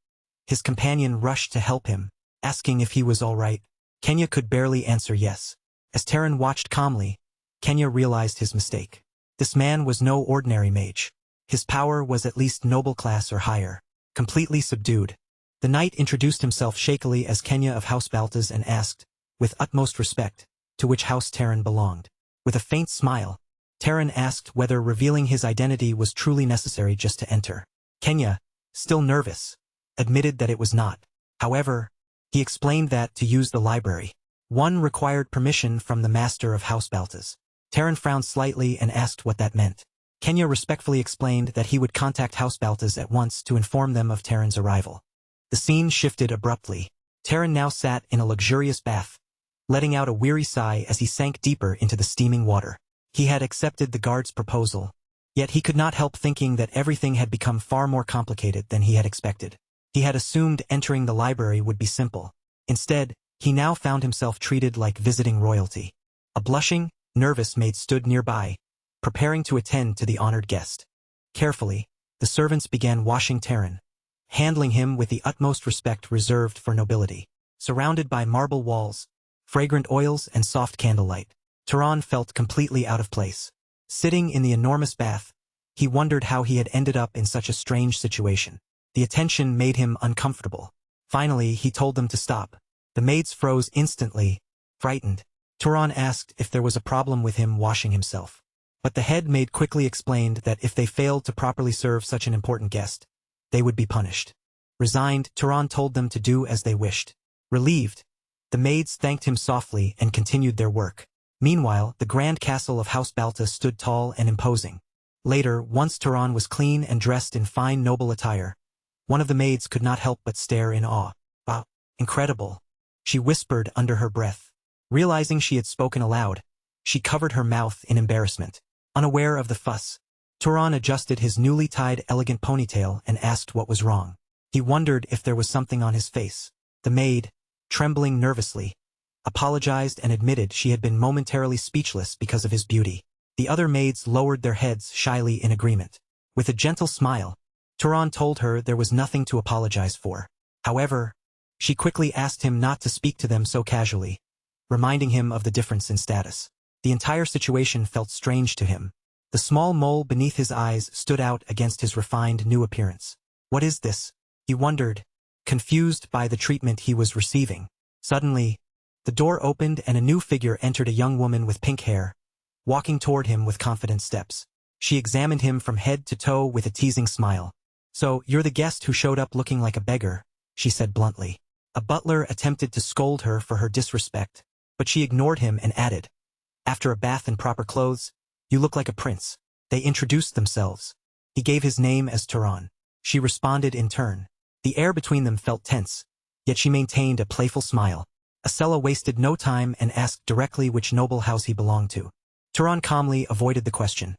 His companion rushed to help him, asking if he was all right. Kenya could barely answer yes. As Terran watched calmly, Kenya realized his mistake. This man was no ordinary mage. His power was at least noble class or higher. Completely subdued, the knight introduced himself shakily as Kenya of House Baltas and asked, with utmost respect, to which house Terran belonged. With a faint smile, Terran asked whether revealing his identity was truly necessary just to enter. Kenya, still nervous, admitted that it was not. However, he explained that to use the library, one required permission from the master of House Baltas. Terran frowned slightly and asked what that meant. Kenya respectfully explained that he would contact House Baltas at once to inform them of Terran's arrival. The scene shifted abruptly. Terran now sat in a luxurious bath, letting out a weary sigh as he sank deeper into the steaming water. He had accepted the guard's proposal, yet he could not help thinking that everything had become far more complicated than he had expected. He had assumed entering the library would be simple. Instead, he now found himself treated like visiting royalty. A blushing, nervous maid stood nearby, preparing to attend to the honored guest. Carefully, the servants began washing Terran, handling him with the utmost respect reserved for nobility. Surrounded by marble walls, fragrant oils and soft candlelight, Tron felt completely out of place. Sitting in the enormous bath, he wondered how he had ended up in such a strange situation. The attention made him uncomfortable. Finally, he told them to stop. The maids froze instantly, frightened. Tron asked if there was a problem with him washing himself. But the head maid quickly explained that if they failed to properly serve such an important guest, they would be punished. Resigned, Tron told them to do as they wished. Relieved, the maids thanked him softly and continued their work. Meanwhile, the grand castle of House Balta stood tall and imposing. Later, once Tron was clean and dressed in fine noble attire, one of the maids could not help but stare in awe. Wow, incredible, she whispered under her breath. Realizing she had spoken aloud, she covered her mouth in embarrassment. Unaware of the fuss, Tron adjusted his newly tied elegant ponytail and asked what was wrong. He wondered if there was something on his face. The maid, trembling nervously, apologized and admitted she had been momentarily speechless because of his beauty. The other maids lowered their heads shyly in agreement. With a gentle smile, Tron told her there was nothing to apologize for. However, she quickly asked him not to speak to them so casually, reminding him of the difference in status. The entire situation felt strange to him. The small mole beneath his eyes stood out against his refined new appearance. What is this? He wondered, confused by the treatment he was receiving. Suddenly, the door opened and a new figure entered, a young woman with pink hair, walking toward him with confident steps. She examined him from head to toe with a teasing smile. "So, you're the guest who showed up looking like a beggar," she said bluntly. A butler attempted to scold her for her disrespect, but she ignored him and added, "After a bath and proper clothes, you look like a prince." They introduced themselves. He gave his name as Tron. She responded in turn. The air between them felt tense, yet she maintained a playful smile. Acela wasted no time and asked directly which noble house he belonged to. Tron calmly avoided the question,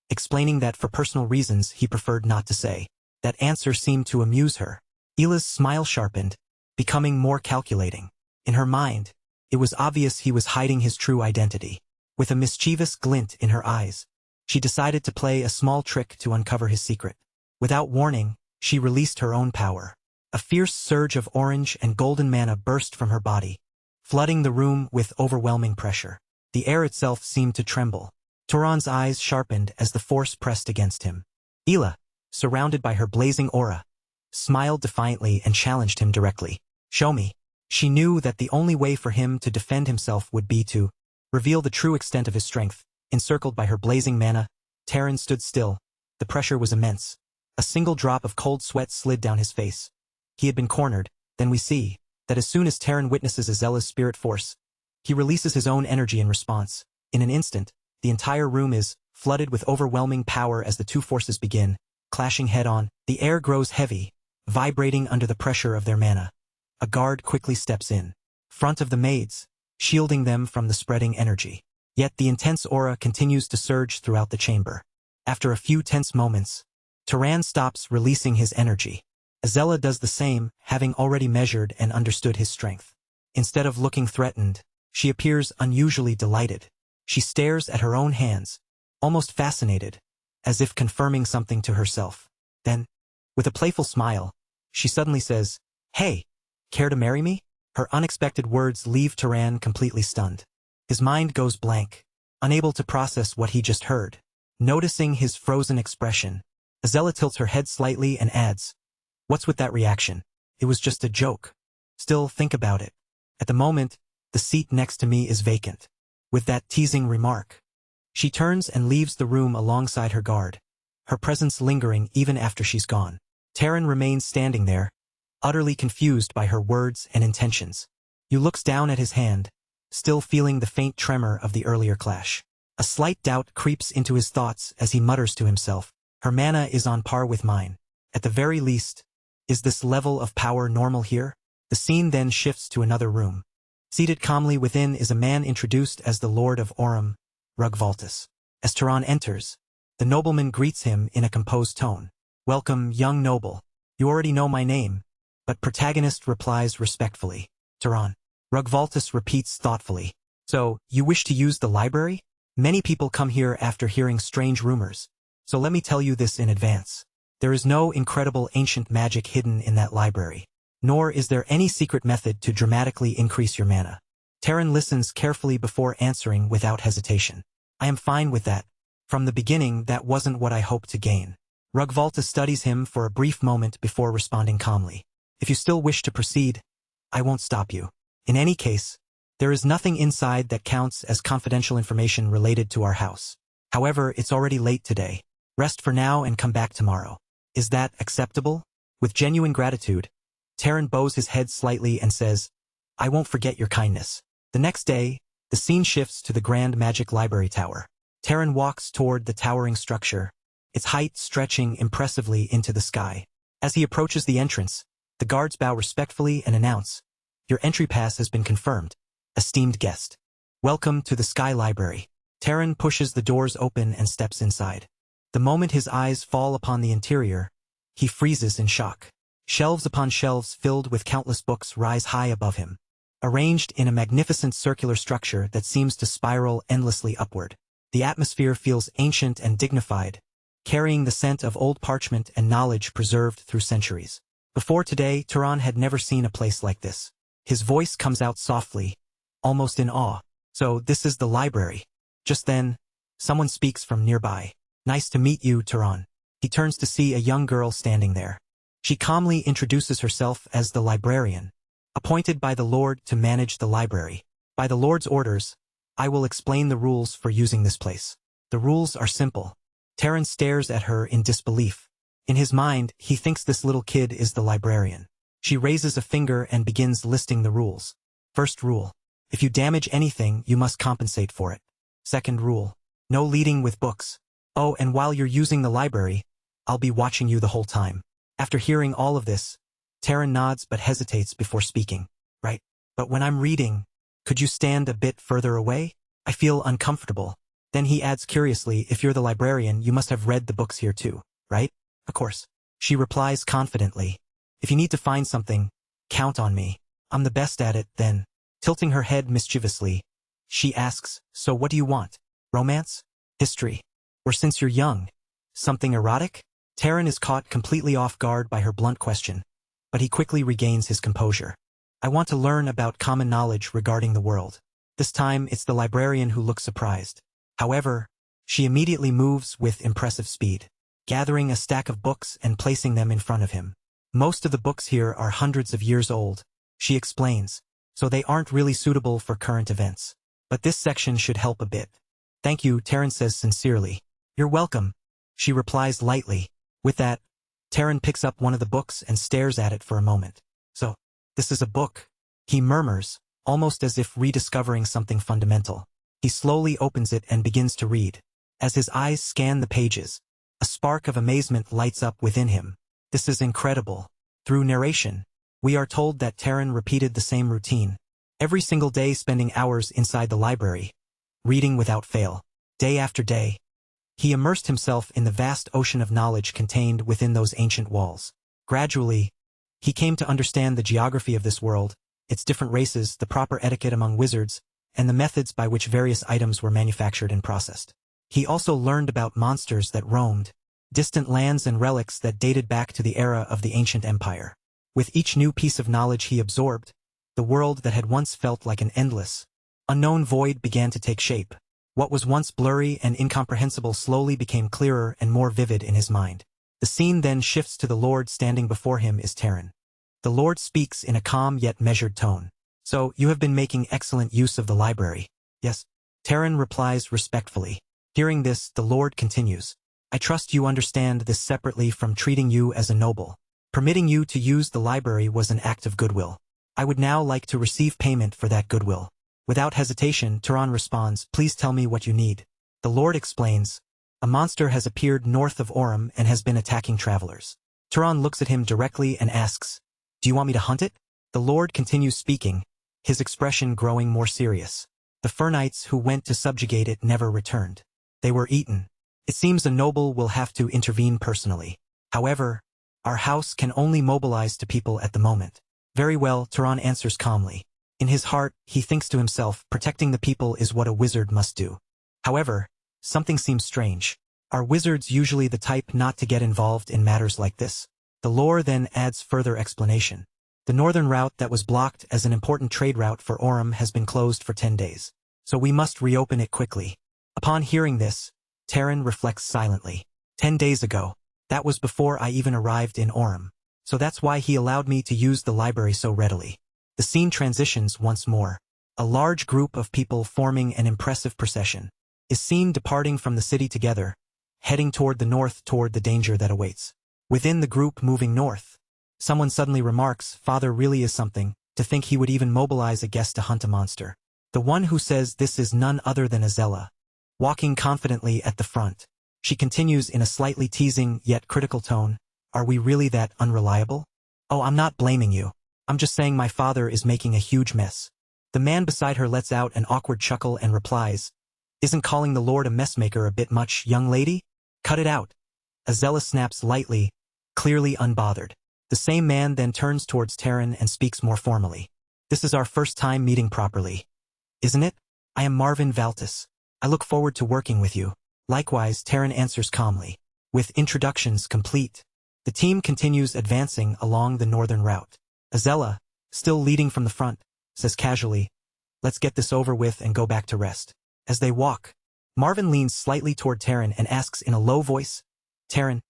explaining that for personal reasons he preferred not to say. That answer seemed to amuse her. Ila's smile sharpened, becoming more calculating. In her mind, it was obvious he was hiding his true identity. With a mischievous glint in her eyes, she decided to play a small trick to uncover his secret. Without warning, she released her own power. A fierce surge of orange and golden mana burst from her body, flooding the room with overwhelming pressure. The air itself seemed to tremble. Tron's eyes sharpened as the force pressed against him. Ila, surrounded by her blazing aura, smiled defiantly and challenged him directly. "Show me." She knew that the only way for him to defend himself would be to reveal the true extent of his strength. Encircled by her blazing mana, Terran stood still. The pressure was immense. A single drop of cold sweat slid down his face. He had been cornered. Then we see that as soon as Terran witnesses Acela's spirit force, he releases his own energy in response. In an instant, the entire room is flooded with overwhelming power as the two forces begin, clashing head-on. The air grows heavy, vibrating under the pressure of their mana. A guard quickly steps in front of the maids, shielding them from the spreading energy. Yet the intense aura continues to surge throughout the chamber. After a few tense moments, Tron stops releasing his energy. Acela does the same, having already measured and understood his strength. Instead of looking threatened, she appears unusually delighted. She stares at her own hands, almost fascinated, as if confirming something to herself. Then, with a playful smile, she suddenly says, "Hey, care to marry me?" Her unexpected words leave Tron completely stunned. His mind goes blank, unable to process what he just heard. Noticing his frozen expression, Acela tilts her head slightly and adds, "What's with that reaction? It was just a joke. Still, think about it. At the moment, the seat next to me is vacant." With that teasing remark, she turns and leaves the room alongside her guard, her presence lingering even after she's gone. Terran remains standing there, utterly confused by her words and intentions. He looks down at his hand, still feeling the faint tremor of the earlier clash. A slight doubt creeps into his thoughts as he mutters to himself, "Her mana is on par with mine. At the very least, is this level of power normal here?" The scene then shifts to another room. Seated calmly within is a man introduced as the Lord of Orum, Rugvaltus. As Tron enters, the nobleman greets him in a composed tone. "Welcome, young noble. You already know my name." But protagonist replies respectfully. "Tron." Rugvaltus repeats thoughtfully. "So, you wish to use the library? Many people come here after hearing strange rumors. So let me tell you this in advance. There is no incredible ancient magic hidden in that library. Nor is there any secret method to dramatically increase your mana." Terran listens carefully before answering without hesitation. "I am fine with that. From the beginning, that wasn't what I hoped to gain." Rugvaltus studies him for a brief moment before responding calmly. "If you still wish to proceed, I won't stop you. In any case, there is nothing inside that counts as confidential information related to our house. However, it's already late today. Rest for now and come back tomorrow. Is that acceptable?" With genuine gratitude, Terran bows his head slightly and says, "I won't forget your kindness." The next day, the scene shifts to the Grand Magic Library Tower. Terran walks toward the towering structure, its height stretching impressively into the sky. As he approaches the entrance, the guards bow respectfully and announce, "Your entry pass has been confirmed, esteemed guest. Welcome to the Sky Library." Terran pushes the doors open and steps inside. The moment his eyes fall upon the interior, he freezes in shock. Shelves upon shelves filled with countless books rise high above him, arranged in a magnificent circular structure that seems to spiral endlessly upward. The atmosphere feels ancient and dignified, carrying the scent of old parchment and knowledge preserved through centuries. Before today, Tron had never seen a place like this. His voice comes out softly, almost in awe. So this is the library. Just then, someone speaks from nearby. Nice to meet you, Tron. He turns to see a young girl standing there. She calmly introduces herself as the librarian, appointed by the Lord to manage the library. By the Lord's orders, I will explain the rules for using this place. The rules are simple. Tron stares at her in disbelief. In his mind, he thinks this little kid is the librarian. She raises a finger and begins listing the rules. First rule. If you damage anything, you must compensate for it. Second rule. No leading with books. Oh, and while you're using the library, I'll be watching you the whole time. After hearing all of this, Tron nods but hesitates before speaking. Right. But when I'm reading, could you stand a bit further away? I feel uncomfortable. Then he adds curiously, if you're the librarian, you must have read the books here too, right? Of course. She replies confidently. If you need to find something, count on me. I'm the best at it, then. Tilting her head mischievously, she asks, so what do you want? Romance? History? Or since you're young, something erotic? Tron is caught completely off guard by her blunt question, but he quickly regains his composure. I want to learn about common knowledge regarding the world. This time, it's the librarian who looks surprised. However, she immediately moves with impressive speed, gathering a stack of books and placing them in front of him. Most of the books here are hundreds of years old, she explains, so they aren't really suitable for current events. But this section should help a bit. Thank you, Tron says sincerely. You're welcome, she replies lightly. With that, Tron picks up one of the books and stares at it for a moment. So, this is a book, he murmurs, almost as if rediscovering something fundamental. He slowly opens it and begins to read. As his eyes scan the pages, a spark of amazement lights up within him. This is incredible. Through narration, we are told that Tron repeated the same routine, every single day spending hours inside the library, reading without fail, day after day. He immersed himself in the vast ocean of knowledge contained within those ancient walls. Gradually, he came to understand the geography of this world, its different races, the proper etiquette among wizards, and the methods by which various items were manufactured and processed. He also learned about monsters that roamed, distant lands and relics that dated back to the era of the ancient empire. With each new piece of knowledge he absorbed, the world that had once felt like an endless, unknown void began to take shape. What was once blurry and incomprehensible slowly became clearer and more vivid in his mind. The scene then shifts to the Lord standing before him is Tron. The Lord speaks in a calm yet measured tone. So, you have been making excellent use of the library. Yes. Tron replies respectfully. Hearing this, the Lord continues. I trust you understand this separately from treating you as a noble. Permitting you to use the library was an act of goodwill. I would now like to receive payment for that goodwill. Without hesitation, Tron responds, please tell me what you need. The Lord explains, a monster has appeared north of Orum and has been attacking travelers. Tron looks at him directly and asks, do you want me to hunt it? The Lord continues speaking, his expression growing more serious. The Fur Knights who went to subjugate it never returned. They were eaten. It seems a noble will have to intervene personally. However, our house can only mobilize to people at the moment. Very well, Tron answers calmly. In his heart, he thinks to himself, protecting the people is what a wizard must do. However, something seems strange. Are wizards usually the type not to get involved in matters like this? The lore then adds further explanation. The northern route that was blocked as an important trade route for Orum has been closed for 10 days. So we must reopen it quickly. Upon hearing this, Tron reflects silently. 10 days ago, that was before I even arrived in Orum. So that's why he allowed me to use the library so readily. The scene transitions once more. A large group of people forming an impressive procession is seen departing from the city together, heading toward the north toward the danger that awaits. Within the group moving north, someone suddenly remarks, Father really is something, to think he would even mobilize a guest to hunt a monster. The one who says this is none other than Azella, walking confidently at the front. She continues in a slightly teasing yet critical tone, are we really that unreliable? Oh, I'm not blaming you. I'm just saying my father is making a huge mess. The man beside her lets out an awkward chuckle and replies, isn't calling the Lord a messmaker a bit much, young lady? Cut it out. Azella snaps lightly, clearly unbothered. The same man then turns towards Tron and speaks more formally. This is our first time meeting properly. Isn't it? I am Marvin Valtis. I look forward to working with you. Likewise, Terran answers calmly. With introductions complete, the team continues advancing along the northern route. Azella, still leading from the front, says casually, "Let's get this over with and go back to rest." As they walk, Marvin leans slightly toward Terran and asks in a low voice, "Terran,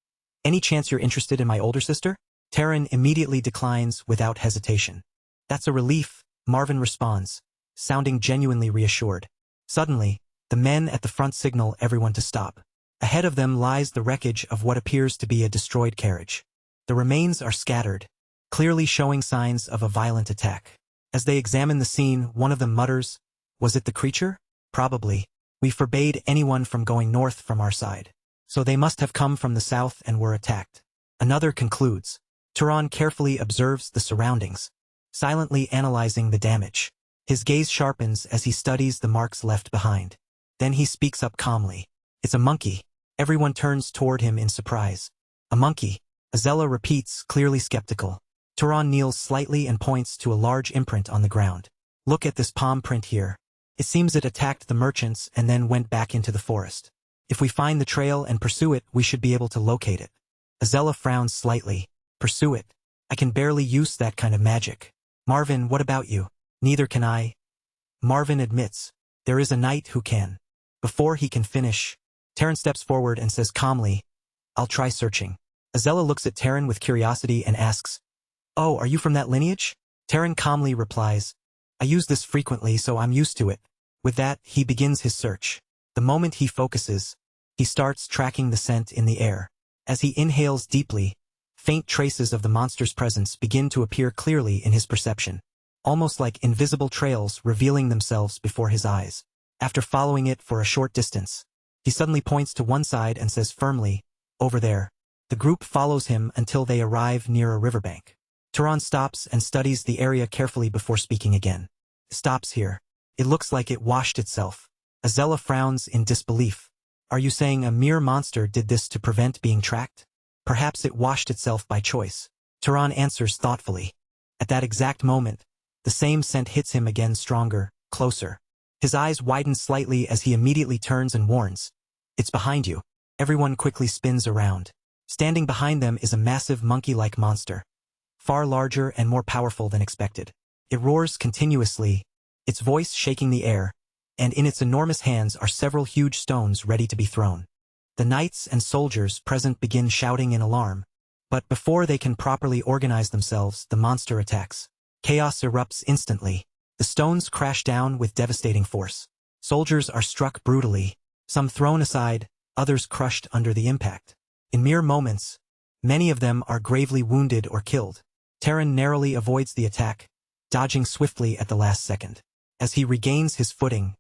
any chance you're interested in my older sister?" Terran immediately declines without hesitation. "That's a relief," Marvin responds, sounding genuinely reassured. Suddenly, the men at the front signal everyone to stop. Ahead of them lies the wreckage of what appears to be a destroyed carriage. The remains are scattered, clearly showing signs of a violent attack. As they examine the scene, one of them mutters, "Was it the creature? Probably. We forbade anyone from going north from our side. So they must have come from the south and were attacked." Another concludes. Tron carefully observes the surroundings, silently analyzing the damage. His gaze sharpens as he studies the marks left behind. Then he speaks up calmly. "It's a monkey." Everyone turns toward him in surprise. "A monkey," Azella repeats, clearly skeptical. Tron kneels slightly and points to a large imprint on the ground. "Look at this palm print here. It seems it attacked the merchants and then went back into the forest. If we find the trail and pursue it, we should be able to locate it." Azella frowns slightly. "Pursue it? I can barely use that kind of magic." "Marvin, what about you?" "Neither can I." Marvin admits. "There is a knight who can." Before he can finish, Terran steps forward and says calmly, "I'll try searching." Azella looks at Terran with curiosity and asks, "Oh, are you from that lineage?" Terran calmly replies, "I use this frequently, so I'm used to it." With that, he begins his search. The moment he focuses, he starts tracking the scent in the air. As he inhales deeply, faint traces of the monster's presence begin to appear clearly in his perception, almost like invisible trails revealing themselves before his eyes. After following it for a short distance, he suddenly points to one side and says firmly, "Over there." The group follows him until they arrive near a riverbank. Tron stops and studies the area carefully before speaking again. "Stops here. It looks like it washed itself." Azella frowns in disbelief. "Are you saying a mere monster did this to prevent being tracked?" "Perhaps it washed itself by choice." Tron answers thoughtfully. At that exact moment, the same scent hits him again, stronger, closer. His eyes widen slightly as he immediately turns and warns, "It's behind you." Everyone quickly spins around. Standing behind them is a massive monkey-like monster, far larger and more powerful than expected. It roars continuously, its voice shaking the air, and in its enormous hands are several huge stones ready to be thrown. The knights and soldiers present begin shouting in alarm, but before they can properly organize themselves, the monster attacks. Chaos erupts instantly. The stones crash down with devastating force. Soldiers are struck brutally, some thrown aside, others crushed under the impact. In mere moments, many of them are gravely wounded or killed. Terran narrowly avoids the attack, dodging swiftly at the last second. As he regains his footing,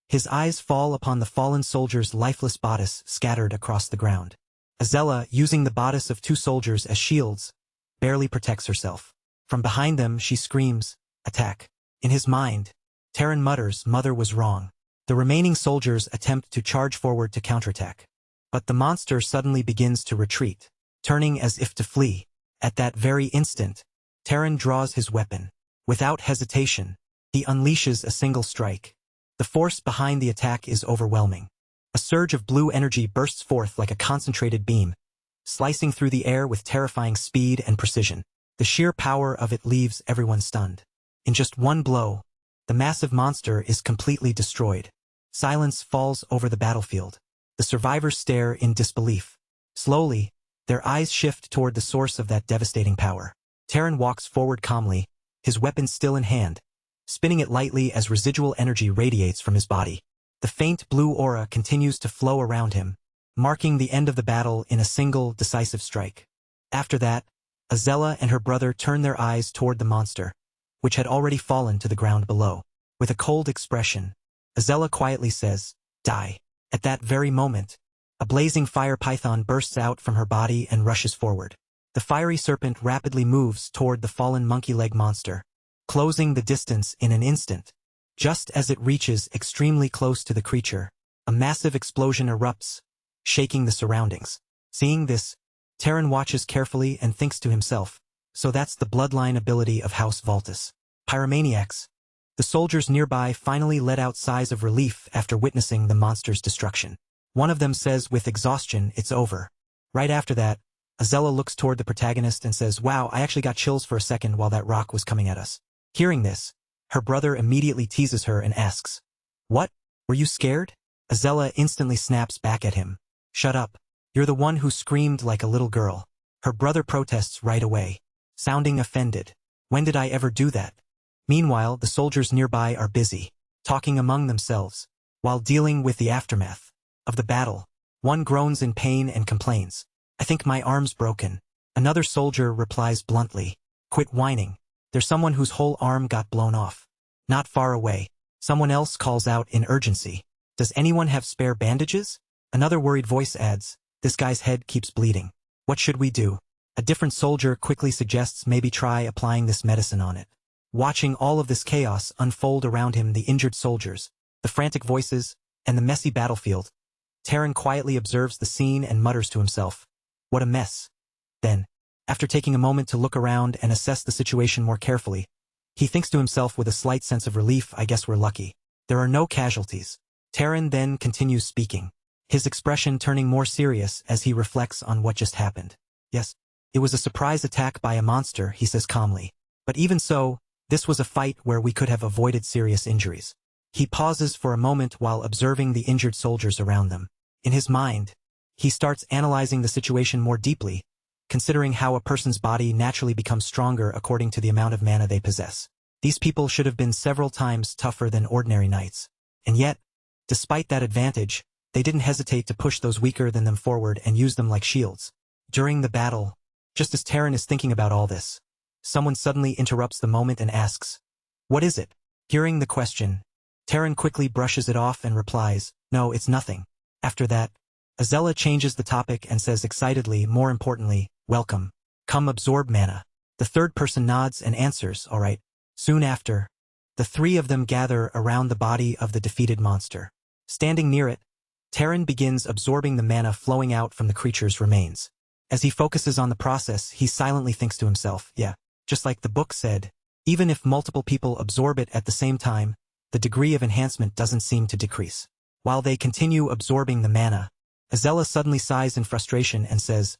his eyes fall upon the fallen soldier's lifeless bodice scattered across the ground. Azella, using the bodice of two soldiers as shields, barely protects herself. From behind them, she screams, "Attack." In his mind, Terran mutters, "Mother was wrong." The remaining soldiers attempt to charge forward to counterattack. But the monster suddenly begins to retreat, turning as if to flee. At that very instant, Terran draws his weapon. Without hesitation, he unleashes a single strike. The force behind the attack is overwhelming. A surge of blue energy bursts forth like a concentrated beam, slicing through the air with terrifying speed and precision. The sheer power of it leaves everyone stunned. In just one blow, the massive monster is completely destroyed. Silence falls over the battlefield. The survivors stare in disbelief. Slowly, their eyes shift toward the source of that devastating power. Terran walks forward calmly, his weapon still in hand, spinning it lightly as residual energy radiates from his body. The faint blue aura continues to flow around him, marking the end of the battle in a single, decisive strike. After that, Azella and her brother turn their eyes toward the monster, which had already fallen to the ground below. With a cold expression, Azella quietly says, "Die." At that very moment, a blazing fire python bursts out from her body and rushes forward. The fiery serpent rapidly moves toward the fallen monkey-leg monster, closing the distance in an instant. Just as it reaches extremely close to the creature, a massive explosion erupts, shaking the surroundings. Seeing this, Terran watches carefully and thinks to himself, "So that's the bloodline ability of House Voltus. Pyromaniacs. The soldiers nearby finally let out sighs of relief after witnessing the monster's destruction. One of them says with exhaustion, "It's over." Right after that, Azella looks toward the protagonist and says, "Wow, I actually got chills for a second while that rock was coming at us." Hearing this, her brother immediately teases her and asks, "What? Were you scared?" Azella instantly snaps back at him. "Shut up. You're the one who screamed like a little girl." Her brother protests right away, sounding offended. "When did I ever do that?" Meanwhile, the soldiers nearby are busy, talking among themselves, while dealing with the aftermath of the battle. One groans in pain and complains, "I think my arm's broken." Another soldier replies bluntly, "Quit whining. There's someone whose whole arm got blown off." Not far away, someone else calls out in urgency, "Does anyone have spare bandages?" Another worried voice adds, "This guy's head keeps bleeding. What should we do?" A different soldier quickly suggests maybe try applying this medicine on it. Watching all of this chaos unfold around him, the injured soldiers, the frantic voices, and the messy battlefield, Taran quietly observes the scene and mutters to himself, "What a mess." Then, after taking a moment to look around and assess the situation more carefully, he thinks to himself with a slight sense of relief, "I guess we're lucky. There are no casualties." Taran then continues speaking, his expression turning more serious as he reflects on what just happened. "Yes, it was a surprise attack by a monster," he says calmly. "But even so, this was a fight where we could have avoided serious injuries." He pauses for a moment while observing the injured soldiers around them. In his mind, he starts analyzing the situation more deeply, considering how a person's body naturally becomes stronger according to the amount of mana they possess. These people should have been several times tougher than ordinary knights. And yet, despite that advantage, they didn't hesitate to push those weaker than them forward and use them like shields. During the battle, just as Taran is thinking about all this, someone suddenly interrupts the moment and asks, "What is it?" Hearing the question, Taran quickly brushes it off and replies, "No, it's nothing." After that, Azella changes the topic and says excitedly, more importantly, "Welcome. Come absorb mana." The third person nods and answers, "All right." Soon after, the three of them gather around the body of the defeated monster. Standing near it, Taran begins absorbing the mana flowing out from the creature's remains. As he focuses on the process, he silently thinks to himself, "Yeah, just like the book said, even if multiple people absorb it at the same time, the degree of enhancement doesn't seem to decrease." While they continue absorbing the mana, Azella suddenly sighs in frustration and says,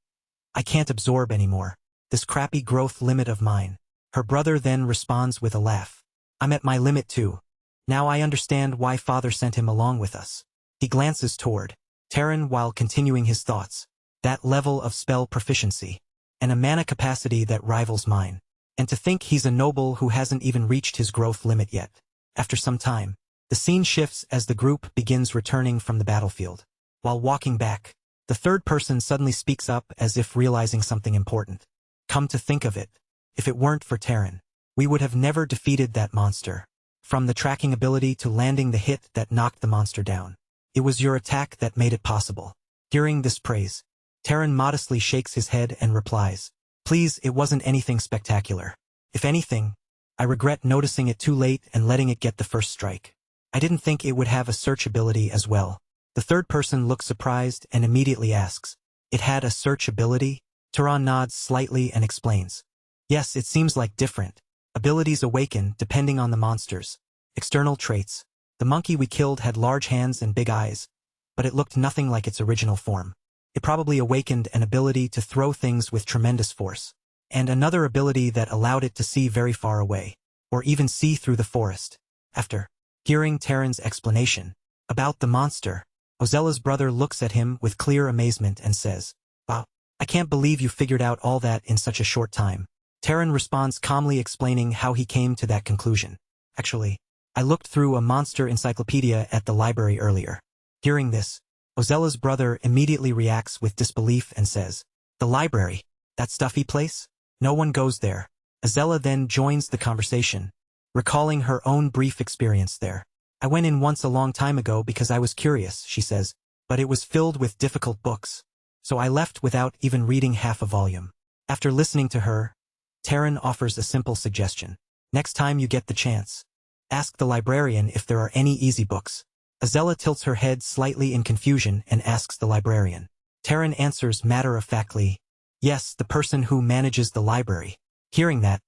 "I can't absorb anymore. This crappy growth limit of mine." Her brother then responds with a laugh, "I'm at my limit too. Now I understand why Father sent him along with us." He glances toward Taran while continuing his thoughts. That level of spell proficiency, and a mana capacity that rivals mine. And to think he's a noble who hasn't even reached his growth limit yet. After some time, the scene shifts as the group begins returning from the battlefield. While walking back, the third person suddenly speaks up as if realizing something important. "Come to think of it, if it weren't for Taran, we would have never defeated that monster. From the tracking ability to landing the hit that knocked the monster down. It was your attack that made it possible." Hearing this praise, Taran modestly shakes his head and replies, "Please, it wasn't anything spectacular. If anything, I regret noticing it too late and letting it get the first strike. I didn't think it would have a search ability as well." The third person looks surprised and immediately asks, "It had a search ability?" Taran nods slightly and explains, "Yes, it seems like different abilities awaken depending on the monsters. External traits. The monkey we killed had large hands and big eyes, but it looked nothing like its original form. It probably awakened an ability to throw things with tremendous force, and another ability that allowed it to see very far away, or even see through the forest." After hearing Taran's explanation about the monster, Ozella's brother looks at him with clear amazement and says, "Wow, I can't believe you figured out all that in such a short time." Taran responds calmly, explaining how he came to that conclusion. "Actually, I looked through a monster encyclopedia at the library earlier." Hearing this, Ozella's brother immediately reacts with disbelief and says, "The library? That stuffy place? No one goes there." Azella then joins the conversation, recalling her own brief experience there. "I went in once a long time ago because I was curious," she says, "but it was filled with difficult books. So I left without even reading half a volume." After listening to her, Taran offers a simple suggestion. "Next time you get the chance, ask the librarian if there are any easy books." Azella tilts her head slightly in confusion and asks the librarian. Taran answers matter-of-factly, "Yes, the person who manages the library." Hearing that,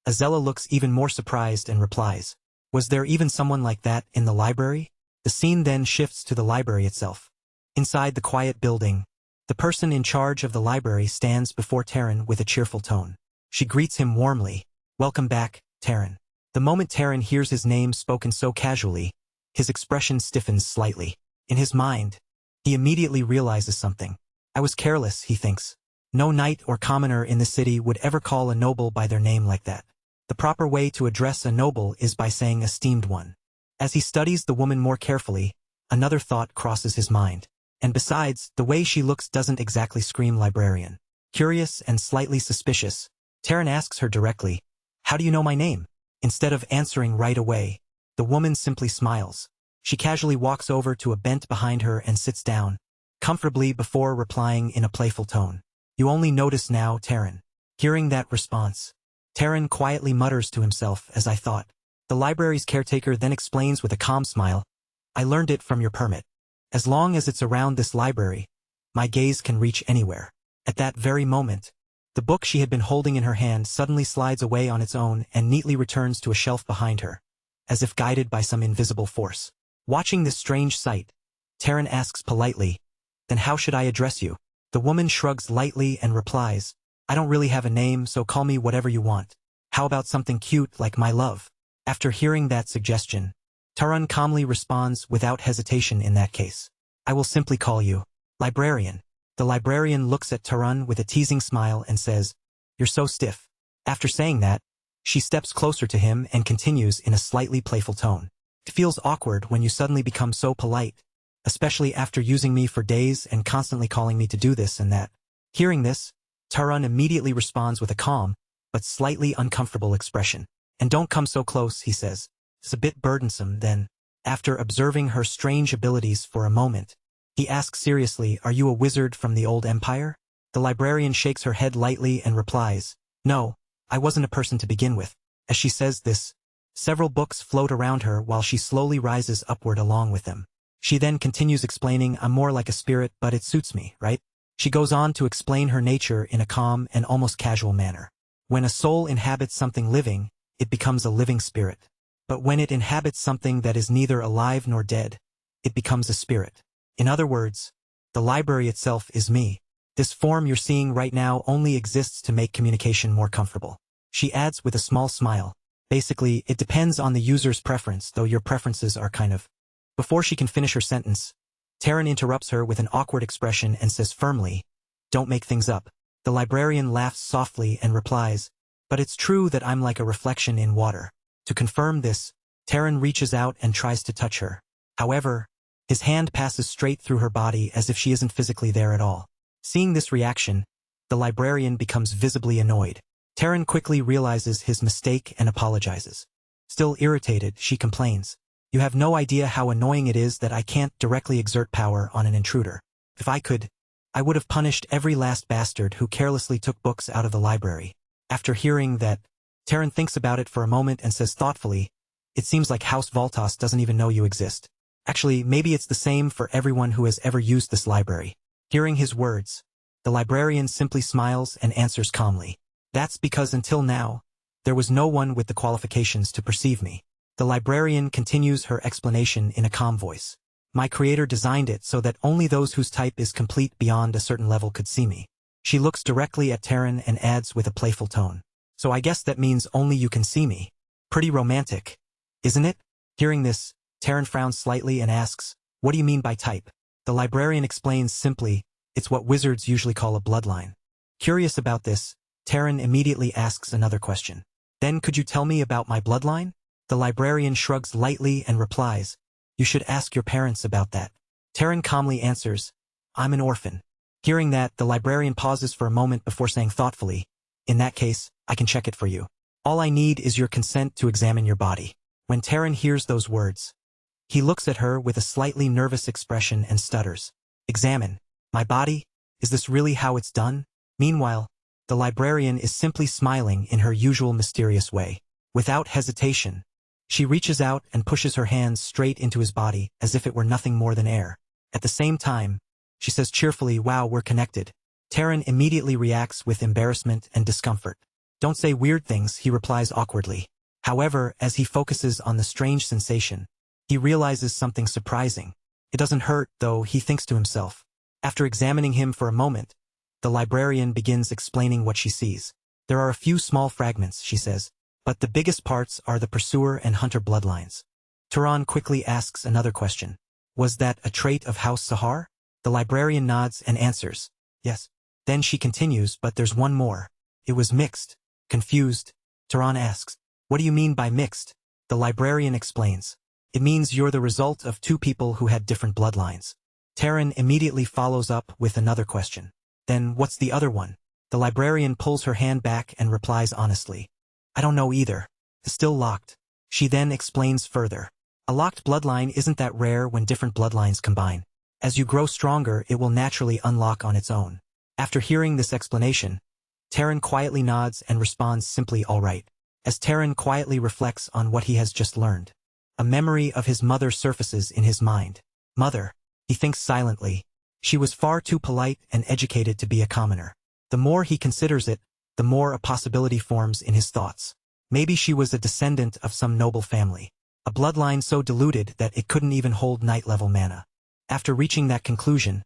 Azella looks even more surprised and replies, Was there even someone like that in the library? The scene then shifts to the library itself. Inside the quiet building, the person in charge of the library stands before Taran with a cheerful tone. She greets him warmly. "Welcome back, Taran." The moment Taran hears his name spoken so casually, his expression stiffens slightly. In his mind, he immediately realizes something. I was careless, he thinks. No knight or commoner in the city would ever call a noble by their name like that. The proper way to address a noble is by saying esteemed one. As he studies the woman more carefully, another thought crosses his mind. And besides, the way she looks doesn't exactly scream librarian. Curious and slightly suspicious, Taran asks her directly, "How do you know my name?" Instead of answering right away, the woman simply smiles. She casually walks over to a bench behind her and sits down, comfortably before replying in a playful tone. "You only notice now, Taran." Hearing that response, Taran quietly mutters to himself, "As I thought." The library's caretaker then explains with a calm smile, "I learned it from your permit. As long as it's around this library, my gaze can reach anywhere." At that very moment, the book she had been holding in her hand suddenly slides away on its own and neatly returns to a shelf behind her, as if guided by some invisible force. Watching this strange sight, Taran asks politely, "Then how should I address you?" The woman shrugs lightly and replies, "I don't really have a name, so call me whatever you want. How about something cute like my love?" After hearing that suggestion, Taran calmly responds without hesitation. "In that case, I will simply call you librarian." The librarian looks at Taran with a teasing smile and says, "You're so stiff." After saying that, she steps closer to him and continues in a slightly playful tone. "It feels awkward when you suddenly become so polite, especially after using me for days and constantly calling me to do this and that." Hearing this, Taran immediately responds with a calm, but slightly uncomfortable expression. "And don't come so close," he says. "It's a bit burdensome." Then, after observing her strange abilities for a moment, he asks seriously, "Are you a wizard from the old empire?" The librarian shakes her head lightly and replies, "No, I wasn't a person to begin with." As she says this, several books float around her while she slowly rises upward along with them. She then continues explaining, "I'm more like a spirit, but it suits me, right?" She goes on to explain her nature in a calm and almost casual manner. When a soul inhabits something living, it becomes a living spirit. But when it inhabits something that is neither alive nor dead, it becomes a spirit. In other words, the library itself is me. This form you're seeing right now only exists to make communication more comfortable. She adds with a small smile, "Basically, it depends on the user's preference, though your preferences are kind of..." Before she can finish her sentence, Taran interrupts her with an awkward expression and says firmly, "Don't make things up." The librarian laughs softly and replies, "But it's true that I'm like a reflection in water." To confirm this, Taran reaches out and tries to touch her. However, his hand passes straight through her body as if she isn't physically there at all. Seeing this reaction, the librarian becomes visibly annoyed. Taran quickly realizes his mistake and apologizes. Still irritated, she complains, "You have no idea how annoying it is that I can't directly exert power on an intruder. If I could, I would have punished every last bastard who carelessly took books out of the library." After hearing that, Taran thinks about it for a moment and says thoughtfully, "It seems like House Voltas doesn't even know you exist. Actually, maybe it's the same for everyone who has ever used this library." Hearing his words, the librarian simply smiles and answers calmly, "That's because until now, there was no one with the qualifications to perceive me." The librarian continues her explanation in a calm voice. "My creator designed it so that only those whose type is complete beyond a certain level could see me." She looks directly at Taran and adds with a playful tone, "So I guess that means only you can see me. Pretty romantic, isn't it?" Hearing this, Taran frowns slightly and asks, "What do you mean by type?" The librarian explains simply, "It's what wizards usually call a bloodline." Curious about this, Taran immediately asks another question. "Then could you tell me about my bloodline?" The librarian shrugs lightly and replies, "You should ask your parents about that." Taran calmly answers, "I'm an orphan." Hearing that, the librarian pauses for a moment before saying thoughtfully, "In that case, I can check it for you. All I need is your consent to examine your body." When Taran hears those words, he looks at her with a slightly nervous expression and stutters, "Examine my body? Is this really how it's done?" Meanwhile, the librarian is simply smiling in her usual mysterious way. Without hesitation, she reaches out and pushes her hands straight into his body as if it were nothing more than air. At the same time, she says cheerfully, "Wow, we're connected." Taran immediately reacts with embarrassment and discomfort. "Don't say weird things," he replies awkwardly. However, as he focuses on the strange sensation, he realizes something surprising. It doesn't hurt, though, he thinks to himself. After examining him for a moment, the librarian begins explaining what she sees. There are a few small fragments, she says, but the biggest parts are the pursuer and hunter bloodlines. Tron quickly asks another question. Was that a trait of House Sahar? The librarian nods and answers, yes. Then she continues, but there's one more. It was mixed. Confused, Tron asks, what do you mean by mixed? The librarian explains. It means you're the result of two people who had different bloodlines. Tron immediately follows up with another question. Then what's the other one? The librarian pulls her hand back and replies honestly. I don't know either. It's still locked. She then explains further. A locked bloodline isn't that rare when different bloodlines combine. As you grow stronger, it will naturally unlock on its own. After hearing this explanation, Tron quietly nods and responds simply all right. As Tron quietly reflects on what he has just learned, a memory of his mother surfaces in his mind. Mother, he thinks silently. She was far too polite and educated to be a commoner. The more he considers it, the more a possibility forms in his thoughts. Maybe she was a descendant of some noble family. A bloodline so diluted that it couldn't even hold night-level mana. After reaching that conclusion,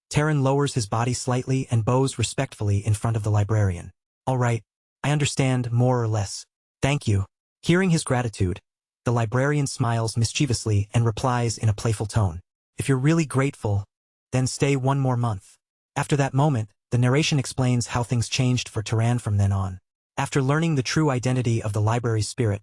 Tron lowers his body slightly and bows respectfully in front of the librarian. All right, I understand more or less. Thank you. Hearing his gratitude, the librarian smiles mischievously and replies in a playful tone. If you're really grateful, then stay one more month. After that moment, the narration explains how things changed for Tron from then on. After learning the true identity of the library's spirit,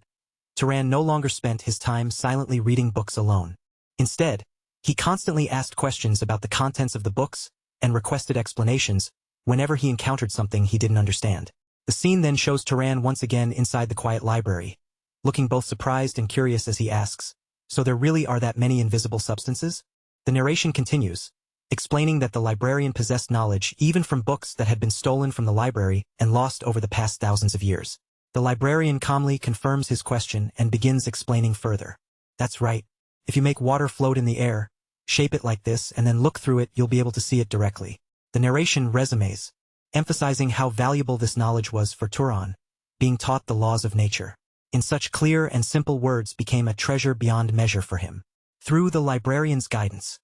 Tron no longer spent his time silently reading books alone. Instead, he constantly asked questions about the contents of the books and requested explanations whenever he encountered something he didn't understand. The scene then shows Tron once again inside the quiet library, looking both surprised and curious as he asks, so there really are that many invisible substances? The narration continues, explaining that the librarian possessed knowledge even from books that had been stolen from the library and lost over the past thousands of years. The librarian calmly confirms his question and begins explaining further. That's right. If you make water float in the air, shape it like this and then look through it, you'll be able to see it directly. The narration resumes, emphasizing how valuable this knowledge was for Tron, being taught the laws of nature. In such clear and simple words became a treasure beyond measure for him. Through the librarian's guidance,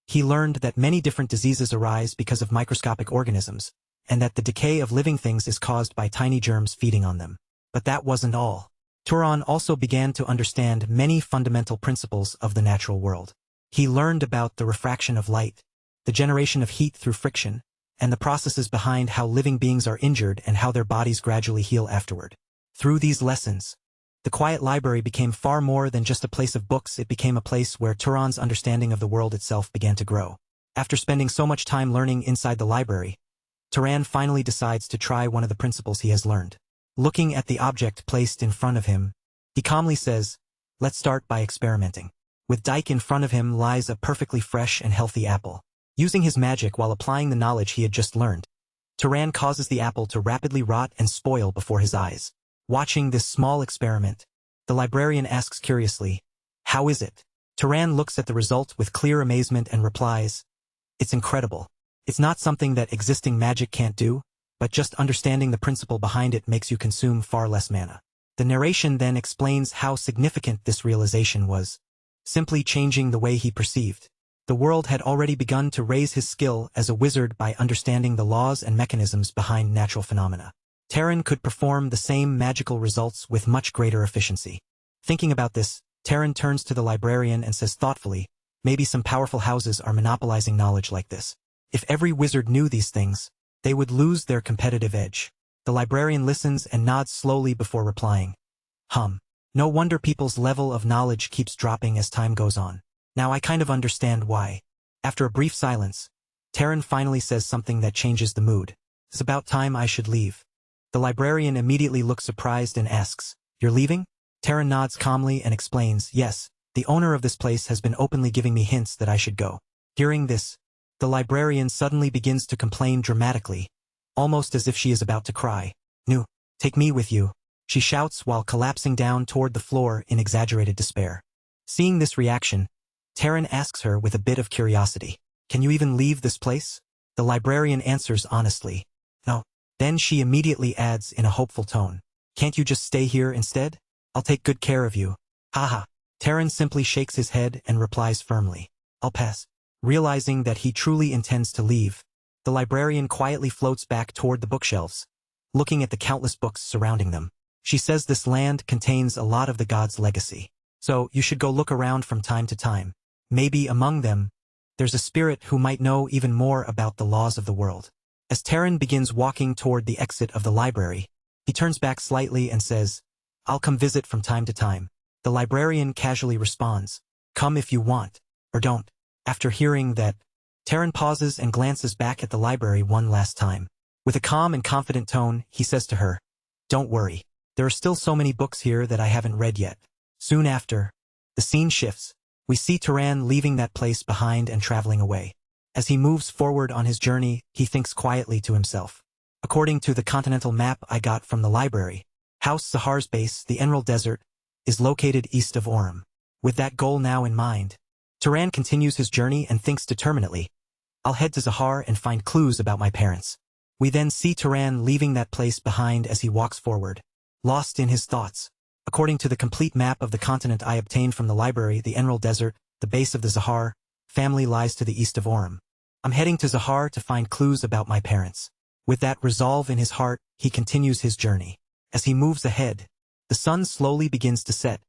he learned that many different diseases arise because of microscopic organisms, and that the decay of living things is caused by tiny germs feeding on them. But that wasn't all. Tron also began to understand many fundamental principles of the natural world. He learned about the refraction of light, the generation of heat through friction, and the processes behind how living beings are injured and how their bodies gradually heal afterward. Through these lessons, the quiet library became far more than just a place of books. It became a place where Tron's understanding of the world itself began to grow. After spending so much time learning inside the library, Tron finally decides to try one of the principles he has learned. Looking at the object placed in front of him, he calmly says, "Let's start by experimenting." With Dyke in front of him lies a perfectly fresh and healthy apple. Using his magic while applying the knowledge he had just learned, Tron causes the apple to rapidly rot and spoil before his eyes. Watching this small experiment, the librarian asks curiously, "How is it?" Tron looks at the result with clear amazement and replies, "It's incredible. It's not something that existing magic can't do, but just understanding the principle behind it makes you consume far less mana." The narration then explains how significant this realization was, simply changing the way he perceived. The world had already begun to raise his skill as a wizard by understanding the laws and mechanisms behind natural phenomena. Tron could perform the same magical results with much greater efficiency. Thinking about this, Tron turns to the librarian and says thoughtfully, "Maybe some powerful houses are monopolizing knowledge like this. If every wizard knew these things, they would lose their competitive edge." The librarian listens and nods slowly before replying, No wonder people's level of knowledge keeps dropping as time goes on. Now I kind of understand why." After a brief silence, Tron finally says something that changes the mood. "It's about time I should leave." The librarian immediately looks surprised and asks, "You're leaving?" Tron nods calmly and explains, "Yes, the owner of this place has been openly giving me hints that I should go." Hearing this, the librarian suddenly begins to complain dramatically, almost as if she is about to cry. "No, take me with you," she shouts while collapsing down toward the floor in exaggerated despair. Seeing this reaction, Tron asks her with a bit of curiosity, "Can you even leave this place?" The librarian answers honestly, "No." Then she immediately adds in a hopeful tone, "Can't you just stay here instead? I'll take good care of you. Haha. Taran simply shakes his head and replies firmly. I'll pass. Realizing that he truly intends to leave, the librarian quietly floats back toward the bookshelves, looking at the countless books surrounding them. She says this land contains a lot of the gods' legacy. So you should go look around from time to time. Maybe among them, there's a spirit who might know even more about the laws of the world. As Taran begins walking toward the exit of the library, he turns back slightly and says, I'll come visit from time to time. The librarian casually responds, come if you want, or don't. After hearing that, Taran pauses and glances back at the library one last time. With a calm and confident tone, he says to her, don't worry. There are still so many books here that I haven't read yet. Soon after, the scene shifts. We see Taran leaving that place behind and traveling away. As he moves forward on his journey, he thinks quietly to himself. According to the continental map I got from the library, House Zahar's base, the Emerald Desert, is located east of Orum. With that goal now in mind, Taran continues his journey and thinks determinedly, I'll head to Zahar and find clues about my parents. We then see Taran leaving that place behind as he walks forward, lost in his thoughts. According to the complete map of the continent I obtained from the library, the Emerald Desert, the base of the Zahar family lies to the east of Orum. I'm heading to Zahar to find clues about my parents. With that resolve in his heart, he continues his journey. As he moves ahead, the sun slowly begins to set,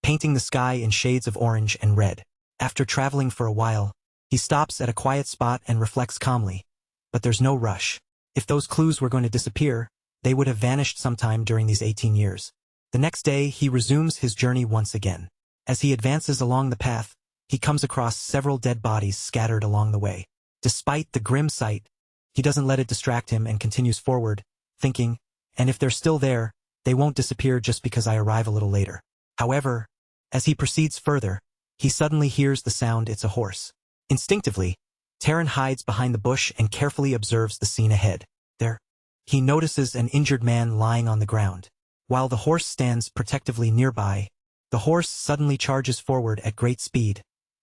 painting the sky in shades of orange and red. After traveling for a while, he stops at a quiet spot and reflects calmly. But there's no rush. If those clues were going to disappear, they would have vanished sometime during these 18 years. The next day, he resumes his journey once again. As he advances along the path, he comes across several dead bodies scattered along the way. Despite the grim sight, he doesn't let it distract him and continues forward, thinking, and if they're still there, they won't disappear just because I arrive a little later. However, as he proceeds further, he suddenly hears the sound. It's a horse. Instinctively, Taran hides behind the bush and carefully observes the scene ahead. There, he notices an injured man lying on the ground. While the horse stands protectively nearby, the horse suddenly charges forward at great speed,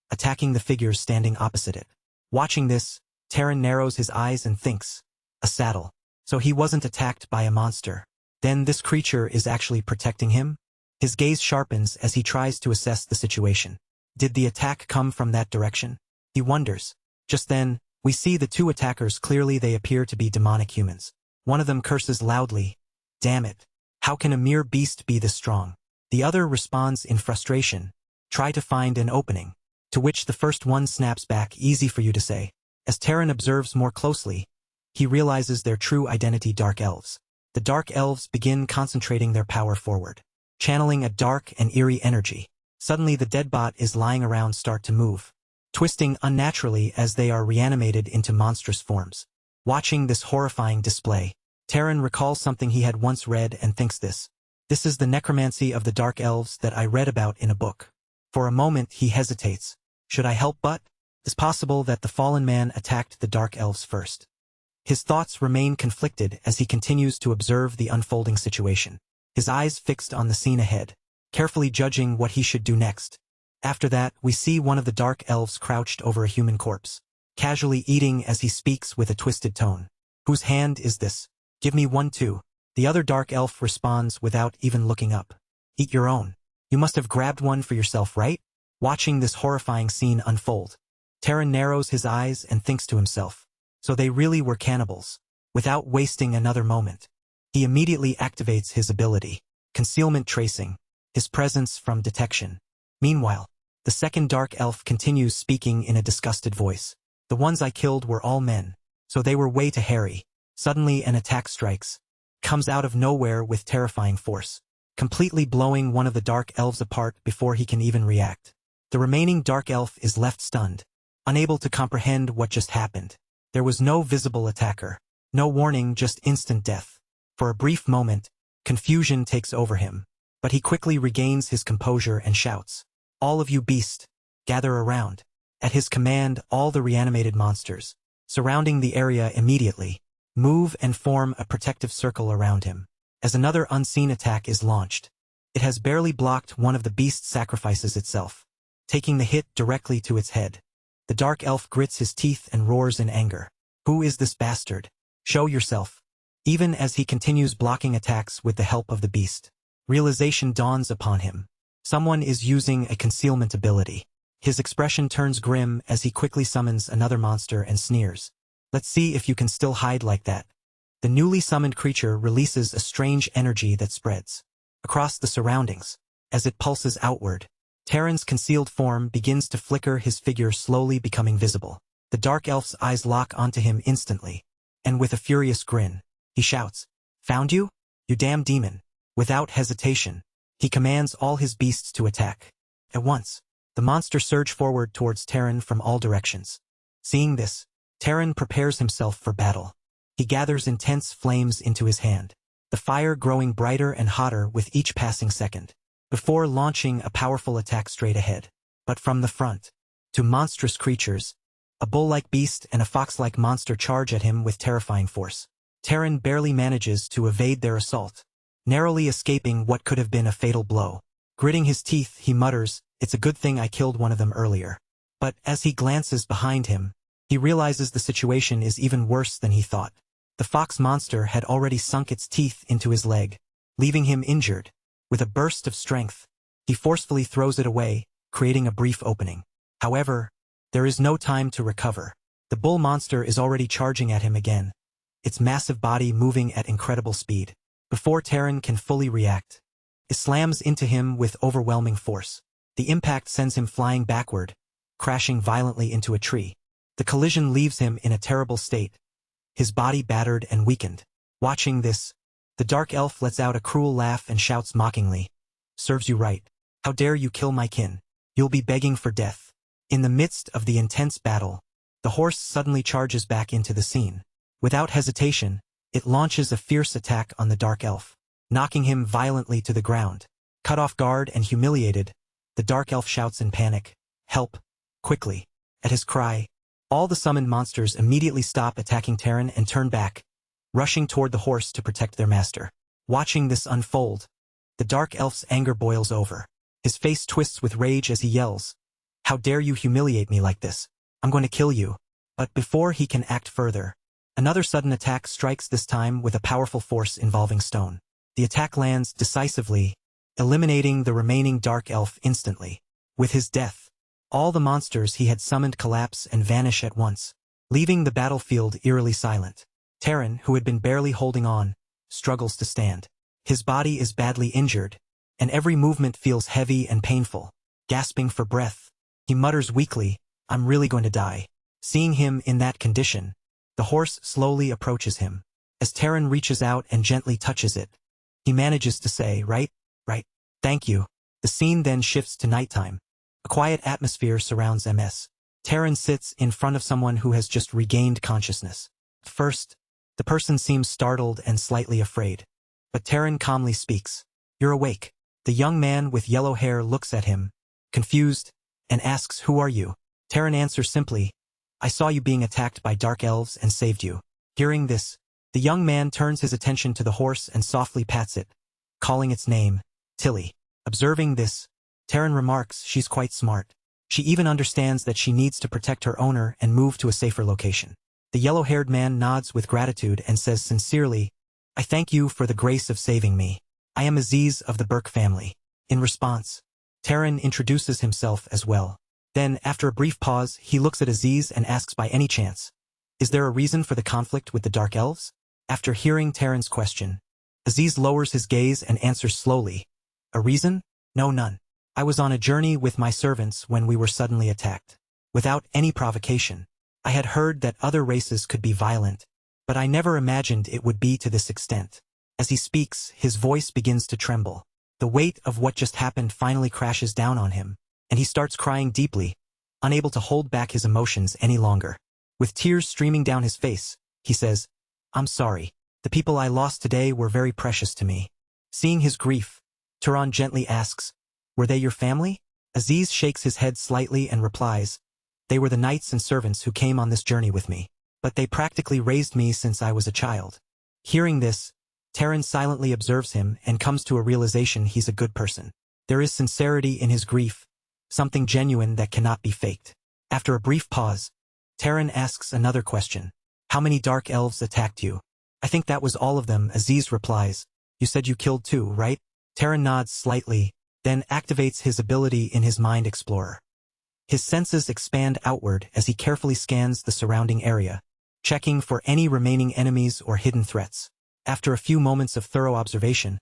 attacking the figures standing opposite it. Watching this, Taran narrows his eyes and thinks, a saddle. So he wasn't attacked by a monster. Then this creature is actually protecting him? His gaze sharpens as he tries to assess the situation. Did the attack come from that direction? He wonders. Just then, we see the two attackers. Clearly they appear to be demonic humans. One of them curses loudly. Damn it. How can a mere beast be this strong? The other responds in frustration. Try to find an opening. To which the first one snaps back, easy for you to say. As Taran observes more closely, he realizes their true identity: Dark Elves. The Dark Elves begin concentrating their power forward, channeling a dark and eerie energy. Suddenly the dead bot is lying around start to move, twisting unnaturally as they are reanimated into monstrous forms. Watching this horrifying display, Taran recalls something he had once read and thinks this is the necromancy of the Dark Elves that I read about in a book. For a moment he hesitates. Should I help? But it's possible that the fallen man attacked the Dark Elves first. His thoughts remain conflicted as he continues to observe the unfolding situation, his eyes fixed on the scene ahead, carefully judging what he should do next. After that, we see one of the Dark Elves crouched over a human corpse, casually eating as he speaks with a twisted tone. Whose hand is this? Give me one too. The other Dark Elf responds without even looking up. Eat your own. You must have grabbed one for yourself, right? Watching this horrifying scene unfold, Taran narrows his eyes and thinks to himself, so they really were cannibals. Without wasting another moment, he immediately activates his ability, concealment tracing, his presence from detection. Meanwhile, the second Dark Elf continues speaking in a disgusted voice. The ones I killed were all men, so they were way too hairy. Suddenly an attack strikes, comes out of nowhere with terrifying force, completely blowing one of the Dark Elves apart before he can even react. The remaining Dark Elf is left stunned, unable to comprehend what just happened. There was no visible attacker, no warning, just instant death. For a brief moment, confusion takes over him, but he quickly regains his composure and shouts, "All of you beast, gather around." At his command, all the reanimated monsters, surrounding the area immediately, move and form a protective circle around him. As another unseen attack is launched, it has barely blocked one of the beast's sacrifices itself, taking the hit directly to its head. The Dark Elf grits his teeth and roars in anger. Who is this bastard? Show yourself. Even as he continues blocking attacks with the help of the beast, Realization dawns upon him. Someone is using a concealment ability. His expression turns grim as he quickly summons another monster and sneers. Let's see if you can still hide like that. The newly summoned creature releases a strange energy that spreads across the surroundings. As it pulses outward, Terran's concealed form begins to flicker, his figure slowly becoming visible. The dark elf's eyes lock onto him instantly, and with a furious grin, he shouts, "Found you? You damn demon!" Without hesitation, he commands all his beasts to attack. At once, the monster surge forward towards Terran from all directions. Seeing this, Terran prepares himself for battle. He gathers intense flames into his hand, the fire growing brighter and hotter with each passing second, before launching a powerful attack straight ahead. But from the front, two monstrous creatures, a bull-like beast and a fox-like monster, charge at him with terrifying force. Terran barely manages to evade their assault, narrowly escaping what could have been a fatal blow. Gritting his teeth, he mutters, "It's a good thing I killed one of them earlier." But as he glances behind him, he realizes the situation is even worse than he thought. The fox monster had already sunk its teeth into his leg, leaving him injured. With a burst of strength, he forcefully throws it away, creating a brief opening. However, there is no time to recover. The bull monster is already charging at him again, its massive body moving at incredible speed. Before Terran can fully react, it slams into him with overwhelming force. The impact sends him flying backward, crashing violently into a tree. The collision leaves him in a terrible state, his body battered and weakened. Watching this, the dark elf lets out a cruel laugh and shouts mockingly, "Serves you right. How dare you kill my kin? You'll be begging for death." In the midst of the intense battle, the horse suddenly charges back into the scene. Without hesitation, it launches a fierce attack on the dark elf, knocking him violently to the ground. Cut off guard and humiliated, the dark elf shouts in panic, "Help! Quickly!" At his cry, all the summoned monsters immediately stop attacking Terran and turn back, rushing toward the horse to protect their master. Watching this unfold, the dark elf's anger boils over. His face twists with rage as he yells, "How dare you humiliate me like this? I'm going to kill you." But before he can act further, another sudden attack strikes, this time with a powerful force involving stone. The attack lands decisively, eliminating the remaining dark elf instantly. With his death, all the monsters he had summoned collapse and vanish at once, leaving the battlefield eerily silent. Terran, who had been barely holding on, struggles to stand. His body is badly injured, and every movement feels heavy and painful. Gasping for breath, he mutters weakly, "I'm really going to die." Seeing him in that condition, the horse slowly approaches him. As Terran reaches out and gently touches it, he manages to say, right, thank you." The scene then shifts to nighttime. A quiet atmosphere surrounds MS. Terran sits in front of someone who has just regained consciousness. First, the person seems startled and slightly afraid. But Terran calmly speaks, "You're awake." The young man with yellow hair looks at him, confused, and asks, "Who are you?" Terran answers simply, "I saw you being attacked by dark elves and saved you." Hearing this, the young man turns his attention to the horse and softly pats it, calling its name, Tilly. Observing this, Terran remarks she's quite smart. She even understands that she needs to protect her owner and move to a safer location. The yellow-haired man nods with gratitude and says sincerely, "I thank you for the grace of saving me. I am Aziz of the Burke family." In response, Terran introduces himself as well. Then, after a brief pause, he looks at Aziz and asks, "By any chance, is there a reason for the conflict with the Dark Elves?" After hearing Terran's question, Aziz lowers his gaze and answers slowly, "A reason? No, none. I was on a journey with my servants when we were suddenly attacked. Without any provocation. I had heard that other races could be violent, but I never imagined it would be to this extent." As he speaks, his voice begins to tremble. The weight of what just happened finally crashes down on him, and he starts crying deeply, unable to hold back his emotions any longer. With tears streaming down his face, he says, "I'm sorry. The people I lost today were very precious to me." Seeing his grief, Tron gently asks, "Were they your family?" Aziz shakes his head slightly and replies, "They were the knights and servants who came on this journey with me. But they practically raised me since I was a child." Hearing this, Terran silently observes him and comes to a realization he's a good person. There is sincerity in his grief, something genuine that cannot be faked. After a brief pause, Terran asks another question. "How many dark elves attacked you?" "I think that was all of them," Aziz replies. "You said you killed two, right?" Taran nods slightly, then activates his ability in his Mind Explorer. His senses expand outward as he carefully scans the surrounding area, checking for any remaining enemies or hidden threats. After a few moments of thorough observation,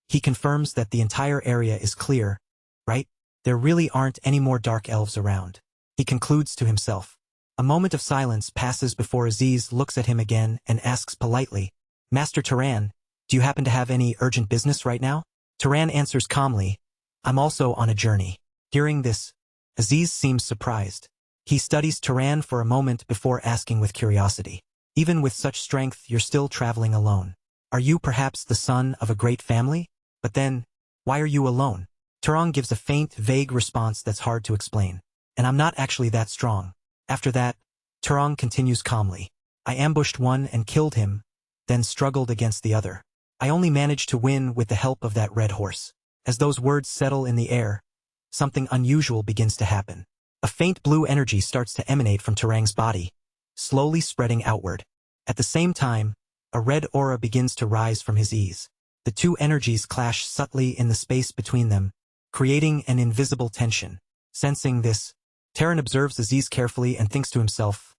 he confirms that the entire area is clear, right? There really aren't any more dark elves around. He concludes to himself. A moment of silence passes before Aziz looks at him again and asks politely, Master Taran, do you happen to have any urgent business right now? Taran answers calmly, I'm also on a journey. Hearing this, Aziz seems surprised. He studies Taran for a moment before asking with curiosity. Even with such strength, you're still traveling alone. Are you perhaps the son of a great family? But then, why are you alone? Taran gives a faint, vague response that's hard to explain. And I'm not actually that strong. After that, Taran continues calmly. I ambushed one and killed him, then struggled against the other. I only managed to win with the help of that red horse. As those words settle in the air, something unusual begins to happen. A faint blue energy starts to emanate from Taran's body, slowly spreading outward. At the same time, a red aura begins to rise from his ease. The two energies clash subtly in the space between them, creating an invisible tension. Sensing this, Taran observes Aziz carefully and thinks to himself,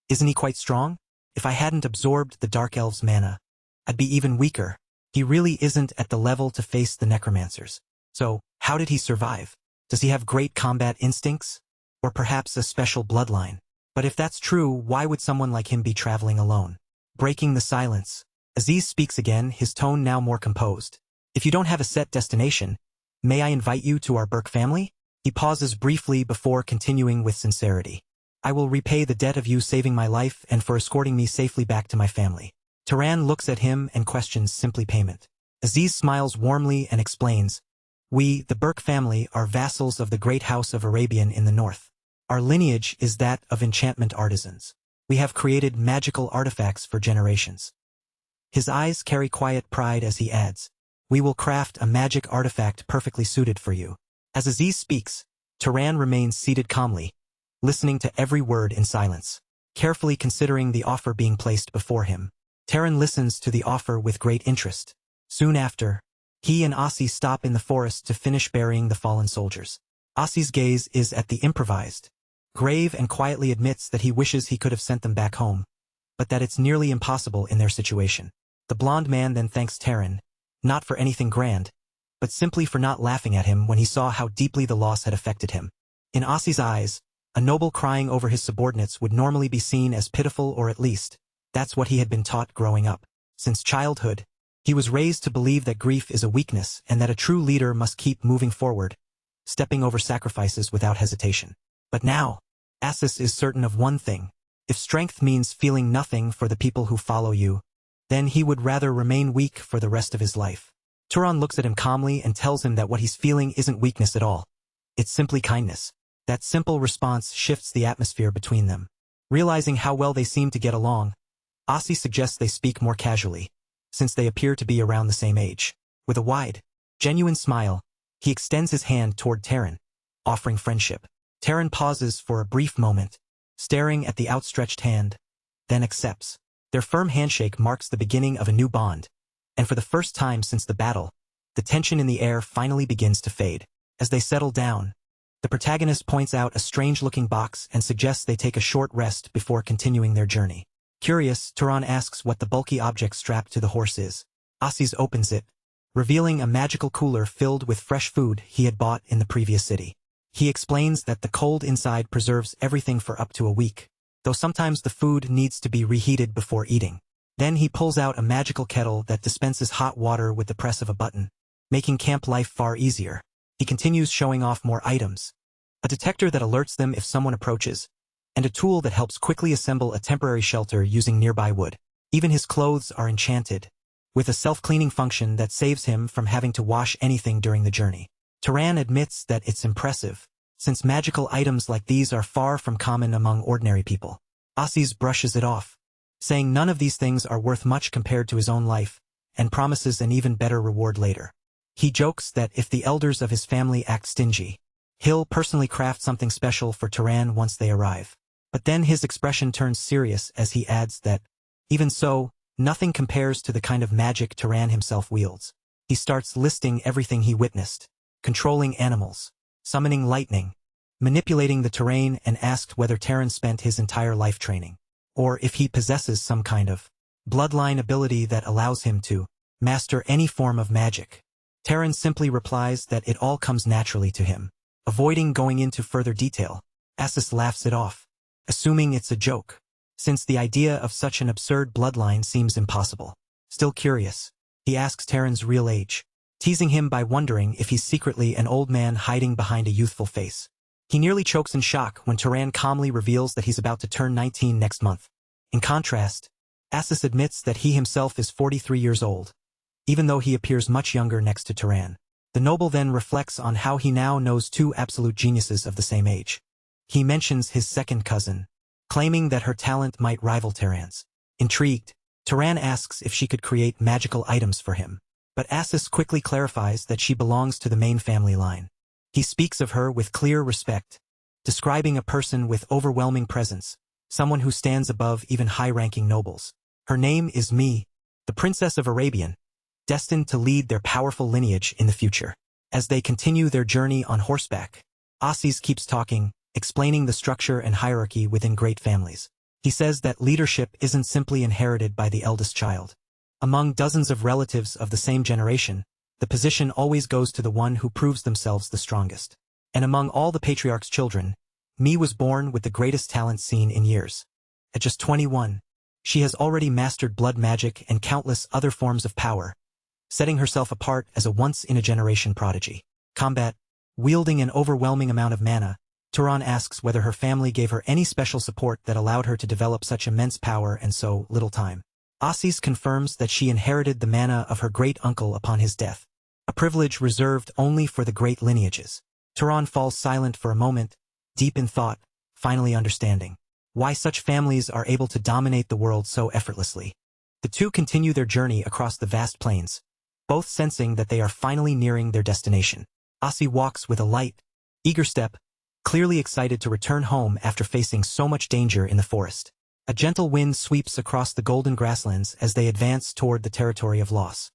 isn't he quite strong? If I hadn't absorbed the Dark Elves' mana, I'd be even weaker. He really isn't at the level to face the necromancers. So, how did he survive? Does he have great combat instincts? Or perhaps a special bloodline? But if that's true, why would someone like him be traveling alone? Breaking the silence, Aziz speaks again, his tone now more composed. If you don't have a set destination, may I invite you to our Burke family? He pauses briefly before continuing with sincerity. I will repay the debt of you saving my life and for escorting me safely back to my family. Taran looks at him and questions simply payment. Aziz smiles warmly and explains, we, the Burke family, are vassals of the great house of Arabian in the north. Our lineage is that of enchantment artisans. We have created magical artifacts for generations. His eyes carry quiet pride as he adds, we will craft a magic artifact perfectly suited for you. As Aziz speaks, Taran remains seated calmly, listening to every word in silence, carefully considering the offer being placed before him. Taran listens to the offer with great interest. Soon after, he and Asi stop in the forest to finish burying the fallen soldiers. Asi's gaze is at the improvised grave and quietly admits that he wishes he could have sent them back home, but that it's nearly impossible in their situation. The blond man then thanks Taran, not for anything grand, but simply for not laughing at him when he saw how deeply the loss had affected him. In Asi's eyes, a noble crying over his subordinates would normally be seen as pitiful, or at least, that's what he had been taught growing up. Since childhood, he was raised to believe that grief is a weakness and that a true leader must keep moving forward, stepping over sacrifices without hesitation. But now, Asis is certain of one thing. If strength means feeling nothing for the people who follow you, then he would rather remain weak for the rest of his life. Taran looks at him calmly and tells him that what he's feeling isn't weakness at all. It's simply kindness. That simple response shifts the atmosphere between them. Realizing how well they seem to get along, Asi suggests they speak more casually, since they appear to be around the same age. With a wide, genuine smile, he extends his hand toward Taran, offering friendship. Taran pauses for a brief moment, staring at the outstretched hand, then accepts. Their firm handshake marks the beginning of a new bond, and for the first time since the battle, the tension in the air finally begins to fade. As they settle down, the protagonist points out a strange-looking box and suggests they take a short rest before continuing their journey. Curious, Taran asks what the bulky object strapped to the horse is. Asis opens it, revealing a magical cooler filled with fresh food he had bought in the previous city. He explains that the cold inside preserves everything for up to a week, though sometimes the food needs to be reheated before eating. Then he pulls out a magical kettle that dispenses hot water with the press of a button, making camp life far easier. He continues showing off more items, a detector that alerts them if someone approaches, and a tool that helps quickly assemble a temporary shelter using nearby wood. Even his clothes are enchanted, with a self-cleaning function that saves him from having to wash anything during the journey. Taran admits that it's impressive, since magical items like these are far from common among ordinary people. Asis brushes it off, saying none of these things are worth much compared to his own life, and promises an even better reward later. He jokes that if the elders of his family act stingy, he'll personally craft something special for Taran once they arrive. But then his expression turns serious as he adds that, even so, nothing compares to the kind of magic Taran himself wields. He starts listing everything he witnessed, controlling animals, summoning lightning, manipulating the terrain, and asked whether Tron spent his entire life training, or if he possesses some kind of bloodline ability that allows him to master any form of magic. Tron simply replies that it all comes naturally to him. Avoiding going into further detail, Asis laughs it off, assuming it's a joke, since the idea of such an absurd bloodline seems impossible. Still curious, he asks Tron's real age, teasing him by wondering if he's secretly an old man hiding behind a youthful face. He nearly chokes in shock when Tron calmly reveals that he's about to turn 19 next month. In contrast, Asis admits that he himself is 43 years old, even though he appears much younger next to Tron. The noble then reflects on how he now knows two absolute geniuses of the same age. He mentions his second cousin, claiming that her talent might rival Tron's. Intrigued, Tron asks if she could create magical items for him, but Asis quickly clarifies that she belongs to the main family line. He speaks of her with clear respect, describing a person with overwhelming presence, someone who stands above even high-ranking nobles. Her name is Mi, the Princess of Arabian, destined to lead their powerful lineage in the future. As they continue their journey on horseback, Asis keeps talking, explaining the structure and hierarchy within great families. He says that leadership isn't simply inherited by the eldest child. Among dozens of relatives of the same generation, the position always goes to the one who proves themselves the strongest. And among all the patriarch's children, Mi was born with the greatest talent seen in years. At just 21, she has already mastered blood magic and countless other forms of power, setting herself apart as a once-in-a-generation prodigy. Combat, wielding an overwhelming amount of mana, Tron asks whether her family gave her any special support that allowed her to develop such immense power in so little time. Asis confirms that she inherited the mana of her great-uncle upon his death, a privilege reserved only for the great lineages. Tron falls silent for a moment, deep in thought, finally understanding why such families are able to dominate the world so effortlessly. The two continue their journey across the vast plains, both sensing that they are finally nearing their destination. Asis walks with a light, eager step, clearly excited to return home after facing so much danger in the forest. A gentle wind sweeps across the golden grasslands as they advance toward the territory of Loss.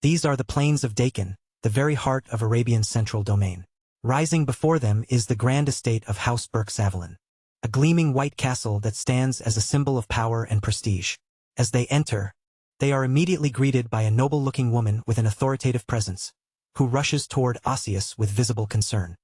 These are the plains of Dakin, the very heart of Arabian's central domain. Rising before them is the grand estate of House Burke, a gleaming white castle that stands as a symbol of power and prestige. As they enter, they are immediately greeted by a noble-looking woman with an authoritative presence, who rushes toward Asis with visible concern.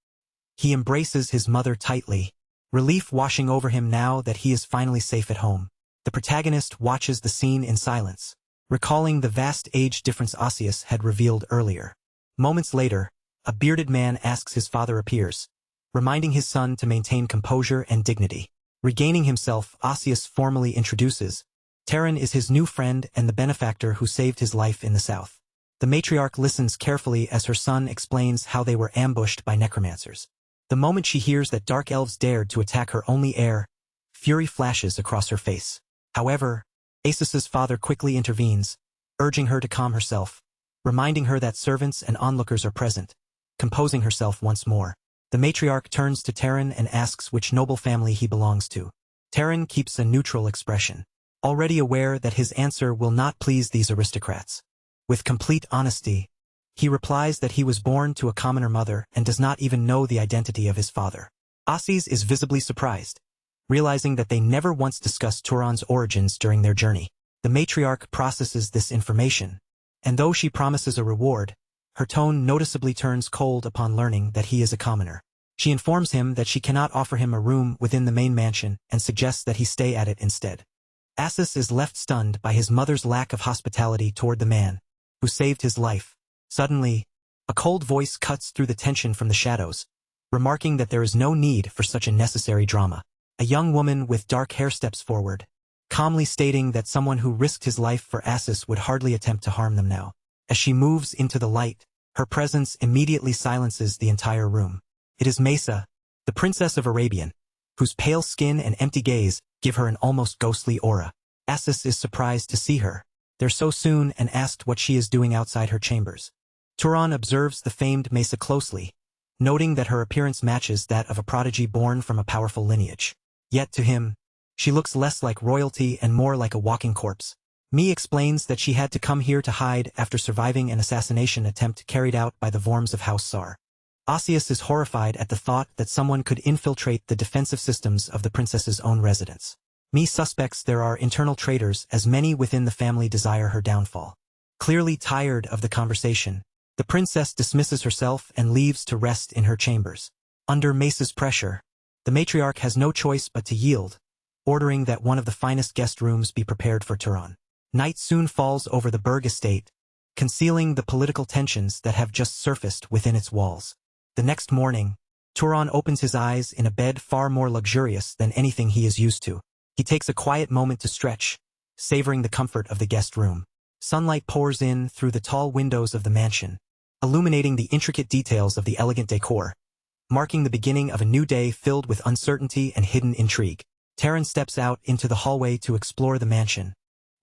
He embraces his mother tightly, relief washing over him now that he is finally safe at home. The protagonist watches the scene in silence, recalling the vast age difference Asis had revealed earlier. Moments later, a bearded man asks his father appears, reminding his son to maintain composure and dignity. Regaining himself, Asis formally introduces, Tron is his new friend and the benefactor who saved his life in the south. The matriarch listens carefully as her son explains how they were ambushed by necromancers. The moment she hears that dark elves dared to attack her only heir, fury flashes across her face. However, Asis's father quickly intervenes, urging her to calm herself, reminding her that servants and onlookers are present. Composing herself once more, the matriarch turns to Tron and asks which noble family he belongs to. Tron keeps a neutral expression, already aware that his answer will not please these aristocrats. With complete honesty, he replies that he was born to a commoner mother and does not even know the identity of his father. Asis is visibly surprised, realizing that they never once discussed Tron's origins during their journey. The matriarch processes this information, and though she promises a reward, her tone noticeably turns cold upon learning that he is a commoner. She informs him that she cannot offer him a room within the main mansion and suggests that he stay at it instead. Asis is left stunned by his mother's lack of hospitality toward the man who saved his life. Suddenly, a cold voice cuts through the tension from the shadows, remarking that there is no need for such a necessary drama. A young woman with dark hair steps forward, calmly stating that someone who risked his life for Asis would hardly attempt to harm them now. As she moves into the light, her presence immediately silences the entire room. It is Misa, the Princess of Arabian, whose pale skin and empty gaze give her an almost ghostly aura. Asis is surprised to see her there so soon and asked what she is doing outside her chambers. Tron observes the famed Misa closely, noting that her appearance matches that of a prodigy born from a powerful lineage. Yet to him, she looks less like royalty and more like a walking corpse. Mi explains that she had to come here to hide after surviving an assassination attempt carried out by the Vorms of House Sar. Osseous is horrified at the thought that someone could infiltrate the defensive systems of the princess's own residence. Mi suspects there are internal traitors, as many within the family desire her downfall. Clearly tired of the conversation, the princess dismisses herself and leaves to rest in her chambers. Under Mesa's pressure, the matriarch has no choice but to yield, ordering that one of the finest guest rooms be prepared for Tron. Night soon falls over the Burke estate, concealing the political tensions that have just surfaced within its walls. The next morning, Tron opens his eyes in a bed far more luxurious than anything he is used to. He takes a quiet moment to stretch, savoring the comfort of the guest room. Sunlight pours in through the tall windows of the mansion, illuminating the intricate details of the elegant decor, marking the beginning of a new day filled with uncertainty and hidden intrigue. Taran steps out into the hallway to explore the mansion,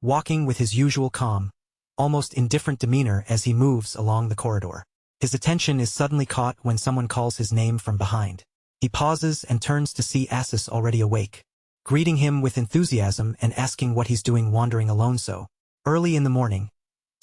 walking with his usual calm, almost indifferent demeanor as he moves along the corridor. His attention is suddenly caught when someone calls his name from behind. He pauses and turns to see Assis already awake, greeting him with enthusiasm and asking what he's doing wandering alone so early in the morning.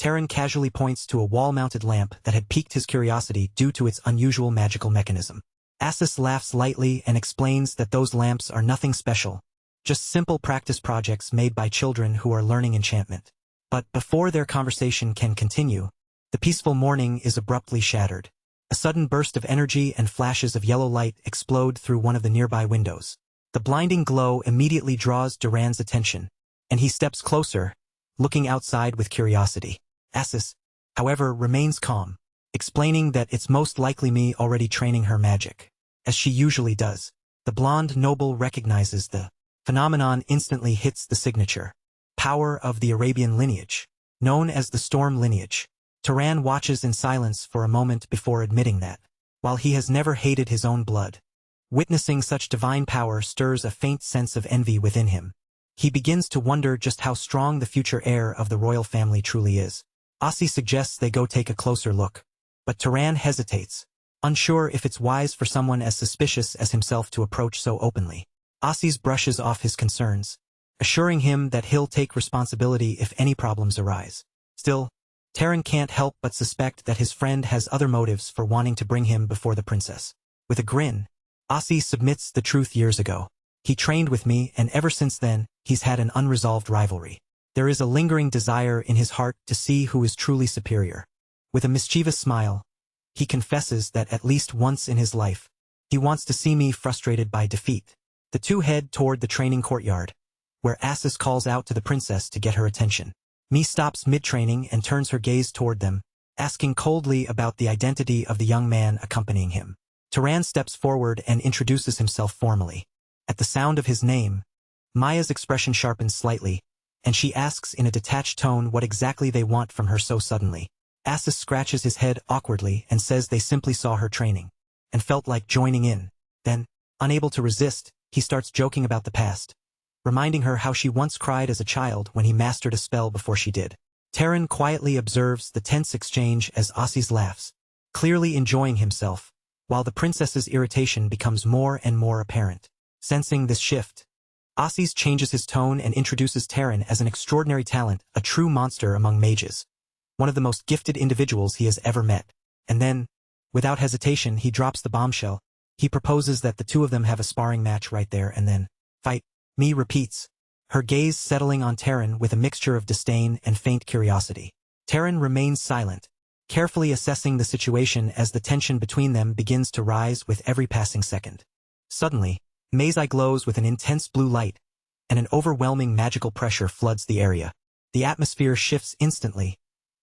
Taran casually points to a wall-mounted lamp that had piqued his curiosity due to its unusual magical mechanism. Assis laughs lightly and explains that those lamps are nothing special, just simple practice projects made by children who are learning enchantment. But before their conversation can continue, the peaceful morning is abruptly shattered. A sudden burst of energy and flashes of yellow light explode through one of the nearby windows. The blinding glow immediately draws Duran's attention, and he steps closer, looking outside with curiosity. Assis, however, remains calm, explaining that it's most likely me already training her magic, as she usually does. The blonde noble recognizes the phenomenon, instantly hits the signature power of the Arabian lineage, known as the Storm Lineage. Taran watches in silence for a moment before admitting that, while he has never hated his own blood, witnessing such divine power stirs a faint sense of envy within him. He begins to wonder just how strong the future heir of the royal family truly is. Ossie suggests they go take a closer look, but Taran hesitates, unsure if it's wise for someone as suspicious as himself to approach so openly. Ossie brushes off his concerns, assuring him that he'll take responsibility if any problems arise. Still, Taran can't help but suspect that his friend has other motives for wanting to bring him before the princess. With a grin, Ossie submits the truth. Years ago, he trained with me, and ever since then, he's had an unresolved rivalry. There is a lingering desire in his heart to see who is truly superior. With a mischievous smile, he confesses that at least once in his life, he wants to see me frustrated by defeat. The two head toward the training courtyard, where Assis calls out to the princess to get her attention. Mi stops mid-training and turns her gaze toward them, asking coldly about the identity of the young man accompanying him. Taran steps forward and introduces himself formally. At the sound of his name, Maya's expression sharpens slightly, and she asks in a detached tone what exactly they want from her so suddenly. Assis scratches his head awkwardly and says they simply saw her training, and felt like joining in. Then, unable to resist, he starts joking about the past, reminding her how she once cried as a child when he mastered a spell before she did. Taran quietly observes the tense exchange as Ossie laughs, clearly enjoying himself, while the princess's irritation becomes more and more apparent. Sensing this shift, Ossie changes his tone and introduces Taran as an extraordinary talent, a true monster among mages, one of the most gifted individuals he has ever met. And then, without hesitation, he drops the bombshell. He proposes that the two of them have a sparring match right there and then fight. Mi repeats, her gaze settling on Taran with a mixture of disdain and faint curiosity. Taran remains silent, carefully assessing the situation as the tension between them begins to rise with every passing second. Suddenly, Misa glows with an intense blue light, and an overwhelming magical pressure floods the area. The atmosphere shifts instantly,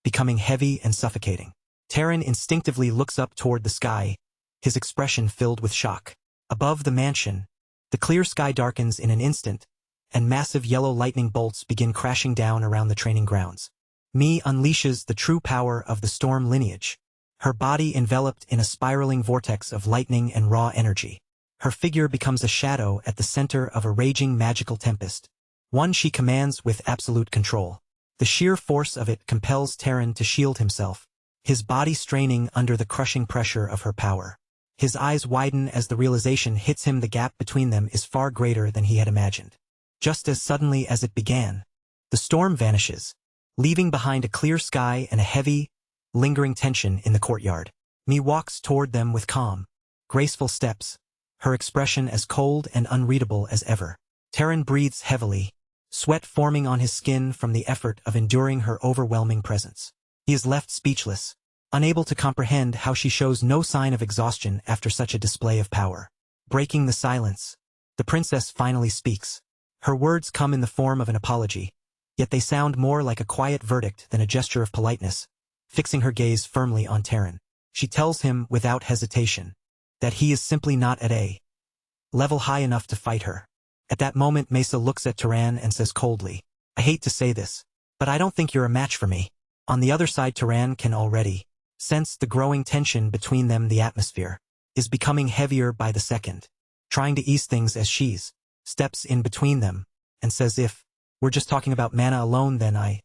becoming heavy and suffocating. Taran instinctively looks up toward the sky, his expression filled with shock. Above the mansion, the clear sky darkens in an instant, and massive yellow lightning bolts begin crashing down around the training grounds. Mi unleashes the true power of the Storm Lineage, her body enveloped in a spiraling vortex of lightning and raw energy. Her figure becomes a shadow at the center of a raging magical tempest, one she commands with absolute control. The sheer force of it compels Taran to shield himself, his body straining under the crushing pressure of her power. His eyes widen as the realization hits him the gap between them is far greater than he had imagined. Just as suddenly as it began, The storm vanishes, leaving behind a clear sky and a heavy, lingering tension in the courtyard. Mi walks toward them with calm, graceful steps, her expression as cold and unreadable as ever. Terran breathes heavily, sweat forming on his skin from the effort of enduring her overwhelming presence. He is left speechless, unable to comprehend how she shows no sign of exhaustion after such a display of power. Breaking the silence, the princess finally speaks. Her words come in the form of an apology, yet they sound more like a quiet verdict than a gesture of politeness, fixing her gaze firmly on Terran. She tells him, without hesitation, that he is simply not at a level high enough to fight her. At that moment Misa looks at Terran and says coldly, "I hate to say this, but I don't think you're a match for me." On the other side Terran can already sense the growing tension between them. The atmosphere is becoming heavier by the second, trying to ease things as she steps in between them and says, "If we're just talking about mana alone, then I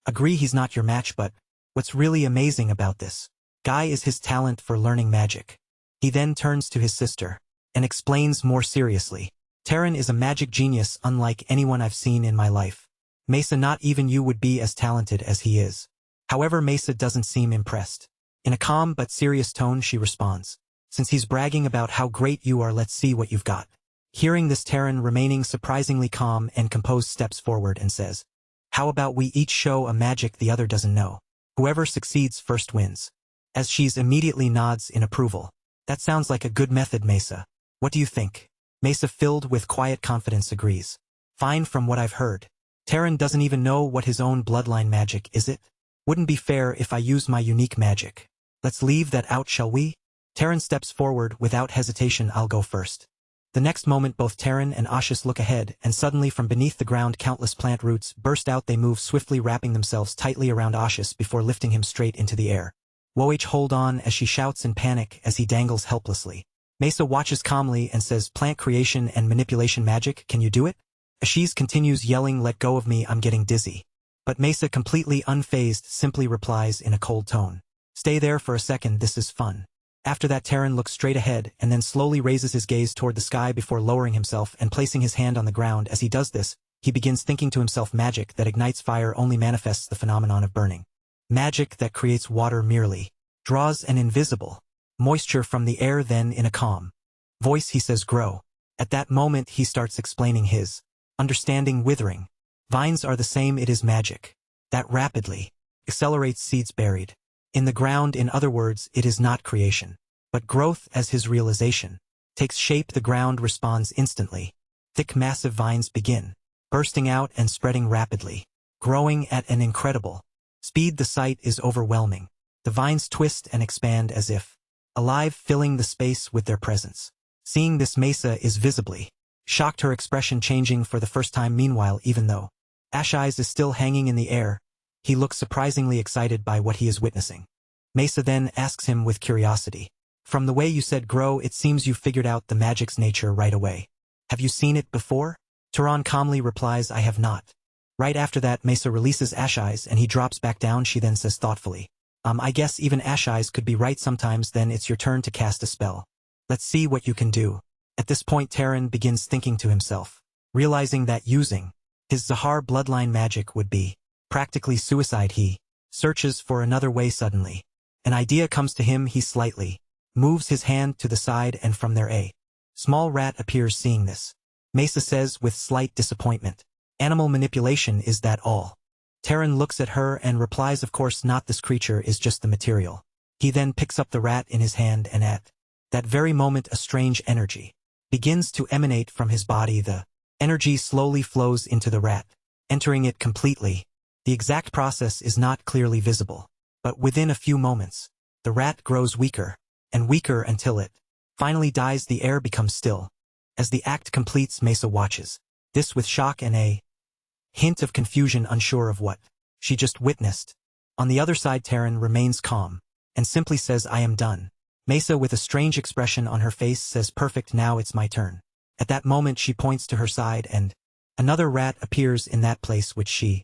agree he's not your match, but what's really amazing about this guy is his talent for learning magic." He then turns to his sister and explains more seriously, "Terran is a magic genius unlike anyone I've seen in my life. Mesa, not even you would be as talented as he is." However, Mesa doesn't seem impressed. In a calm but serious tone she responds, "Since he's bragging about how great you are, let's see what you've got." Hearing this, Terran, remaining surprisingly calm and composed, steps forward and says, "How about we each show a magic the other doesn't know? Whoever succeeds first wins." As she's immediately nods in approval. "That sounds like a good method, Mesa. What do you think?" Mesa, filled with quiet confidence, agrees. "Fine, from what I've heard. Terran doesn't even know what his own bloodline magic is. It wouldn't be fair if I use my unique magic. Let's leave that out, shall we?" Terran steps forward without hesitation. "I'll go first." The next moment both Terran and Ashis look ahead, and suddenly from beneath the ground countless plant roots burst out. They move swiftly, wrapping themselves tightly around Ashis before lifting him straight into the air. "Woh, hold on," as she shouts in panic as he dangles helplessly. Mesa watches calmly and says, "Plant creation and manipulation magic, can you do it?" Ashis continues yelling, "Let go of me, I'm getting dizzy." But Mesa, completely unfazed, simply replies in a cold tone, "Stay there for a second, this is fun." After that, Terran looks straight ahead and then slowly raises his gaze toward the sky before lowering himself and placing his hand on the ground. As he does this, he begins thinking to himself, "Magic that ignites fire only manifests the phenomenon of burning. Magic that creates water merely draws an invisible moisture from the air." Then in a calm voice he says, "Grow." At that moment he starts explaining his understanding. "Withering vines are the same. It is magic that rapidly accelerates seeds buried in the ground. In other words, it is not creation, but growth." As his realization takes shape, the ground responds instantly. Thick, massive vines begin bursting out and spreading rapidly, growing at an incredible speed. The sight is overwhelming. The vines twist and expand as if alive, filling the space with their presence. Seeing this, Mesa is visibly shocked, her expression changing for the first time. Meanwhile, even though Ashis is still hanging in the air, he looks surprisingly excited by what he is witnessing. Mesa then asks him with curiosity, "From the way you said grow, it seems you figured out the magic's nature right away. Have you seen it before?" Tron calmly replies, "I have not." Right after that, Mesa releases Ashis and he drops back down. She then says thoughtfully, I guess even Ashis could be right sometimes. Then it's your turn to cast a spell. Let's see what you can do." At this point Terran begins thinking to himself, realizing that using his Zahar bloodline magic would be practically suicide. He searches for another way. Suddenly an idea comes to him. He slightly moves his hand to the side and from there a small rat appears. Seeing this, Mesa says with slight disappointment, "Animal manipulation, is that all?" Terran looks at her and replies, "Of course not, this creature is just the material." He then picks up the rat in his hand and at that very moment a strange energy begins to emanate from his body. The energy slowly flows into the rat, entering it completely. The exact process is not clearly visible, but within a few moments, the rat grows weaker and weaker until it finally dies. The air becomes still. As the act completes, Mesa watches this with shock and a hint of confusion, unsure of what she just witnessed. On the other side, Terran remains calm and simply says, "I am done." Mesa, with a strange expression on her face, says, "Perfect, now it's my turn." At that moment she points to her side and another rat appears in that place, which she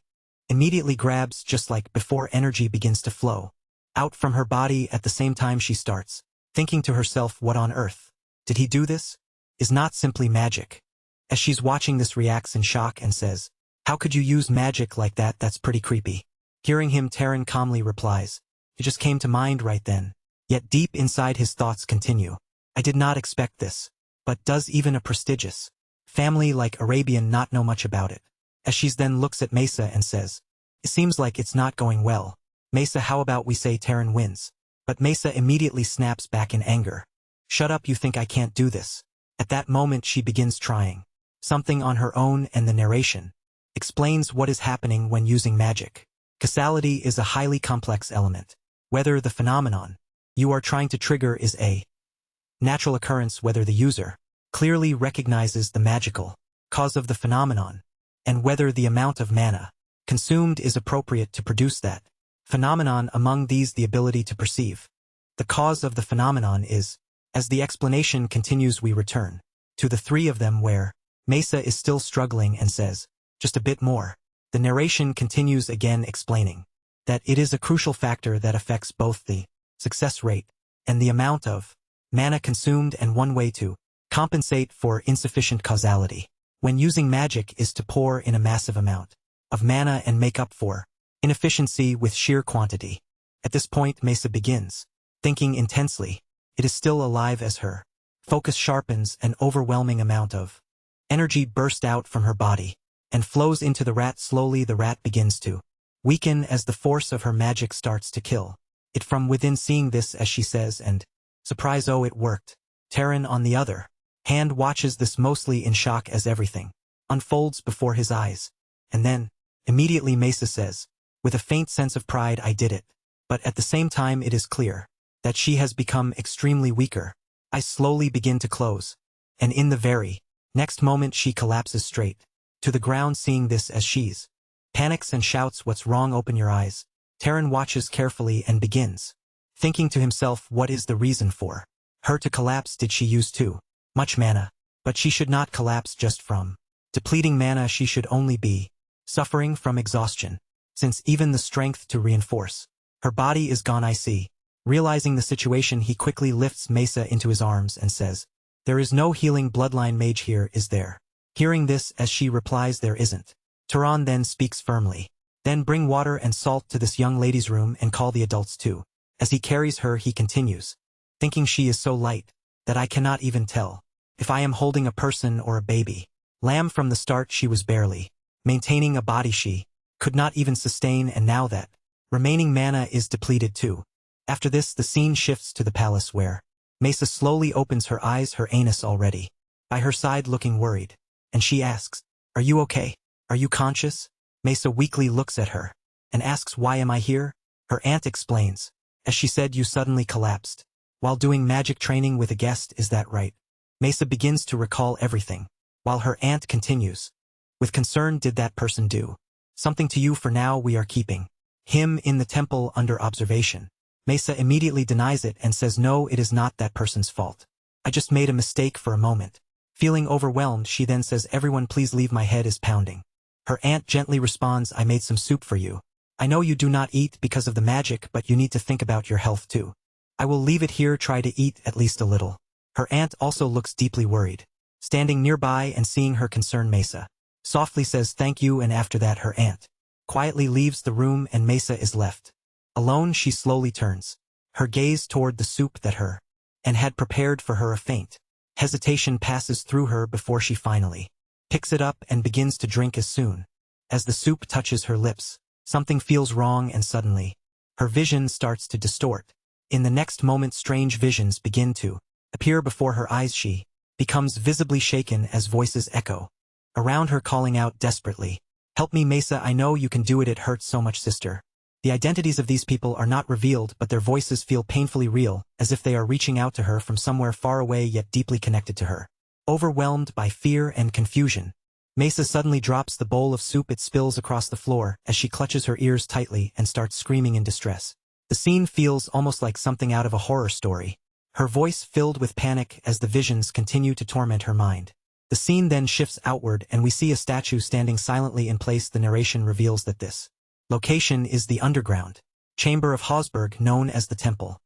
immediately grabs. Just like before, energy begins to flow out from her body. At the same time she starts thinking to herself, what on earth did he do? This is not simply magic. As she's watching this, reacts in shock and says, How could you use magic like that? That's pretty creepy. Hearing him, Tron calmly replies. It just came to mind right then. Yet deep inside his thoughts continue. I did not expect this. But does even a prestigious family like Arabian not know much about it? As she then looks at Misa and says, it seems like it's not going well. Misa, how about we say Tron wins? But Misa immediately snaps back in anger. Shut up, you think I can't do this? At that moment she begins trying something on her own, and the narration explains what is happening when using magic. Causality is a highly complex element. Whether the phenomenon you are trying to trigger is a natural occurrence, whether the user clearly recognizes the magical cause of the phenomenon, and whether the amount of mana consumed is appropriate to produce that phenomenon. Among these, the ability to perceive the cause of the phenomenon is. As the explanation continues, we return to the three of them where Misa is still struggling and says, just a bit more. The narration continues again, explaining that it is a crucial factor that affects both the success rate and the amount of mana consumed, and one way to compensate for insufficient causality when using magic is to pour in a massive amount of mana and make up for inefficiency with sheer quantity. At this point Misa begins thinking intensely. It is still alive as her focus sharpens. An overwhelming amount of energy bursts out from her body and flows into the rat. Slowly the rat begins to weaken as the force of her magic starts to kill it from within. Seeing this, as she says, and surprise, oh, it worked. Tron, on the other hand, watches this mostly in shock as everything unfolds before his eyes. And then, immediately Misa says, with a faint sense of pride, I did it. But at the same time it is clear that she has become extremely weaker. Eyes slowly begin to close, and in the very next moment she collapses straight to the ground. Seeing this, as she's panics and shouts, what's wrong? Open your eyes. Tron watches carefully and begins thinking to himself, what is the reason for her to collapse? Did she use too much mana? But she should not collapse just from depleting mana. She should only be suffering from exhaustion, since even the strength to reinforce her body is gone. I see. Realizing the situation, he quickly lifts Misa into his arms and says, there is no healing bloodline mage here, is there? Hearing this, as she replies, there isn't. Tron then speaks firmly. Then bring water and salt to this young lady's room and call the adults too. As he carries her, he continues, thinking she is so light that I cannot even tell if I am holding a person or a baby. Lamb, from the start she was barely maintaining a body she could not even sustain, and now that remaining mana is depleted too. After this, the scene shifts to the palace where Misa slowly opens her eyes, her anus already by her side, looking worried, and she asks, are you okay? Are you conscious? Misa weakly looks at her and asks, why am I here? Her aunt explains, as she said, you suddenly collapsed while doing magic training with a guest, is that right? Misa begins to recall everything, while her aunt continues with concern, did that person do something to you? For now we are keeping him in the temple under observation. Misa immediately denies it and says, no, it is not that person's fault. I just made a mistake for a moment. Feeling overwhelmed, she then says, everyone please leave, my head is pounding. Her aunt gently responds, I made some soup for you. I know you do not eat because of the magic, but you need to think about your health too. I will leave it here, try to eat at least a little. Her aunt also looks deeply worried. Standing nearby and seeing her concern, Misa softly says thank you, and after that her aunt quietly leaves the room and Misa is left alone. She slowly turns her gaze toward the soup that her aunt had prepared for her. A faint hesitation passes through her before she finally picks it up and begins to drink. As soon as the soup touches her lips, something feels wrong, and suddenly her vision starts to distort. In the next moment, strange visions begin to appear before her eyes. She becomes visibly shaken as voices echo around her, calling out desperately, help me, Misa, I know you can do it, it hurts so much, sister. The identities of these people are not revealed, but their voices feel painfully real, as if they are reaching out to her from somewhere far away yet deeply connected to her. Overwhelmed by fear and confusion, Misa suddenly drops the bowl of soup. It spills across the floor as she clutches her ears tightly and starts screaming in distress. The scene feels almost like something out of a horror story, her voice filled with panic as the visions continue to torment her mind. The scene then shifts outward and we see a statue standing silently in place. The narration reveals that this location is the underground chamber of Hosberg, known as the Temple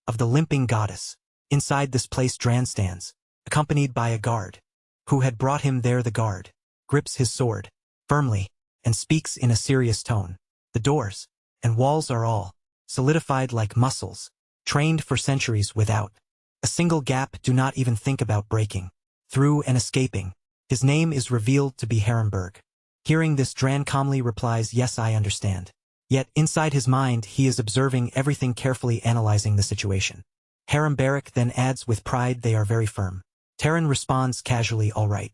of the Limping Goddess. Inside this place, Dran stands, accompanied by a guard who had brought him there. The guard grips his sword firmly and speaks in a serious tone. The doors and walls are all solidified like muscles, trained for centuries without a single gap. Do not even think about breaking through and escaping. His name is revealed to be Burke. Hearing this, Dran calmly replies, "Yes, I understand." Yet, inside his mind, he is observing everything, carefully analyzing the situation. Burke then adds with pride, "They are very firm." Taran responds casually, "All right."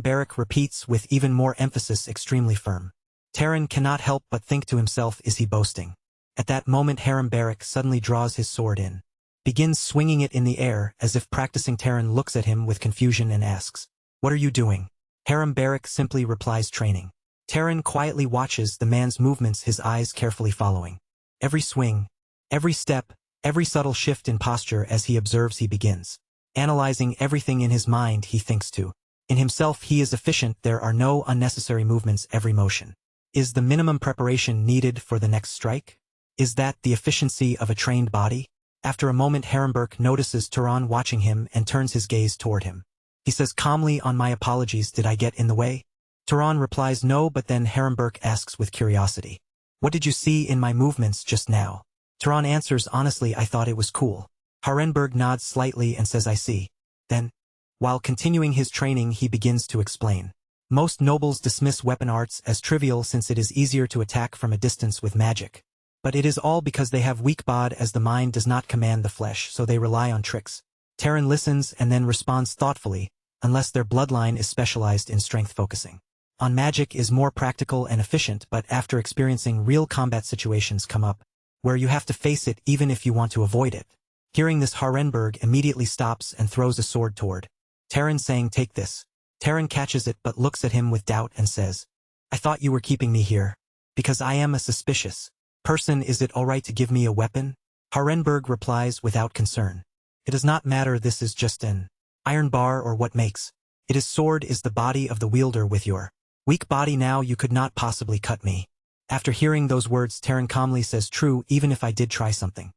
Burke repeats with even more emphasis, "Extremely firm." Taran cannot help but think to himself, is he boasting? At that moment, Burke suddenly draws his sword in, begins swinging it in the air as if practicing. Taran looks at him with confusion and asks, "What are you doing?" Burke simply replies, "Training." Taran quietly watches the man's movements, his eyes carefully following every swing, every step, every subtle shift in posture. As he observes, he begins analyzing everything in his mind. He thinks to in himself, he is efficient, there are no unnecessary movements, every motion is the minimum preparation needed for the next strike. Is that the efficiency of a trained body? After a moment, Burke notices Tron watching him and turns his gaze toward him. He says calmly, "On my apologies, did I get in the way?" Tron replies, "No," but then Burke asks with curiosity, "What did you see in my movements just now?" Tron answers, "Honestly, I thought it was cool." Burke nods slightly and says, "I see." Then, while continuing his training, he begins to explain. Most nobles dismiss weapon arts as trivial since it is easier to attack from a distance with magic. But it is all because they have weak bod, as the mind does not command the flesh, so they rely on tricks. Taran listens and then responds thoughtfully, "Unless their bloodline is specialized in strength, focusing on magic is more practical and efficient, but after experiencing real combat situations come up, where you have to face it even if you want to avoid it." Hearing this, Burke immediately stops and throws a sword toward Taran, saying, "Take this." Taran catches it but looks at him with doubt and says, "I thought you were keeping me here. Because I am a suspicious person, is it alright to give me a weapon?" Burke replies without concern, "It does not matter, this is just an iron bar, or what makes it is sword is the body of the wielder. With your weak body now, you could not possibly cut me." After hearing those words, Taran calmly says, "True, even if I did try something."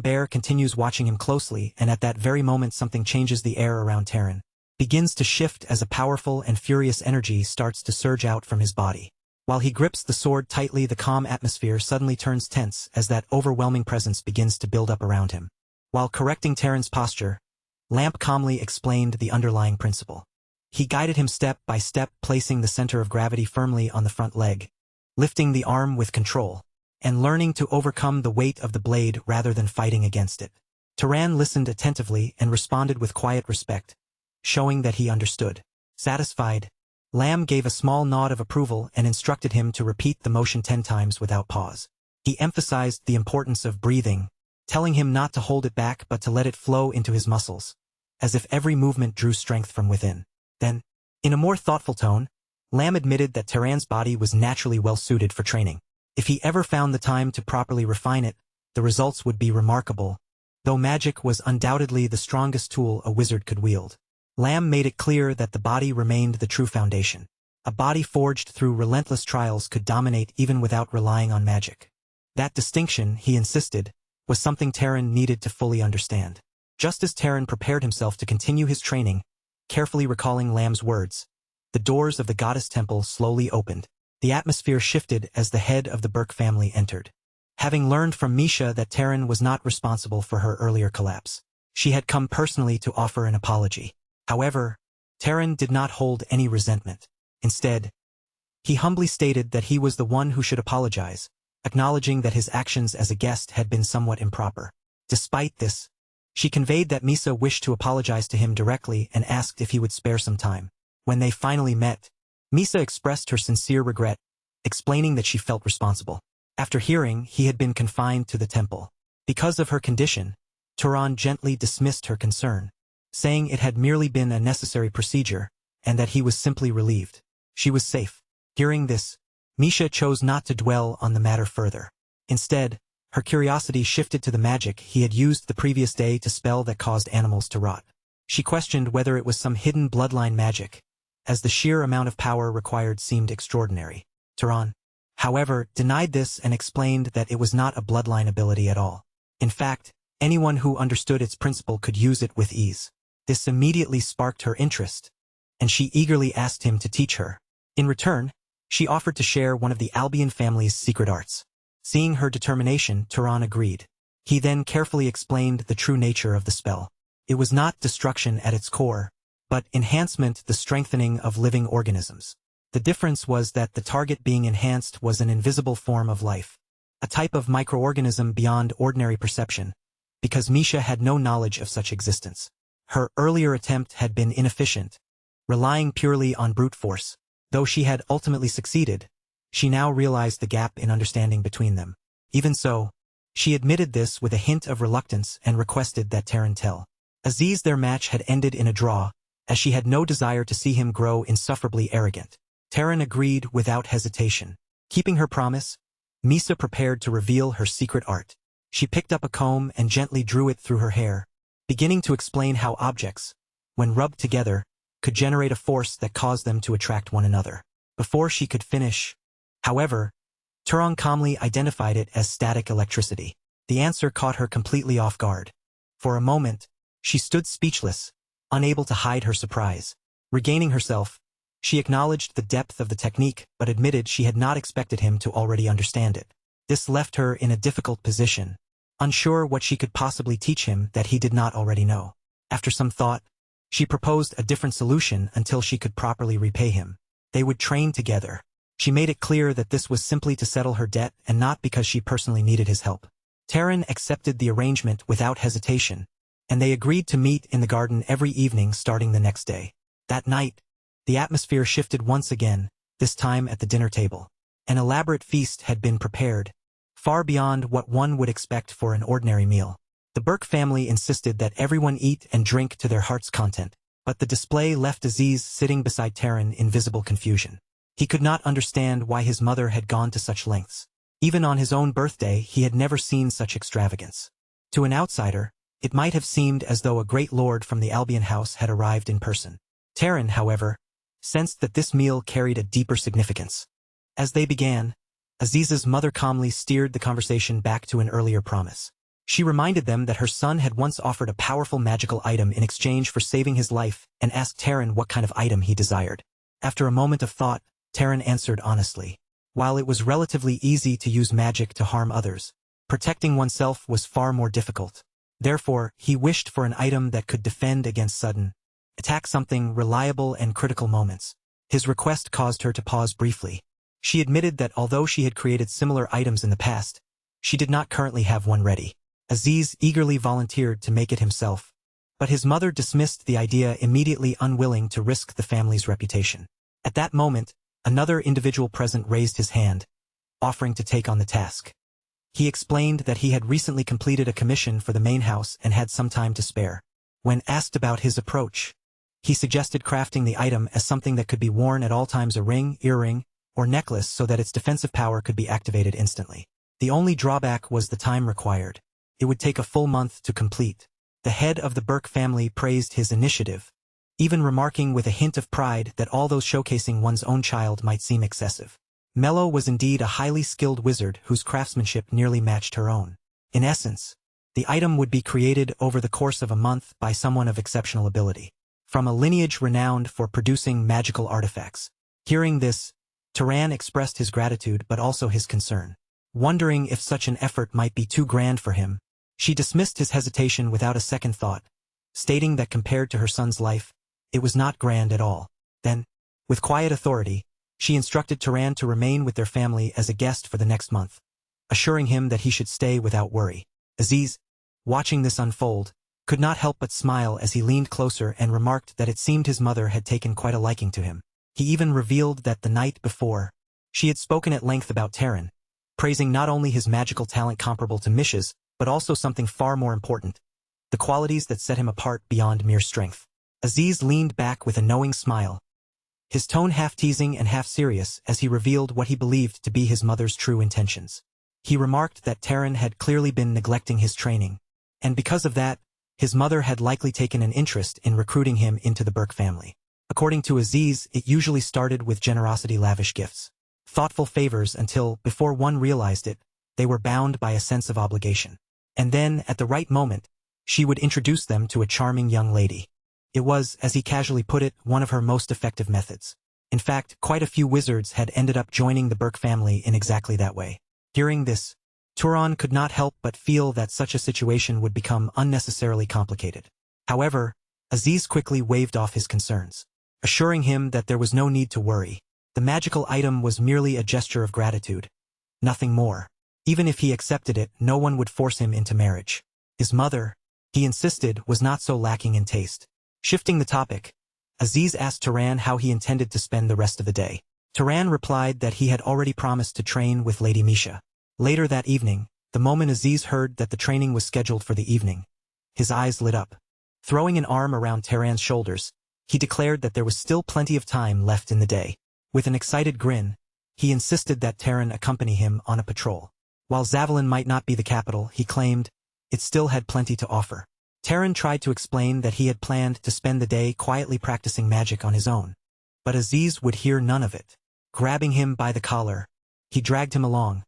Burke continues watching him closely, and at that very moment something changes. The air around Taran begins to shift as a powerful and furious energy starts to surge out from his body. While he grips the sword tightly, the calm atmosphere suddenly turns tense as that overwhelming presence begins to build up around him. While correcting Taran's posture, Lamp calmly explained the underlying principle. He guided him step by step, placing the center of gravity firmly on the front leg, lifting the arm with control, and learning to overcome the weight of the blade rather than fighting against it. Taran listened attentively and responded with quiet respect, showing that he understood. Satisfied, Lamb gave a small nod of approval and instructed him to repeat the motion 10 times without pause. He emphasized the importance of breathing, telling him not to hold it back but to let it flow into his muscles, as if every movement drew strength from within. Then, in a more thoughtful tone, Lamb admitted that Taran's body was naturally well suited for training. If he ever found the time to properly refine it, the results would be remarkable, though magic was undoubtedly the strongest tool a wizard could wield. Lamb made it clear that the body remained the true foundation. A body forged through relentless trials could dominate even without relying on magic. That distinction, he insisted, was something Taran needed to fully understand. Just as Taran prepared himself to continue his training, carefully recalling Lamb's words, the doors of the goddess temple slowly opened. The atmosphere shifted as the head of the Burke family entered. Having learned from Misa that Taran was not responsible for her earlier collapse, she had come personally to offer an apology. However, Taran did not hold any resentment. Instead, he humbly stated that he was the one who should apologize, acknowledging that his actions as a guest had been somewhat improper. Despite this, she conveyed that Misa wished to apologize to him directly and asked if he would spare some time. When they finally met, Misa expressed her sincere regret, explaining that she felt responsible. After hearing he had been confined to the temple because of her condition, Tron gently dismissed her concern, saying it had merely been a necessary procedure, and that he was simply relieved she was safe. Hearing this, Misa chose not to dwell on the matter further. Instead, her curiosity shifted to the magic he had used the previous day to spell that caused animals to rot. She questioned whether it was some hidden bloodline magic, as the sheer amount of power required seemed extraordinary. Tron, however, denied this and explained that it was not a bloodline ability at all. In fact, anyone who understood its principle could use it with ease. This immediately sparked her interest, and she eagerly asked him to teach her. In return, She offered to share one of the Albion family's secret arts. Seeing her determination, Tron agreed. He then carefully explained the true nature of the spell. It was not destruction at its core, but enhancement, the strengthening of living organisms. The difference was that the target being enhanced was an invisible form of life, a type of microorganism beyond ordinary perception, because Misha had no knowledge of such existence. Her earlier attempt had been inefficient, relying purely on brute force. Though she had ultimately succeeded, she now realized the gap in understanding between them. Even so, she admitted this with a hint of reluctance and requested that Tron tell Aziz their match had ended in a draw, as she had no desire to see him grow insufferably arrogant. Tron agreed without hesitation. Keeping her promise, Misa prepared to reveal her secret art. She picked up a comb and gently drew it through her hair, beginning to explain how objects, when rubbed together, could generate a force that caused them to attract one another. Before she could finish, however, Tron calmly identified it as static electricity. The answer caught her completely off guard. For a moment, she stood speechless, unable to hide her surprise. Regaining herself, she acknowledged the depth of the technique but admitted she had not expected him to already understand it. This left her in a difficult position, unsure what she could possibly teach him that he did not already know. After some thought, she proposed a different solution until she could properly repay him. They would train together. She made it clear that this was simply to settle her debt and not because she personally needed his help. Tron accepted the arrangement without hesitation, and they agreed to meet in the garden every evening starting the next day. That night, the atmosphere shifted once again, this time at the dinner table. An elaborate feast had been prepared, far beyond what one would expect for an ordinary meal. The Burke family insisted that everyone eat and drink to their heart's content, but the display left Aziz sitting beside Tron in visible confusion. He could not understand why his mother had gone to such lengths. Even on his own birthday he had never seen such extravagance. To an outsider, it might have seemed as though a great lord from the Albion house had arrived in person. Tron, however, sensed that this meal carried a deeper significance. As they began, Aziz's mother calmly steered the conversation back to an earlier promise. She reminded them that her son had once offered a powerful magical item in exchange for saving his life and asked Tron what kind of item he desired. After a moment of thought, Tron answered honestly. While it was relatively easy to use magic to harm others, protecting oneself was far more difficult. Therefore, he wished for an item that could defend against sudden attack, something reliable and critical moments. His request caused her to pause briefly. She admitted that although she had created similar items in the past, she did not currently have one ready. Aziz eagerly volunteered to make it himself, but his mother dismissed the idea, immediately unwilling to risk the family's reputation. At that moment, another individual present raised his hand, offering to take on the task. He explained that he had recently completed a commission for the main house and had some time to spare. When asked about his approach, he suggested crafting the item as something that could be worn at all times, a ring, earring, or necklace, so that its defensive power could be activated instantly. The only drawback was the time required. It would take a full month to complete. The head of the Burke family praised his initiative, even remarking with a hint of pride that although showcasing one's own child might seem excessive, Mello was indeed a highly skilled wizard whose craftsmanship nearly matched her own. In essence, the item would be created over the course of a month by someone of exceptional ability, from a lineage renowned for producing magical artifacts. Hearing this, Tron expressed his gratitude but also his concern. Wondering if such an effort might be too grand for him, she dismissed his hesitation without a second thought, stating that compared to her son's life, it was not grand at all. Then, with quiet authority, she instructed Tron to remain with their family as a guest for the next month, assuring him that he should stay without worry. Aziz, watching this unfold, could not help but smile as he leaned closer and remarked that it seemed his mother had taken quite a liking to him. He even revealed that the night before, she had spoken at length about Tron, praising not only his magical talent comparable to Misha's, but also something far more important, the qualities that set him apart beyond mere strength. Aziz leaned back with a knowing smile, his tone half teasing and half serious as he revealed what he believed to be his mother's true intentions. He remarked that Tron had clearly been neglecting his training, and because of that, his mother had likely taken an interest in recruiting him into the Burke family. According to Aziz, it usually started with generosity, lavish gifts, thoughtful favors until, before one realized it, they were bound by a sense of obligation. And then, at the right moment, she would introduce them to a charming young lady. It was, as he casually put it, one of her most effective methods. In fact, quite a few wizards had ended up joining the Burke family in exactly that way. Hearing this, Tron could not help but feel that such a situation would become unnecessarily complicated. However, Aziz quickly waved off his concerns, assuring him that there was no need to worry. The magical item was merely a gesture of gratitude, nothing more. Even if he accepted it, no one would force him into marriage. His mother, he insisted, was not so lacking in taste. Shifting the topic, Aziz asked Turan how he intended to spend the rest of the day. Turan replied that he had already promised to train with Lady Misha. Later that evening, the moment Aziz heard that the training was scheduled for the evening, his eyes lit up. Throwing an arm around Turan's shoulders, he declared that there was still plenty of time left in the day. With an excited grin, he insisted that Turan accompany him on a patrol. While Zavalin might not be the capital, he claimed, it still had plenty to offer. Turan tried to explain that he had planned to spend the day quietly practicing magic on his own. But Aziz would hear none of it. Grabbing him by the collar, he dragged him along,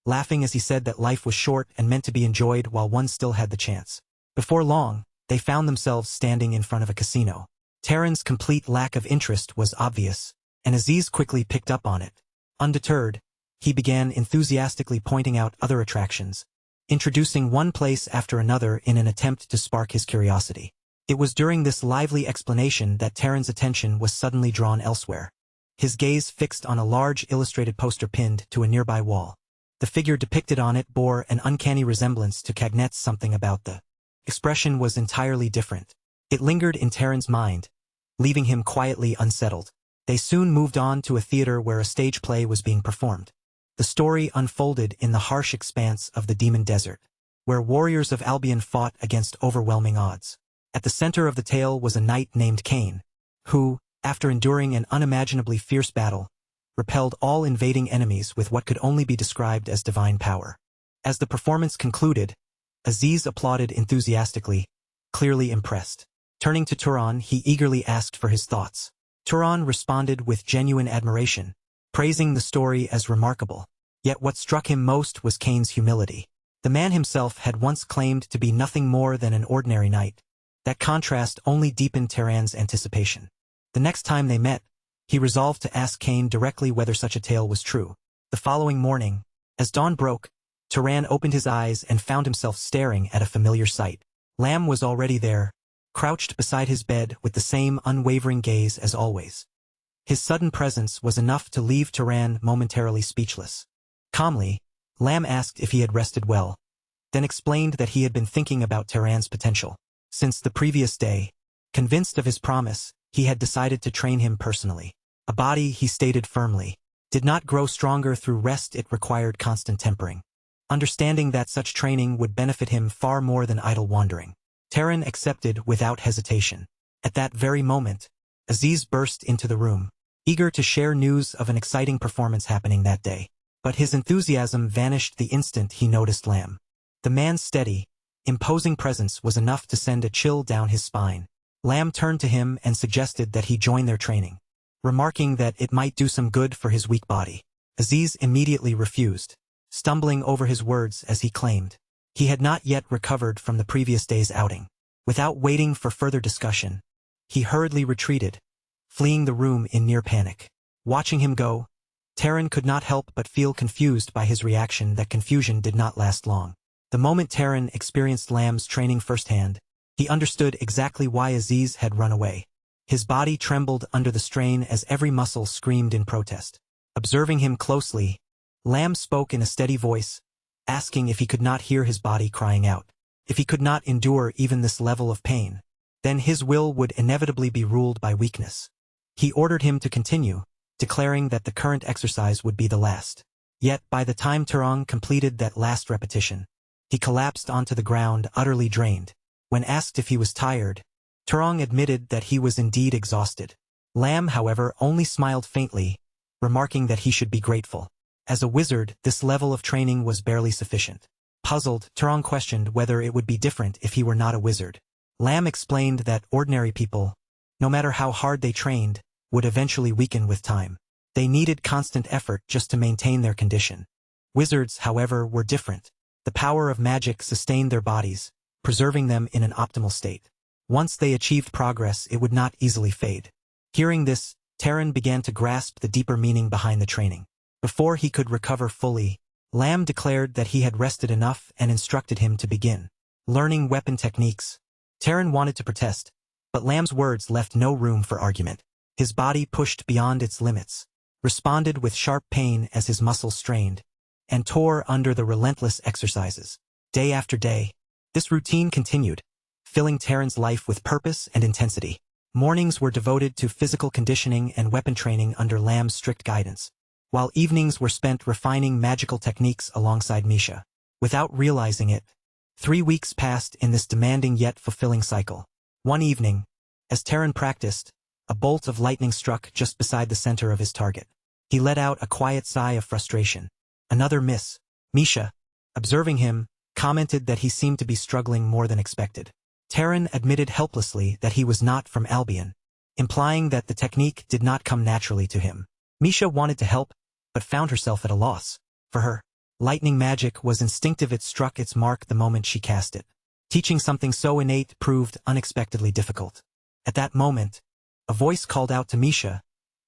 laughing as he said that life was short and meant to be enjoyed while one still had the chance. Before long, they found themselves standing in front of a casino. Turan's complete lack of interest was obvious, and Aziz quickly picked up on it. Undeterred, he began enthusiastically pointing out other attractions, introducing one place after another in an attempt to spark his curiosity. It was during this lively explanation that Turan's attention was suddenly drawn elsewhere. His gaze fixed on a large illustrated poster pinned to a nearby wall. The figure depicted on it bore an uncanny resemblance to Cagnet's Something About the expression was entirely different. It lingered in Turan's mind, leaving him quietly unsettled. They soon moved on to a theater where a stage play was being performed. The story unfolded in the harsh expanse of the Demon Desert, where warriors of Albion fought against overwhelming odds. At the center of the tale was a knight named Cain, who, after enduring an unimaginably fierce battle, repelled all invading enemies with what could only be described as divine power. As the performance concluded, Aziz applauded enthusiastically, clearly impressed. Turning to Turan, he eagerly asked for his thoughts. Turan responded with genuine admiration, praising the story as remarkable. Yet what struck him most was Cain's humility. The man himself had once claimed to be nothing more than an ordinary knight. That contrast only deepened Turan's anticipation. The next time they met, he resolved to ask Cain directly whether such a tale was true. The following morning, as dawn broke, Turan opened his eyes and found himself staring at a familiar sight. Lamb was already there, crouched beside his bed with the same unwavering gaze as always. His sudden presence was enough to leave Turan momentarily speechless. Calmly, Lamb asked if he had rested well, then explained that he had been thinking about Turan's potential. Since the previous day, convinced of his promise, he had decided to train him personally. A body, he stated firmly, did not grow stronger through rest, it required constant tempering. Understanding that such training would benefit him far more than idle wandering, Turan accepted without hesitation. At that very moment, Aziz burst into the room, eager to share news of an exciting performance happening that day. But his enthusiasm vanished the instant he noticed Lamb. The man's steady, imposing presence was enough to send a chill down his spine. Lamb turned to him and suggested that he join their training, remarking that it might do some good for his weak body. Aziz immediately refused, stumbling over his words as he claimed he had not yet recovered from the previous day's outing. Without waiting for further discussion, he hurriedly retreated, fleeing the room in near panic. Watching him go, Turan could not help but feel confused by his reaction. That confusion did not last long. The moment Turan experienced Lamb's training firsthand, he understood exactly why Aziz had run away. His body trembled under the strain as every muscle screamed in protest. Observing him closely, Lamb spoke in a steady voice, asking if he could not hear his body crying out. If he could not endure even this level of pain, then his will would inevitably be ruled by weakness. He ordered him to continue, declaring that the current exercise would be the last. Yet by the time Turan completed that last repetition, he collapsed onto the ground utterly drained. When asked if he was tired, Turan admitted that he was indeed exhausted. Lamb, however, only smiled faintly, remarking that he should be grateful. As a wizard, this level of training was barely sufficient. Puzzled, Turan questioned whether it would be different if he were not a wizard. Lamb explained that ordinary people, no matter how hard they trained, would eventually weaken with time. They needed constant effort just to maintain their condition. Wizards, however, were different. The power of magic sustained their bodies, preserving them in an optimal state. Once they achieved progress, it would not easily fade. Hearing this, Terran began to grasp the deeper meaning behind the training. Before he could recover fully, Lam declared that he had rested enough and instructed him to begin learning weapon techniques. Terran wanted to protest, but Lam's words left no room for argument. His body pushed beyond its limits, responded with sharp pain as his muscles strained, and tore under the relentless exercises. Day after day, this routine continued, filling Terran's life with purpose and intensity. Mornings were devoted to physical conditioning and weapon training under Lam's strict guidance, while evenings were spent refining magical techniques alongside Misha. Without realizing it, 3 weeks passed in this demanding yet fulfilling cycle. One evening, as Terran practiced, a bolt of lightning struck just beside the center of his target. He let out a quiet sigh of frustration. Another miss. Misha, observing him, commented that he seemed to be struggling more than expected. Terran admitted helplessly that he was not from Albion, implying that the technique did not come naturally to him. Misha wanted to help, but found herself at a loss. For her, lightning magic was instinctive. It struck its mark the moment she cast it. Teaching something so innate proved unexpectedly difficult. At that moment, a voice called out to Misha,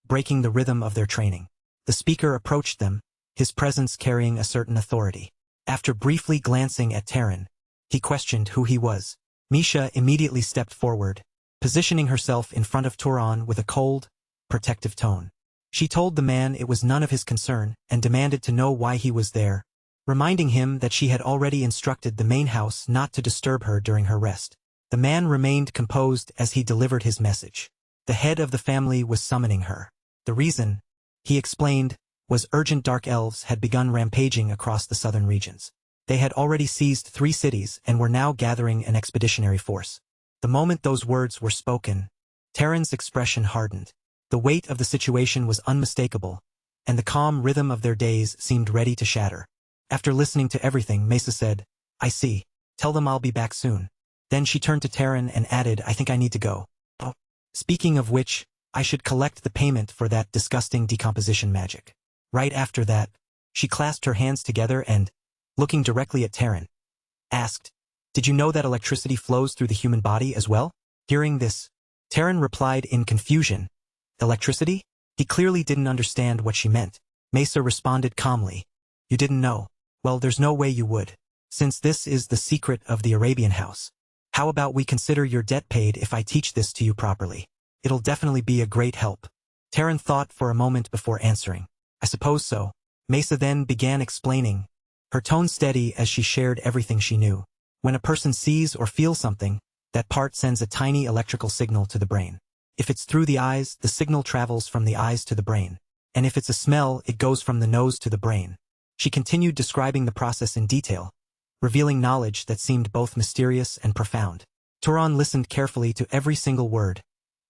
breaking the rhythm of their training. The speaker approached them, his presence carrying a certain authority. After briefly glancing at Terran, he questioned who he was. Misha immediately stepped forward, positioning herself in front of Tron with a cold, protective tone. She told the man it was none of his concern and demanded to know why he was there, reminding him that she had already instructed the main house not to disturb her during her rest. The man remained composed as he delivered his message. The head of the family was summoning her. The reason, he explained, was urgent. Dark elves had begun rampaging across the southern regions. They had already seized 3 cities and were now gathering an expeditionary force. The moment those words were spoken, Terran's expression hardened. The weight of the situation was unmistakable, and the calm rhythm of their days seemed ready to shatter. After listening to everything, Misa said, "I see. Tell them I'll be back soon." Then she turned to Terran and added, "I think I need to go. Oh, speaking of which, I should collect the payment for that disgusting decomposition magic." Right after that, she clasped her hands together and, looking directly at Terran, asked, "Did you know that electricity flows through the human body as well?" Hearing this, Terran replied in confusion, "Electricity?" He clearly didn't understand what she meant. Misa responded calmly, "You didn't know? Well, there's no way you would. Since this is the secret of the Arabian house, how about we consider your debt paid if I teach this to you properly? It'll definitely be a great help." Terran thought for a moment before answering, "I suppose so." Misa then began explaining, her tone steady as she shared everything she knew. When a person sees or feels something, that part sends a tiny electrical signal to the brain. If it's through the eyes, the signal travels from the eyes to the brain. And if it's a smell, it goes from the nose to the brain. She continued describing the process in detail, revealing knowledge that seemed both mysterious and profound. Tron listened carefully to every single word,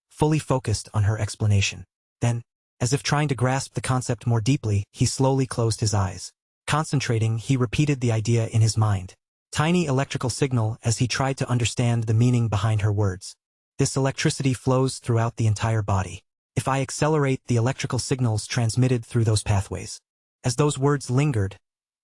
fully focused on her explanation. Then, as if trying to grasp the concept more deeply, he slowly closed his eyes. Concentrating, he repeated the idea in his mind. Tiny electrical signal as he tried to understand the meaning behind her words. This electricity flows throughout the entire body. If I accelerate the electrical signals transmitted through those pathways. As those words lingered,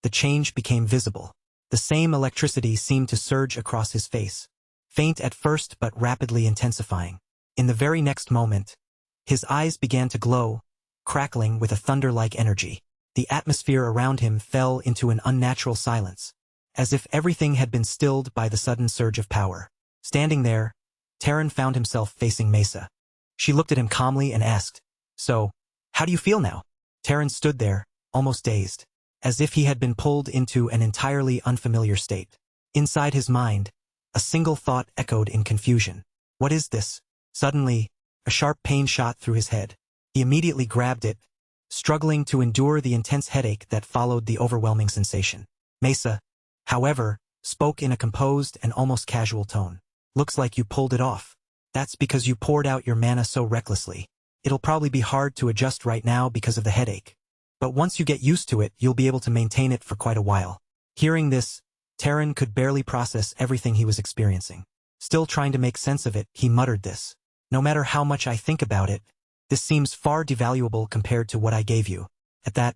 the change became visible. The same electricity seemed to surge across his face. Faint at first but rapidly intensifying. In the very next moment, his eyes began to glow, crackling with a thunder-like energy. The atmosphere around him fell into an unnatural silence, as if everything had been stilled by the sudden surge of power. Standing there, Terran found himself facing Misa. She looked at him calmly and asked, "So, how do you feel now?" Terran stood there, almost dazed, as if he had been pulled into an entirely unfamiliar state. Inside his mind, a single thought echoed in confusion. What is this? Suddenly, a sharp pain shot through his head. He immediately grabbed it, struggling to endure the intense headache that followed the overwhelming sensation. Misa, however, spoke in a composed and almost casual tone. "Looks like you pulled it off. That's because you poured out your mana so recklessly. It'll probably be hard to adjust right now because of the headache. But once you get used to it, you'll be able to maintain it for quite a while." Hearing this, Terran could barely process everything he was experiencing. Still trying to make sense of it, he muttered this. "No matter how much I think about it, this seems far devaluable compared to what I gave you." At that,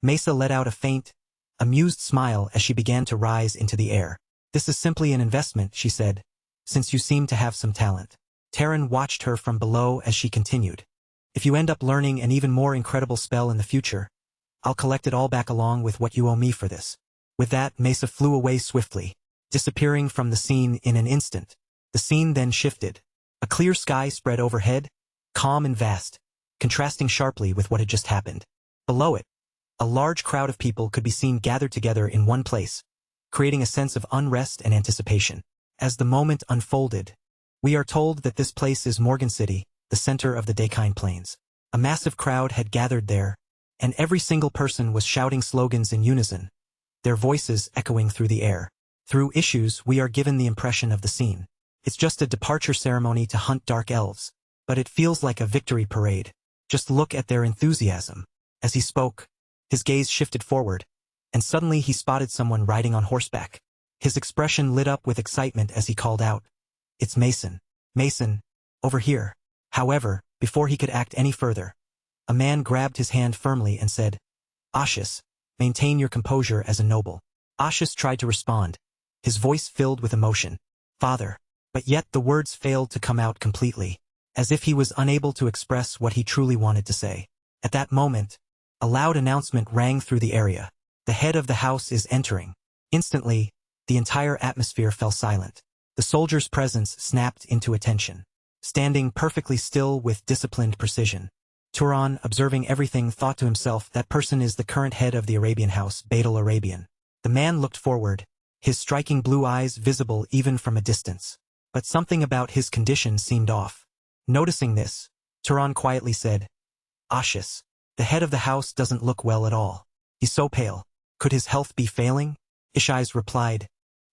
Mesa let out a faint, amused smile as she began to rise into the air. "This is simply an investment," she said, "since you seem to have some talent." Terran watched her from below as she continued. If you end up learning an even more incredible spell in the future, I'll collect it all back along with what you owe me for this. With that, Misa flew away swiftly, disappearing from the scene in an instant. The scene then shifted. A clear sky spread overhead, calm and vast, contrasting sharply with what had just happened. Below it, a large crowd of people could be seen gathered together in one place, creating a sense of unrest and anticipation. As the moment unfolded, we are told that this place is Morgan City, the center of the Dakine Plains. A massive crowd had gathered there, and every single person was shouting slogans in unison, their voices echoing through the air. Through issues, we are given the impression of the scene. It's just a departure ceremony to hunt dark elves, but it feels like a victory parade. Just look at their enthusiasm. As he spoke, his gaze shifted forward, and suddenly he spotted someone riding on horseback. His expression lit up with excitement as he called out, "It's Mason. Mason, over here." However, before he could act any further, a man grabbed his hand firmly and said, "Ashish, maintain your composure as a noble." Ashish tried to respond, his voice filled with emotion. "Father," but yet the words failed to come out completely, as if he was unable to express what he truly wanted to say. At that moment, a loud announcement rang through the area. "The head of the house is entering." Instantly, the entire atmosphere fell silent. The soldier's presence snapped into attention. Standing perfectly still with disciplined precision, Tron, observing everything, thought to himself, that person is the current head of the Arabian house, Badal Arabian. The man looked forward, his striking blue eyes visible even from a distance. But something about his condition seemed off. Noticing this, Tron quietly said, "Ashish, the head of the house doesn't look well at all. He's so pale. Could his health be failing?" Ashish replied,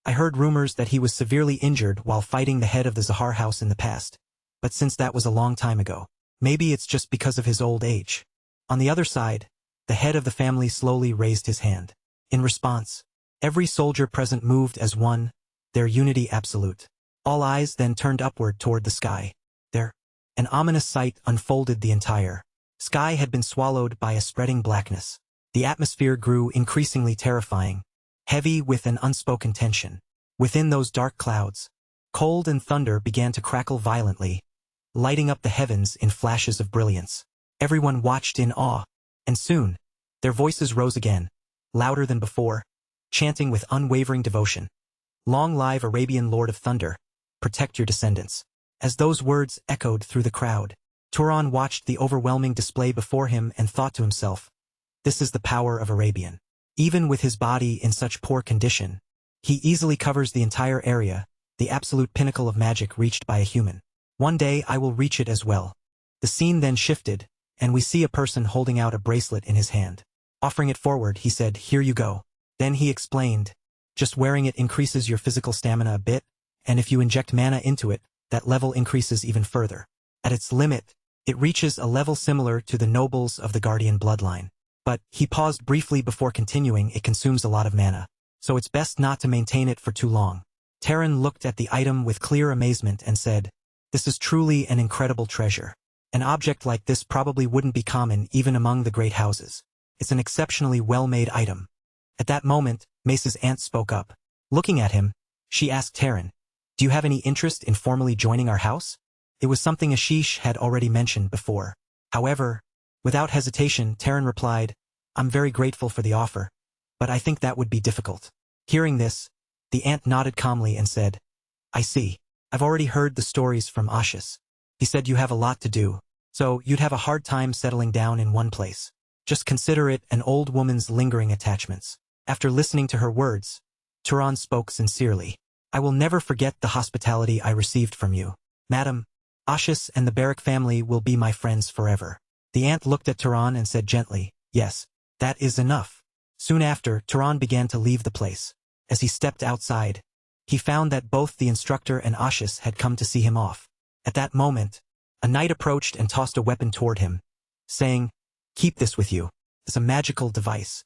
"I heard rumors that he was severely injured while fighting the head of the Zahar house in the past. But since that was a long time ago, maybe it's just because of his old age." On the other side, the head of the family slowly raised his hand. In response, every soldier present moved as one, their unity absolute. All eyes then turned upward toward the sky. There, an ominous sight unfolded. The entire sky had been swallowed by a spreading blackness. The atmosphere grew increasingly terrifying, heavy with an unspoken tension. Within those dark clouds, cold and thunder began to crackle violently, lighting up the heavens in flashes of brilliance. Everyone watched in awe, and soon, their voices rose again, louder than before, chanting with unwavering devotion, "Long live Arabian Lord of Thunder, protect your descendants." As those words echoed through the crowd, Tron watched the overwhelming display before him and thought to himself, "This is the power of Arabian. Even with his body in such poor condition, he easily covers the entire area, the absolute pinnacle of magic reached by a human. One day I will reach it as well." The scene then shifted, and we see a person holding out a bracelet in his hand. Offering it forward, he said, "Here you go." Then he explained, "Just wearing it increases your physical stamina a bit, and if you inject mana into it, that level increases even further. At its limit, it reaches a level similar to the nobles of the Guardian bloodline. But," he paused briefly before continuing, "it consumes a lot of mana, so it's best not to maintain it for too long." Terran looked at the item with clear amazement and said, "This is truly an incredible treasure. An object like this probably wouldn't be common even among the great houses. It's an exceptionally well-made item." At that moment, Mace's aunt spoke up. Looking at him, she asked Terran, "Do you have any interest in formally joining our house?" It was something Ashish had already mentioned before. However, without hesitation, Terran replied, "I'm very grateful for the offer, but I think that would be difficult." Hearing this, the aunt nodded calmly and said, "I see. I've already heard the stories from Ashish. He said you have a lot to do, so you'd have a hard time settling down in one place. Just consider it an old woman's lingering attachments." After listening to her words, Turan spoke sincerely. "I will never forget the hospitality I received from you. Madam, Ashish and the Barrack family will be my friends forever." The aunt looked at Turan and said gently, "Yes, that is enough." Soon after, Turan began to leave the place. As he stepped outside, he found that both the instructor and Ashish had come to see him off. At that moment, a knight approached and tossed a weapon toward him, saying, "Keep this with you. It's a magical device.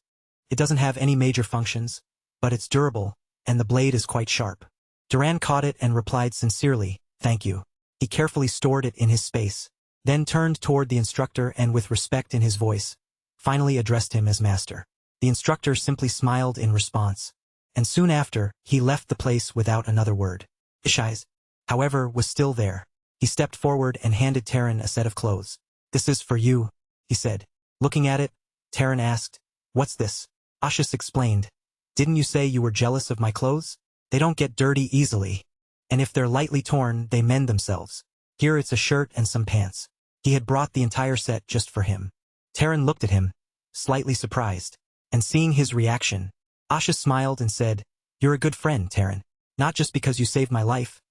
It doesn't have any major functions, but it's durable, and the blade is quite sharp." Duran caught it and replied sincerely, "Thank you." He carefully stored it in his space, then turned toward the instructor and with respect in his voice, finally addressed him as master. The instructor simply smiled in response, and soon after, he left the place without another word. Ashish, however, was still there. He stepped forward and handed Terran a set of clothes. This is for you, he said. Looking at it, Taren asked, "What's this?" Ashis explained. "Didn't you say you were jealous of my clothes? They don't get dirty easily. And if they're lightly torn, they mend themselves. Here it's a shirt and some pants." He had brought the entire set just for him. Taren looked at him, slightly surprised. And seeing his reaction, Ashis smiled and said, "You're a good friend, Taren. Not just because you saved my life,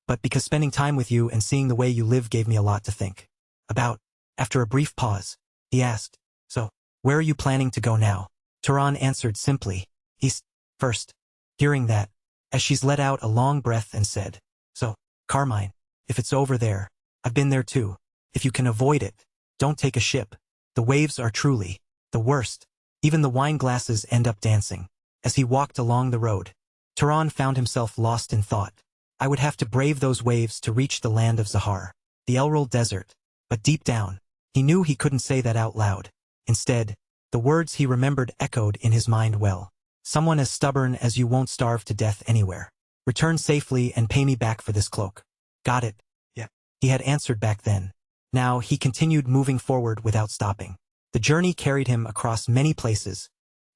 but because spending time with you and seeing the way you live gave me a lot to think about." After a brief pause, he asked, "So, where are you planning to go now?" Taren answered simply, "East, first." Hearing that, as she's let out a long breath and said, "So, Carmine, if it's over there, I've been there too. If you can avoid it, don't take a ship. The waves are truly the worst. Even the wine glasses end up dancing." As he walked along the road, Taren found himself lost in thought. I would have to brave those waves to reach the land of Zahar, the Elrol Desert. But deep down, he knew he couldn't say that out loud. Instead, the words he remembered echoed in his mind well. "Someone as stubborn as you won't starve to death anywhere. Return safely and pay me back for this cloak." "Got it." "Yeah," he had answered back then. Now he continued moving forward without stopping. The journey carried him across many places,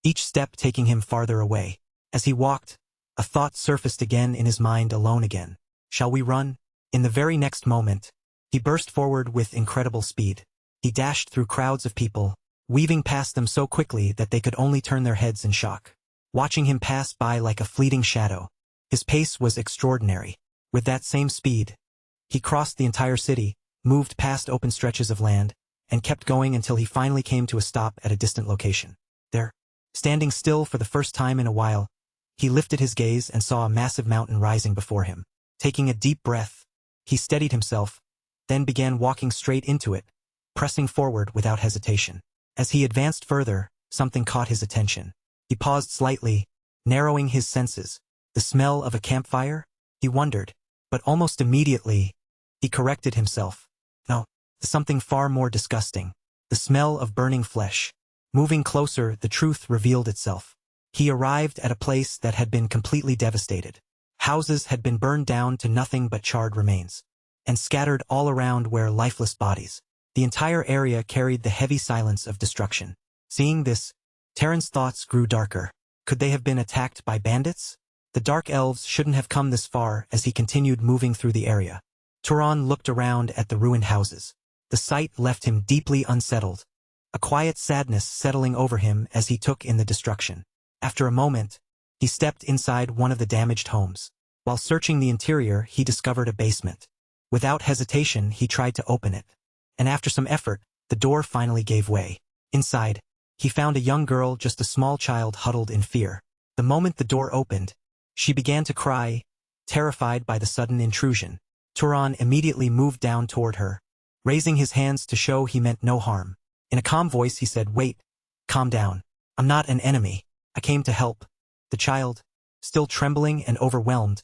each step taking him farther away. As he walked, a thought surfaced again in his mind alone again. "Shall we run?" In the very next moment, he burst forward with incredible speed. He dashed through crowds of people, weaving past them so quickly that they could only turn their heads in shock, watching him pass by like a fleeting shadow. His pace was extraordinary. With that same speed, he crossed the entire city, moved past open stretches of land, and kept going until he finally came to a stop at a distant location. There, standing still for the first time in a while, he lifted his gaze and saw a massive mountain rising before him. Taking a deep breath, he steadied himself, then began walking straight into it, pressing forward without hesitation. As he advanced further, something caught his attention. He paused slightly, narrowing his senses. The smell of a campfire? He wondered, but almost immediately, he corrected himself. No, something far more disgusting. The smell of burning flesh. Moving closer, the truth revealed itself. He arrived at a place that had been completely devastated. Houses had been burned down to nothing but charred remains, and scattered all around were lifeless bodies. The entire area carried the heavy silence of destruction. Seeing this, Taren's thoughts grew darker. Could they have been attacked by bandits? The dark elves shouldn't have come this far. As he continued moving through the area, Tron looked around at the ruined houses. The sight left him deeply unsettled, a quiet sadness settling over him as he took in the destruction. After a moment, he stepped inside one of the damaged homes. While searching the interior, he discovered a basement. Without hesitation, he tried to open it. And after some effort, the door finally gave way. Inside, he found a young girl, just a small child, huddled in fear. The moment the door opened, she began to cry, terrified by the sudden intrusion. Tron immediately moved down toward her, raising his hands to show he meant no harm. In a calm voice he said, "Wait, calm down. I'm not an enemy. I came to help." The child, still trembling and overwhelmed,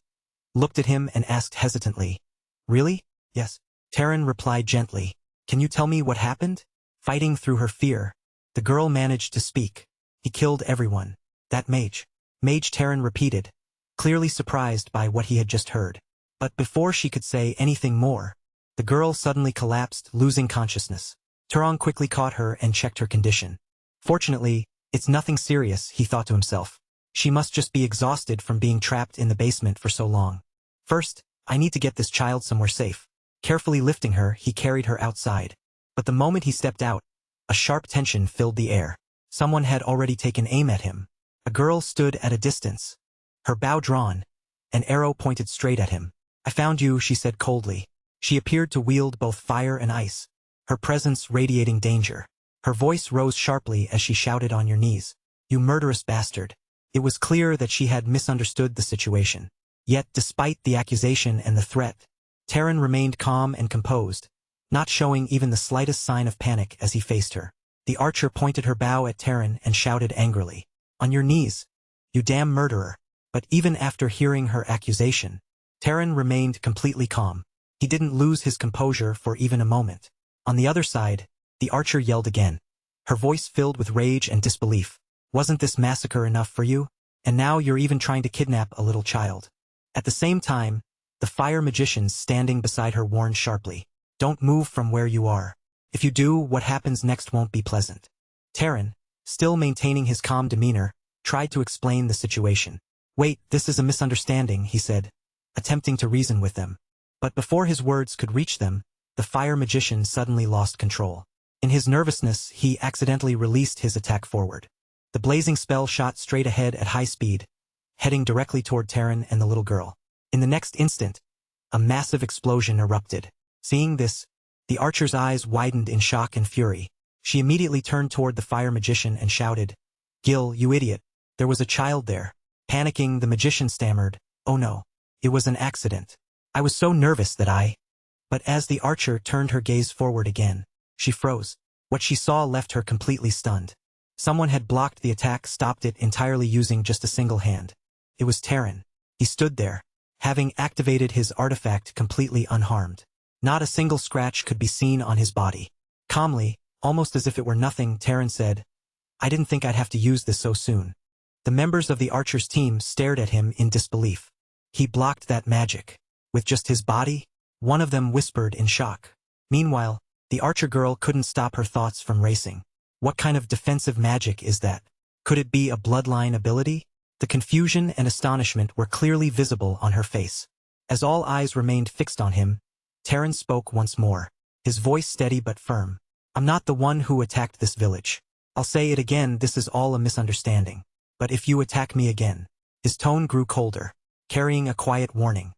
looked at him and asked hesitantly, "Really?" "Yes." Taren replied gently. "Can you tell me what happened?" Fighting through her fear, the girl managed to speak. "He killed everyone. That mage." "Mage," Taren repeated, clearly surprised by what he had just heard. But before she could say anything more, the girl suddenly collapsed, losing consciousness. Taren quickly caught her and checked her condition. Fortunately, it's nothing serious, he thought to himself. She must just be exhausted from being trapped in the basement for so long. First, I need to get this child somewhere safe. Carefully lifting her, he carried her outside. But the moment he stepped out, a sharp tension filled the air. Someone had already taken aim at him. A girl stood at a distance, her bow drawn, an arrow pointed straight at him. "I found you," she said coldly. She appeared to wield both fire and ice, her presence radiating danger. Her voice rose sharply as she shouted, "On your knees, you murderous bastard." It was clear that she had misunderstood the situation. Yet, despite the accusation and the threat, Taren remained calm and composed, not showing even the slightest sign of panic as he faced her. The archer pointed her bow at Taren and shouted angrily, "On your knees, you damn murderer." But even after hearing her accusation, Taren remained completely calm. He didn't lose his composure for even a moment. On the other side, the archer yelled again, her voice filled with rage and disbelief. "Wasn't this massacre enough for you? And now you're even trying to kidnap a little child." At the same time, the fire magicians standing beside her warned sharply, "Don't move from where you are. If you do, what happens next won't be pleasant. Terran, still maintaining his calm demeanor, tried to explain the situation. Wait, this is a misunderstanding, he said, attempting to reason with them. But before his words could reach them, the fire magician suddenly lost control. In his nervousness, he accidentally released his attack forward. The blazing spell shot straight ahead at high speed, heading directly toward Terran and the little girl. In the next instant, a massive explosion erupted. Seeing this, the archer's eyes widened in shock and fury. She immediately turned toward the fire magician and shouted, "Gil, you idiot, there was a child there." Panicking, the magician stammered, "Oh no, it was an accident. I was so nervous that I—" But as the archer turned her gaze forward again, she froze. What she saw left her completely stunned. Someone had blocked the attack, stopped it entirely using just a single hand. It was Terran. He stood there, having activated his artifact completely unharmed. Not a single scratch could be seen on his body. Calmly, almost as if it were nothing, Terran said, "I didn't think I'd have to use this so soon." The members of the archer's team stared at him in disbelief. He blocked that magic. With just his body? One of them whispered in shock. Meanwhile, the archer girl couldn't stop her thoughts from racing. What kind of defensive magic is that? Could it be a bloodline ability? The confusion and astonishment were clearly visible on her face. As all eyes remained fixed on him, Terran spoke once more, his voice steady but firm. "I'm not the one who attacked this village. I'll say it again, this is all a misunderstanding. But if you attack me again—" His tone grew colder, carrying a quiet warning.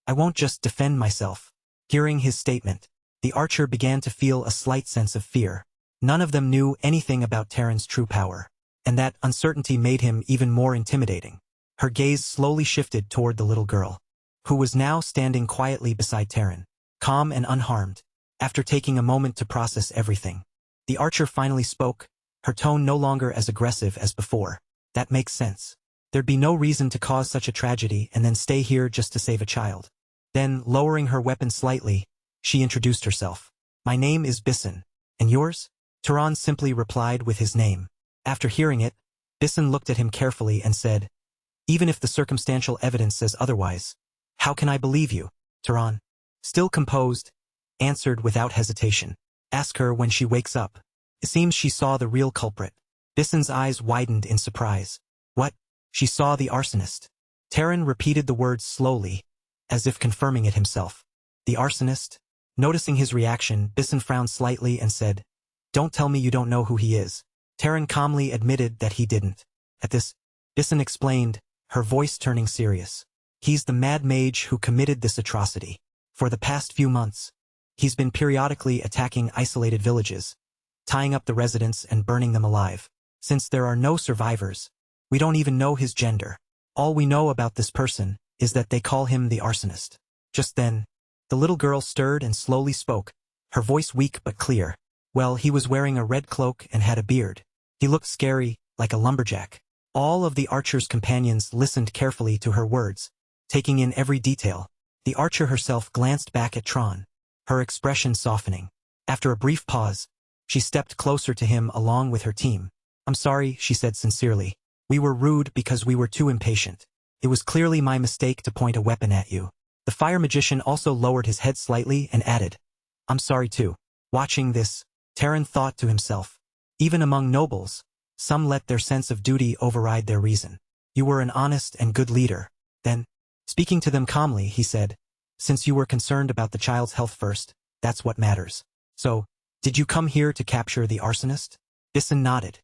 "I won't just defend myself." Hearing his statement, the archer began to feel a slight sense of fear. None of them knew anything about Terran's true power, and that uncertainty made him even more intimidating. Her gaze slowly shifted toward the little girl, who was now standing quietly beside Terran, calm and unharmed. After taking a moment to process everything, the archer finally spoke, her tone no longer as aggressive as before. "That makes sense. There'd be no reason to cause such a tragedy and then stay here just to save a child." Then, lowering her weapon slightly, she introduced herself. "My name is Bisson. And yours?" Tron simply replied with his name. After hearing it, Bisson looked at him carefully and said, "Even if the circumstantial evidence says otherwise, how can I believe you?" Tron, still composed, answered without hesitation, "Ask her when she wakes up." It seems she saw the real culprit. Bisson's eyes widened in surprise. "What? She saw the arsonist?" Terran repeated the words slowly, as if confirming it himself. "The arsonist?" Noticing his reaction, Bisson frowned slightly and said, "Don't tell me you don't know who he is." Terran calmly admitted that he didn't. At this, Bisson explained, her voice turning serious. "He's the mad mage who committed this atrocity. For the past few months, he's been periodically attacking isolated villages, tying up the residents and burning them alive. Since there are no survivors, we don't even know his gender. All we know about this person is that they call him the arsonist." Just then, the little girl stirred and slowly spoke, her voice weak but clear. "Well, he was wearing a red cloak and had a beard. He looked scary, like a lumberjack." All of the archer's companions listened carefully to her words, taking in every detail. The archer herself glanced back at Tron, her expression softening. After a brief pause, she stepped closer to him along with her team. "I'm sorry," she said sincerely. "We were rude because we were too impatient. It was clearly my mistake to point a weapon at you." The fire magician also lowered his head slightly and added, "I'm sorry too." Watching this, Terran thought to himself, even among nobles, some let their sense of duty override their reason. "You were an honest and good leader." Then, speaking to them calmly, he said, "Since you were concerned about the child's health first, that's what matters. So, did you come here to capture the arsonist?" Bisson nodded.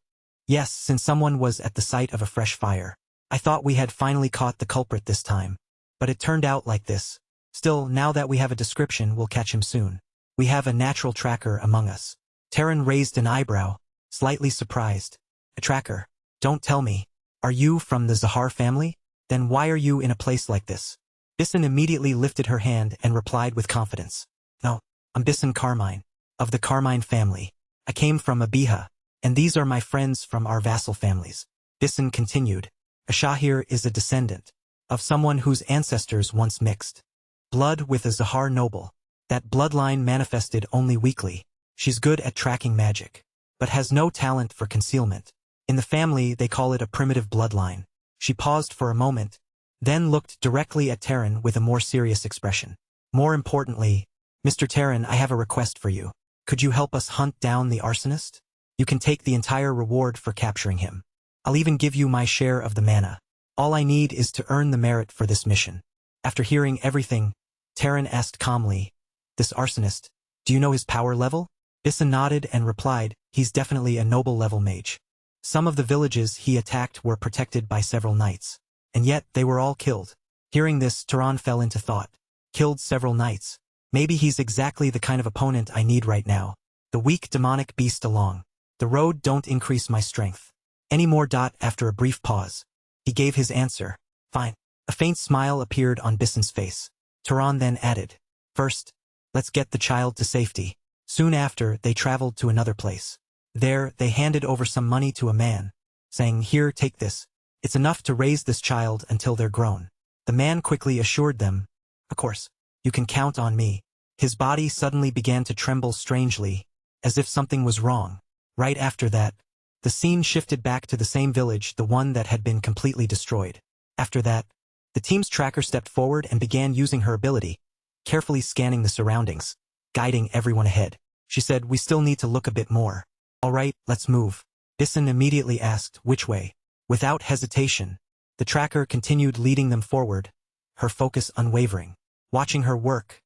"Yes, since someone was at the site of a fresh fire. I thought we had finally caught the culprit this time. But it turned out like this. Still, now that we have a description, we'll catch him soon. We have a natural tracker among us." Terran raised an eyebrow, slightly surprised. "A tracker? Don't tell me. Are you from the Zahar family? Then why are you in a place like this?" Bisson immediately lifted her hand and replied with confidence. "No, I'm Bisson Carmine, of the Carmine family. I came from Abiha, and these are my friends from our vassal families." Bisson continued, "A Shahir is a descendant of someone whose ancestors once mixed blood with a Zahar noble. That bloodline manifested only weakly. She's good at tracking magic, but has no talent for concealment. In the family, they call it a primitive bloodline." She paused for a moment, then looked directly at Terran with a more serious expression. "More importantly, Mr. Terran, I have a request for you. Could you help us hunt down the arsonist? You can take the entire reward for capturing him. I'll even give you my share of the mana. All I need is to earn the merit for this mission." After hearing everything, Tron asked calmly, "This arsonist, do you know his power level?" Misa nodded and replied, "He's definitely a noble level mage. Some of the villages he attacked were protected by several knights, and yet they were all killed." Hearing this, Tron fell into thought. Killed several knights. Maybe he's exactly the kind of opponent I need right now. The weak demonic beast along the road don't increase my strength any more. After a brief pause, he gave his answer. "Fine." A faint smile appeared on Bison's face. Tron then added, "First, let's get the child to safety." Soon after, they traveled to another place. There, they handed over some money to a man, saying, "Here, take this. It's enough to raise this child until they're grown." The man quickly assured them, "Of course, you can count on me." His body suddenly began to tremble strangely, as if something was wrong. Right after that, the scene shifted back to the same village, the one that had been completely destroyed. After that, the team's tracker stepped forward and began using her ability, carefully scanning the surroundings, guiding everyone ahead. She said, "We still need to look a bit more." "All right, let's move." Bison immediately asked, "Which way?" Without hesitation, the tracker continued leading them forward, her focus unwavering. Watching her work,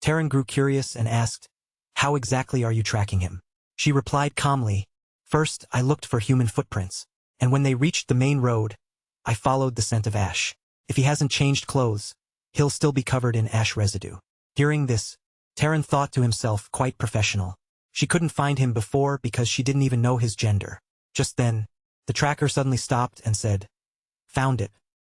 Tron grew curious and asked, "How exactly are you tracking him?" She replied calmly, "First, I looked for human footprints, and when they reached the main road, I followed the scent of ash. If he hasn't changed clothes, he'll still be covered in ash residue." Hearing this, Tron thought to himself, quite professional. She couldn't find him before because she didn't even know his gender. Just then, the tracker suddenly stopped and said, "Found it."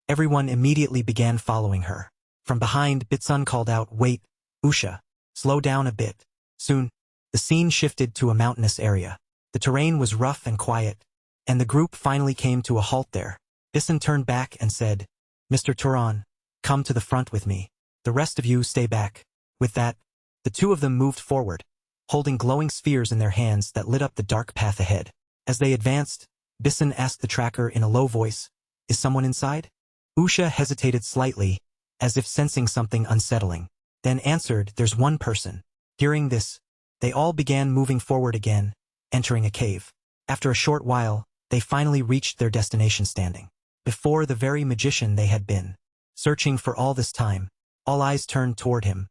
Everyone immediately began following her. From behind, Bitsun called out, "Wait, Usha, slow down a bit." Soon, the scene shifted to a mountainous area. The terrain was rough and quiet, and the group finally came to a halt there. Bitsun turned back and said, "Mr. Tron, come to the front with me. The rest of you stay back." With that, the two of them moved forward, holding glowing spheres in their hands that lit up the dark path ahead. As they advanced, Bitsun asked the tracker in a low voice, "Is someone inside?" Usha hesitated slightly, as if sensing something unsettling, then answered, "There's one person." Hearing this, they all began moving forward again, entering a cave. After a short while, they finally reached their destination standing before the very magician they had been searching for all this time. All eyes turned toward him.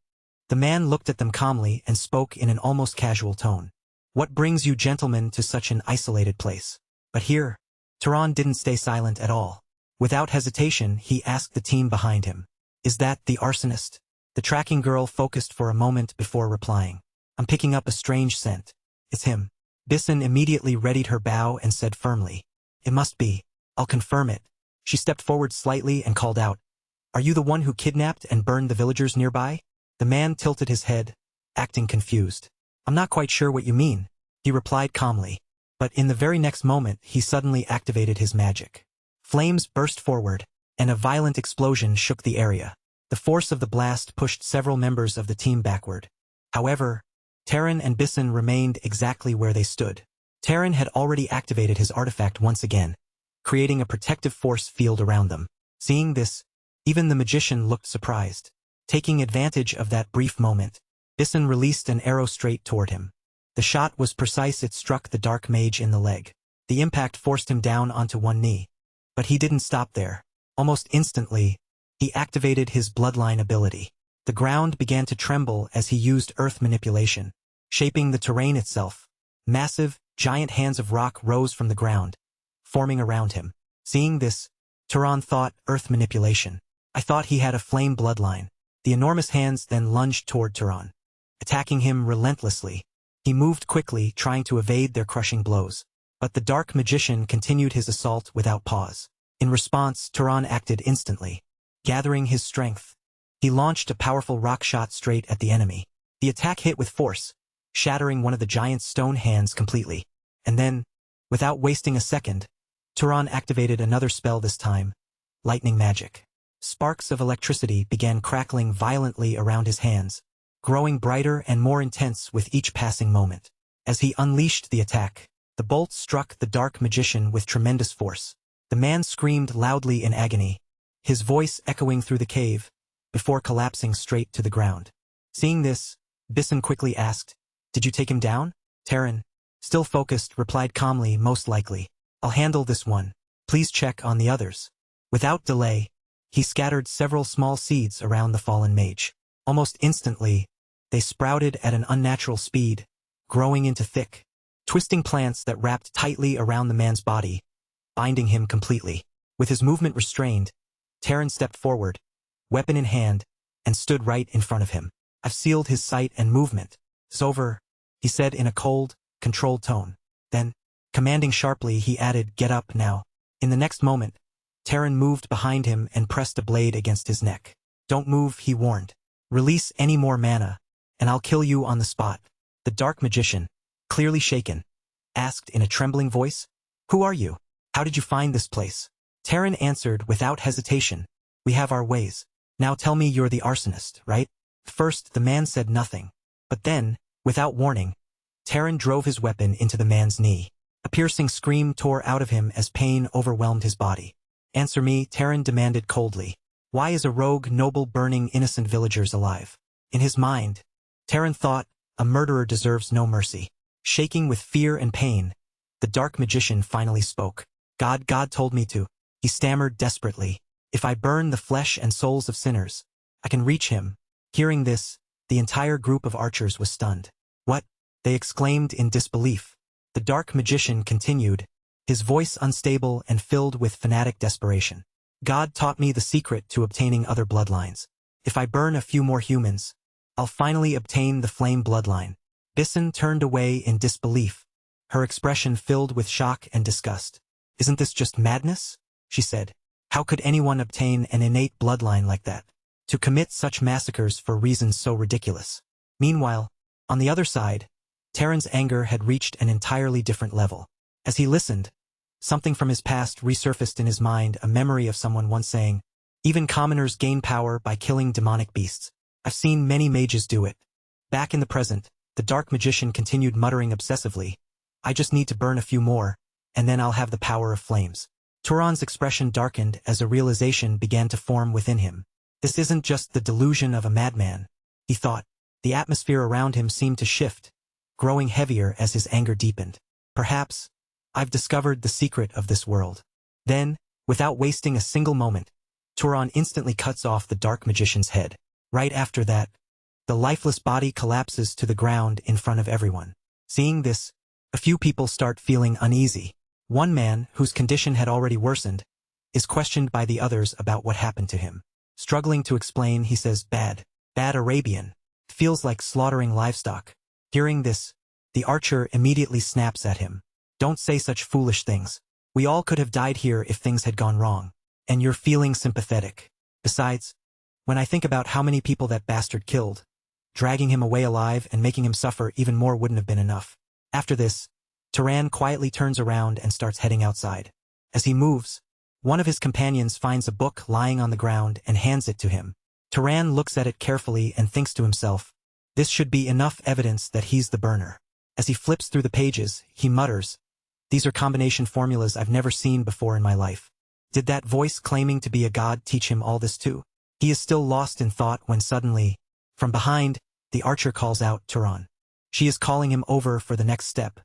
The man looked at them calmly and spoke in an almost casual tone. "What brings you gentlemen to such an isolated place?" But here, Tron didn't stay silent at all. Without hesitation, he asked the team behind him, "Is that the arsonist?" The tracking girl focused for a moment before replying, "I'm picking up a strange scent. It's him." Bitsun immediately readied her bow and said firmly, "It must be. I'll confirm it." She stepped forward slightly and called out, "Are you the one who kidnapped and burned the villagers nearby?" The man tilted his head, acting confused. "I'm not quite sure what you mean," he replied calmly. But in the very next moment, he suddenly activated his magic. Flames burst forward, and a violent explosion shook the area. The force of the blast pushed several members of the team backward. However, Tron and Bitsun remained exactly where they stood. Tron had already activated his artifact once again, creating a protective force field around them. Seeing this, even the magician looked surprised. Taking advantage of that brief moment, Bitsun released an arrow straight toward him. The shot was precise. It struck the dark mage in the leg. The impact forced him down onto one knee. But he didn't stop there. Almost instantly, he activated his bloodline ability. The ground began to tremble as he used earth manipulation, shaping the terrain itself. Massive, giant hands of rock rose from the ground, forming around him. Seeing this, Tron thought, "Earth manipulation. I thought he had a flame bloodline." The enormous hands then lunged toward Tron, attacking him relentlessly. He moved quickly, trying to evade their crushing blows. But the dark magician continued his assault without pause. In response, Tron acted instantly. Gathering his strength, he launched a powerful rock shot straight at the enemy. The attack hit with force, shattering one of the giant's stone hands completely. And then, without wasting a second, Tron activated another spell, this time, lightning magic. Sparks of electricity began crackling violently around his hands, growing brighter and more intense with each passing moment. As he unleashed the attack, the bolt struck the dark magician with tremendous force. The man screamed loudly in agony, his voice echoing through the cave, before collapsing straight to the ground. Seeing this, Bitsun quickly asked, Did you take him down? Terran, still focused, replied calmly, most likely. I'll handle this one. Please check on the others. Without delay, he scattered several small seeds around the fallen mage. Almost instantly, they sprouted at an unnatural speed, growing into thick, twisting plants that wrapped tightly around the man's body, binding him completely. With his movement restrained, Terran stepped forward, weapon in hand, and stood right in front of him. I've sealed his sight and movement. It's over, he said in a cold, controlled tone. Then, commanding sharply, he added, get up now. In the next moment, Terran moved behind him and pressed a blade against his neck. Don't move, he warned. Release any more mana, and I'll kill you on the spot. The dark magician, clearly shaken, asked in a trembling voice, who are you? How did you find this place? Terran answered without hesitation, we have our ways. Now tell me you're the arsonist, right? First, the man said nothing. But then, without warning, Terran drove his weapon into the man's knee. A piercing scream tore out of him as pain overwhelmed his body. Answer me, Terran demanded coldly. Why is a rogue noble burning innocent villagers alive? In his mind, Terran thought, a murderer deserves no mercy. Shaking with fear and pain, the dark magician finally spoke. God told me to. He stammered desperately. If I burn the flesh and souls of sinners, I can reach him. Hearing this, the entire group of archers was stunned. What? They exclaimed in disbelief. The dark magician continued, his voice unstable and filled with fanatic desperation. God taught me the secret to obtaining other bloodlines. If I burn a few more humans, I'll finally obtain the flame bloodline. Bissen turned away in disbelief, her expression filled with shock and disgust. Isn't this just madness? She said. How could anyone obtain an innate bloodline like that? To commit such massacres for reasons so ridiculous. Meanwhile, on the other side, Terran's anger had reached an entirely different level. As he listened, something from his past resurfaced in his mind, a memory of someone once saying, even commoners gain power by killing demonic beasts. I've seen many mages do it. Back in the present, the dark magician continued muttering obsessively, I just need to burn a few more, and then I'll have the power of flames. Turan's expression darkened as a realization began to form within him. This isn't just the delusion of a madman, he thought. The atmosphere around him seemed to shift, growing heavier as his anger deepened. Perhaps, I've discovered the secret of this world. Then, without wasting a single moment, Turan instantly cuts off the dark magician's head. Right after that, the lifeless body collapses to the ground in front of everyone. Seeing this, a few people start feeling uneasy. One man, whose condition had already worsened, is questioned by the others about what happened to him. Struggling to explain, he says, bad Arabian. Feels like slaughtering livestock. Hearing this, the archer immediately snaps at him. Don't say such foolish things. We all could have died here if things had gone wrong. And you're feeling sympathetic. Besides, when I think about how many people that bastard killed, dragging him away alive and making him suffer even more wouldn't have been enough. After this, Turan quietly turns around and starts heading outside. As he moves, one of his companions finds a book lying on the ground and hands it to him. Turan looks at it carefully and thinks to himself, this should be enough evidence that he's the burner. As he flips through the pages, he mutters, these are combination formulas I've never seen before in my life. Did that voice claiming to be a god teach him all this too? He is still lost in thought when suddenly, from behind, the archer calls out Turan. She is calling him over for the next step.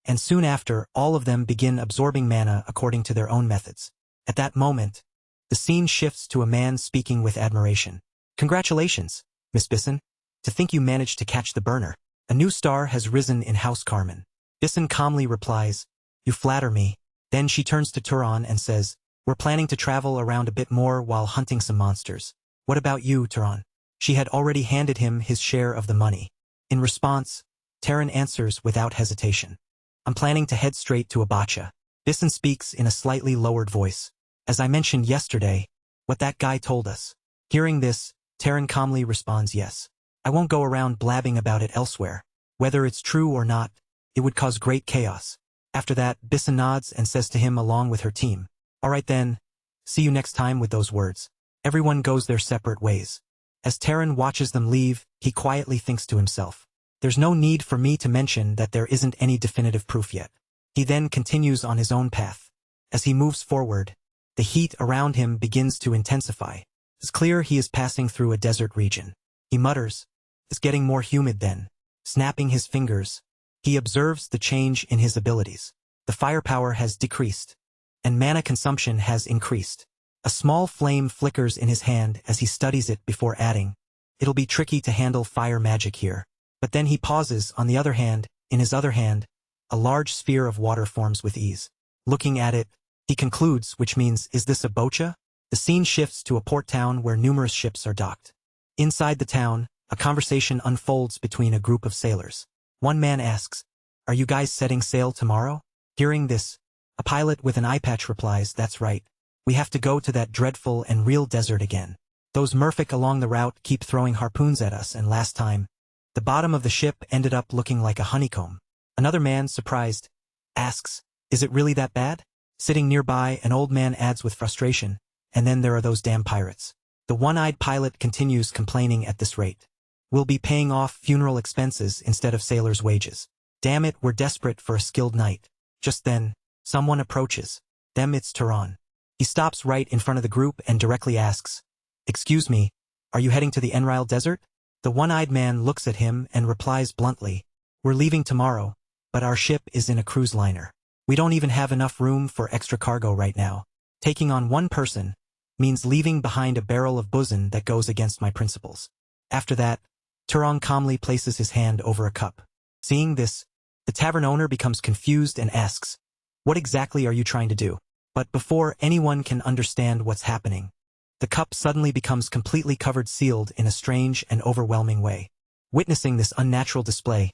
And soon after, all of them begin absorbing mana according to their own methods. At that moment, the scene shifts to a man speaking with admiration. Congratulations, Miss Bissen. To think you managed to catch the burner. A new star has risen in House Carmen. Bissen calmly replies, you flatter me. Then she turns to Turan and says, we're planning to travel around a bit more while hunting some monsters. What about you, Turan? She had already handed him his share of the money. In response, Terran answers without hesitation. I'm planning to head straight to Abacha. Bissen speaks in a slightly lowered voice. As I mentioned yesterday, what that guy told us. Hearing this, Terran calmly responds yes. I won't go around blabbing about it elsewhere. Whether it's true or not, it would cause great chaos. After that, Bissen nods and says to him along with her team, all right then, see you next time. With those words, everyone goes their separate ways. As Terran watches them leave, he quietly thinks to himself, there's no need for me to mention that there isn't any definitive proof yet. He then continues on his own path. As he moves forward, the heat around him begins to intensify. It's clear he is passing through a desert region. He mutters, it's getting more humid then. snapping his fingers. He observes the change in his abilities. The firepower has decreased, and mana consumption has increased. A small flame flickers in his hand as he studies it before adding, "It'll be tricky to handle fire magic here." But then he pauses. On the other hand, in his other hand, a large sphere of water forms with ease. Looking at it, he concludes, which means, is this a bocha? The scene shifts to a port town where numerous ships are docked. Inside the town, a conversation unfolds between a group of sailors. One man asks, "Are you guys setting sail tomorrow?" Hearing this, a pilot with an eye patch replies, "That's right. We have to go to that dreadful and real desert again. Those merfolk along the route keep throwing harpoons at us, and last time, the bottom of the ship ended up looking like a honeycomb." Another man, surprised, asks, "Is it really that bad?" Sitting nearby, an old man adds with frustration, "And then there are those damn pirates." The one-eyed pilot continues, complaining, "At this rate, we'll be paying off funeral expenses instead of sailors' wages. Damn it, we're desperate for a skilled knight." Just then, someone approaches. It's Tron. He stops right in front of the group and directly asks, "Excuse me, are you heading to the Enrile Desert?" The one-eyed man looks at him and replies bluntly, "We're leaving tomorrow, but our ship is in a cruise liner. We don't even have enough room for extra cargo right now. Taking on one person means leaving behind a barrel of bosun that goes against my principles." After that, Tron calmly places his hand over a cup. Seeing this, the tavern owner becomes confused and asks, "What exactly are you trying to do?" But before anyone can understand what's happening, the cup suddenly becomes completely covered, sealed in a strange and overwhelming way. Witnessing this unnatural display,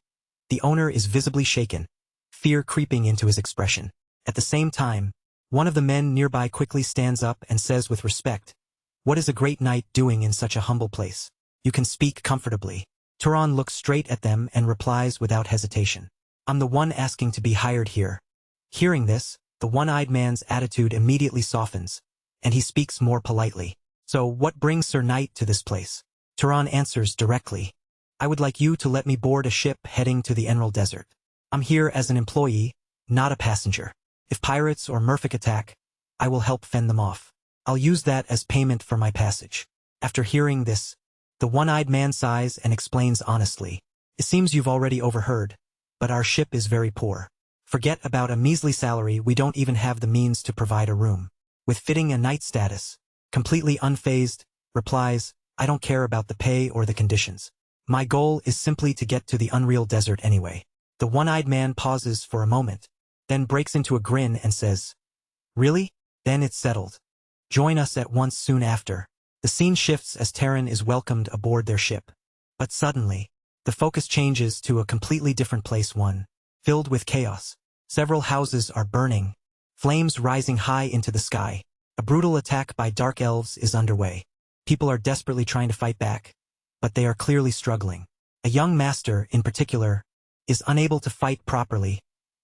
the owner is visibly shaken, fear creeping into his expression. At the same time, one of the men nearby quickly stands up and says with respect, "What is a great knight doing in such a humble place? You can speak comfortably." Tron looks straight at them and replies without hesitation, "I'm the one asking to be hired here." Hearing this, the one-eyed man's attitude immediately softens, and he speaks more politely. "So what brings Sir Knight to this place?" Tron answers directly, "I would like you to let me board a ship heading to the Enrile Desert. I'm here as an employee, not a passenger. If pirates or merfolk attack, I will help fend them off. I'll use that as payment for my passage." After hearing this, the one-eyed man sighs and explains honestly, "It seems you've already overheard, but our ship is very poor. Forget about a measly salary, we don't even have the means to provide a room." With fitting a knight status, completely unfazed, replies, "I don't care about the pay or the conditions. My goal is simply to get to the Unreal Desert anyway." The one-eyed man pauses for a moment, then breaks into a grin and says, "Really? Then it's settled. Join us at once." Soon after, the scene shifts as Terran is welcomed aboard their ship. But suddenly, the focus changes to a completely different place, one filled with chaos. Several houses are burning, flames rising high into the sky. A brutal attack by dark elves is underway. People are desperately trying to fight back, but they are clearly struggling. A young master, in particular, is unable to fight properly,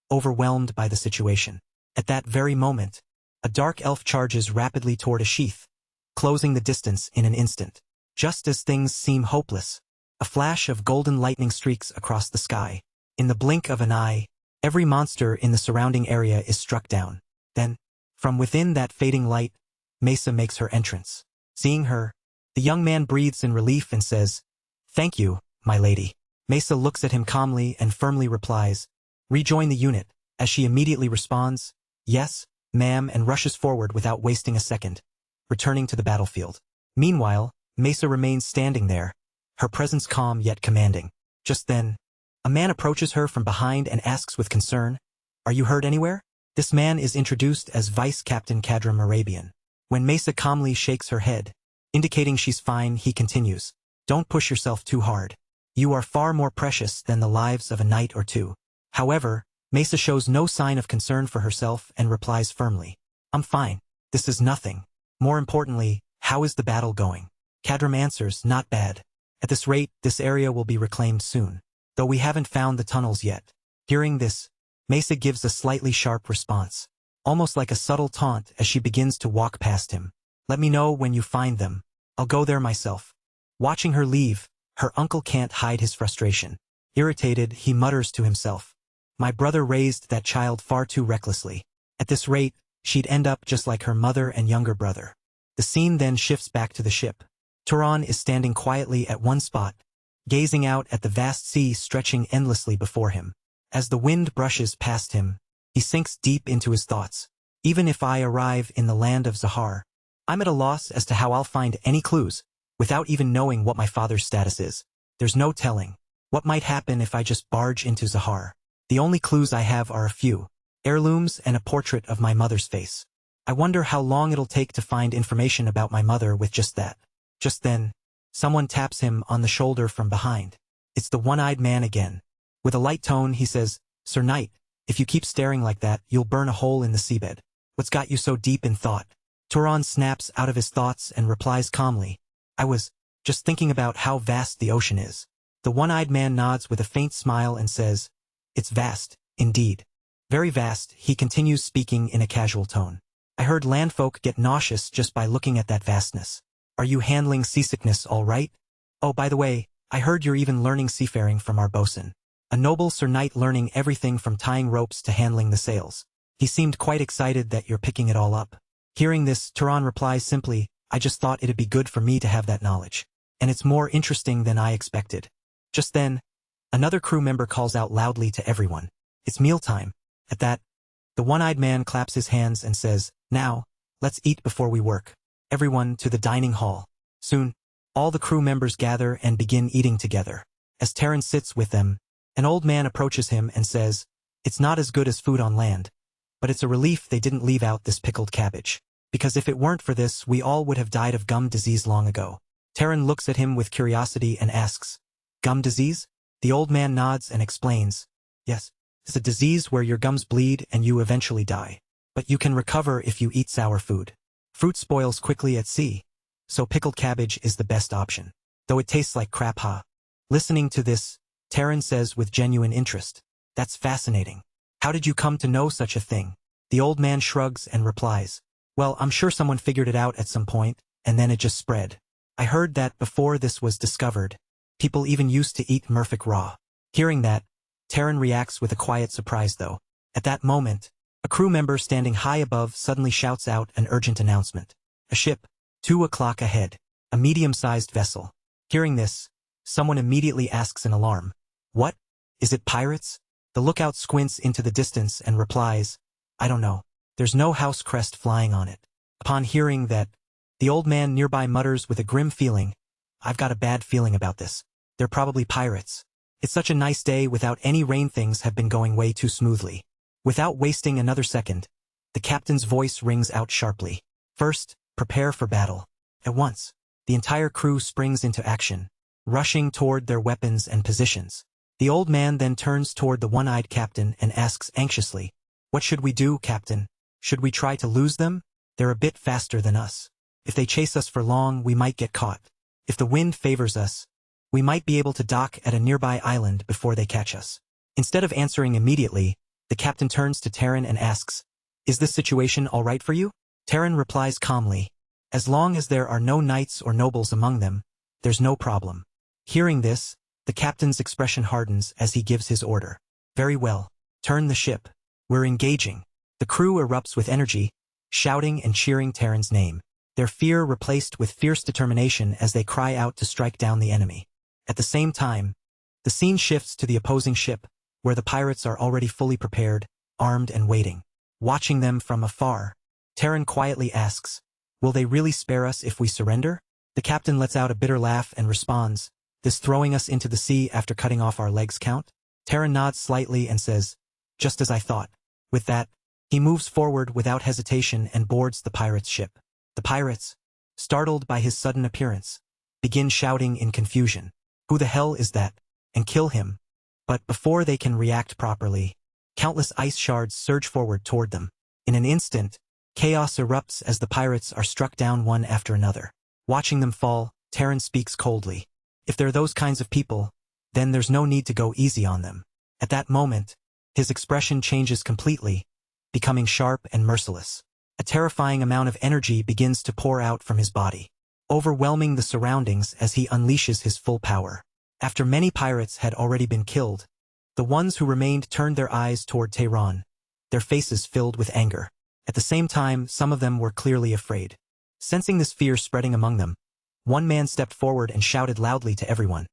overwhelmed by the situation. At that very moment, a dark elf charges rapidly toward a sheath, closing the distance in an instant. Just as things seem hopeless, a flash of golden lightning streaks across the sky. In the blink of an eye, every monster in the surrounding area is struck down. Then, from within that fading light, Misa makes her entrance. Seeing her, the young man breathes in relief and says, "Thank you, my lady." Misa looks at him calmly and firmly replies, "Rejoin the unit," as she immediately responds, "Yes, ma'am," and rushes forward without wasting a second, returning to the battlefield. Meanwhile, Misa remains standing there, her presence calm yet commanding. Just then, a man approaches her from behind and asks with concern, "Are you hurt anywhere?" This man is introduced as Vice Captain Kadram Arabian. When Misa calmly shakes her head, indicating she's fine, he continues, "Don't push yourself too hard. You are far more precious than the lives of a knight or two." However, Misa shows no sign of concern for herself and replies firmly, "I'm fine. This is nothing. More importantly, how is the battle going?" Kadram answers, "Not bad. At this rate, this area will be reclaimed soon, though we haven't found the tunnels yet." Hearing this, Misa gives a slightly sharp response, almost like a subtle taunt as she begins to walk past him. "Let me know when you find them. I'll go there myself." Watching her leave, her uncle can't hide his frustration. Irritated, he mutters to himself, "My brother raised that child far too recklessly. At this rate, she'd end up just like her mother and younger brother." The scene then shifts back to the ship. Tron is standing quietly at one spot, gazing out at the vast sea stretching endlessly before him. As the wind brushes past him, he sinks deep into his thoughts. Even if I arrive in the land of Zahar, I'm at a loss as to how I'll find any clues, without even knowing what my father's status is. There's no telling what might happen if I just barge into Zahar. The only clues I have are a few heirlooms and a portrait of my mother's face. I wonder how long it'll take to find information about my mother with just that. Just then, someone taps him on the shoulder from behind. It's the one-eyed man again. With a light tone, he says, "Sir Knight, if you keep staring like that, you'll burn a hole in the seabed. What's got you so deep in thought?" Tron snaps out of his thoughts and replies calmly, "I was just thinking about how vast the ocean is." The one-eyed man nods with a faint smile and says, "It's vast, indeed. Very vast," he continues speaking in a casual tone. "I heard landfolk get nauseous just by looking at that vastness. Are you handling seasickness all right? Oh, by the way, I heard you're even learning seafaring from our bosun. A noble Sir Knight learning everything from tying ropes to handling the sails. He seemed quite excited that you're picking it all up." Hearing this, Tron replies simply, "I just thought it'd be good for me to have that knowledge. And it's more interesting than I expected." Just then, another crew member calls out loudly to everyone, "It's mealtime." At that, the one-eyed man claps his hands and says, "Now, let's eat before we work. Everyone to the dining hall." Soon, all the crew members gather and begin eating together. As Terran sits with them, an old man approaches him and says, "It's not as good as food on land, but it's a relief they didn't leave out this pickled cabbage. Because if it weren't for this, we all would have died of gum disease long ago." Terran looks at him with curiosity and asks, "Gum disease?" The old man nods and explains, "Yes, it's a disease where your gums bleed and you eventually die. But you can recover if you eat sour food. Fruit spoils quickly at sea, so pickled cabbage is the best option. Though it tastes like crap, huh?" Listening to this, Terran says with genuine interest, "That's fascinating. How did you come to know such a thing?" The old man shrugs and replies, "Well, I'm sure someone figured it out at some point, and then it just spread. I heard that before this was discovered, people even used to eat merfolk raw." Hearing that, Terran reacts with a quiet surprise though. At that moment, a crew member standing high above suddenly shouts out an urgent announcement. "A ship, 2 o'clock ahead. A medium-sized vessel." Hearing this, someone immediately asks in alarm, "What? Is it pirates?" The lookout squints into the distance and replies, "I don't know. There's no house crest flying on it." Upon hearing that, the old man nearby mutters with a grim feeling, "I've got a bad feeling about this. They're probably pirates. It's such a nice day without any rain, things have been going way too smoothly." Without wasting another second, the captain's voice rings out sharply. "First, prepare for battle." At once, the entire crew springs into action, rushing toward their weapons and positions. The old man then turns toward the one-eyed captain and asks anxiously, "What should we do, Captain? Should we try to lose them? They're a bit faster than us. If they chase us for long, we might get caught. If the wind favors us, we might be able to dock at a nearby island before they catch us." Instead of answering immediately, the captain turns to Terran and asks, "Is this situation all right for you?" Terran replies calmly, "As long as there are no knights or nobles among them, there's no problem." Hearing this, the captain's expression hardens as he gives his order. "Very well. Turn the ship. We're engaging." The crew erupts with energy, shouting and cheering Terran's name, their fear replaced with fierce determination as they cry out to strike down the enemy. At the same time, the scene shifts to the opposing ship, where the pirates are already fully prepared, armed and waiting. Watching them from afar, Terran quietly asks, "Will they really spare us if we surrender?" The captain lets out a bitter laugh and responds, "This throwing us into the sea after cutting off our legs count?" Terran nods slightly and says, "Just as I thought." With that, he moves forward without hesitation and boards the pirate's ship. The pirates, startled by his sudden appearance, begin shouting in confusion, "Who the hell is that?" and kill him. But before they can react properly, countless ice shards surge forward toward them. In an instant, chaos erupts as the pirates are struck down one after another. Watching them fall, Terran speaks coldly, "If they're those kinds of people, then there's no need to go easy on them." At that moment, his expression changes completely, becoming sharp and merciless. A terrifying amount of energy begins to pour out from his body, overwhelming the surroundings as he unleashes his full power. After many pirates had already been killed, the ones who remained turned their eyes toward Tehran, their faces filled with anger. At the same time, some of them were clearly afraid. Sensing this fear spreading among them, one man stepped forward and shouted loudly to everyone,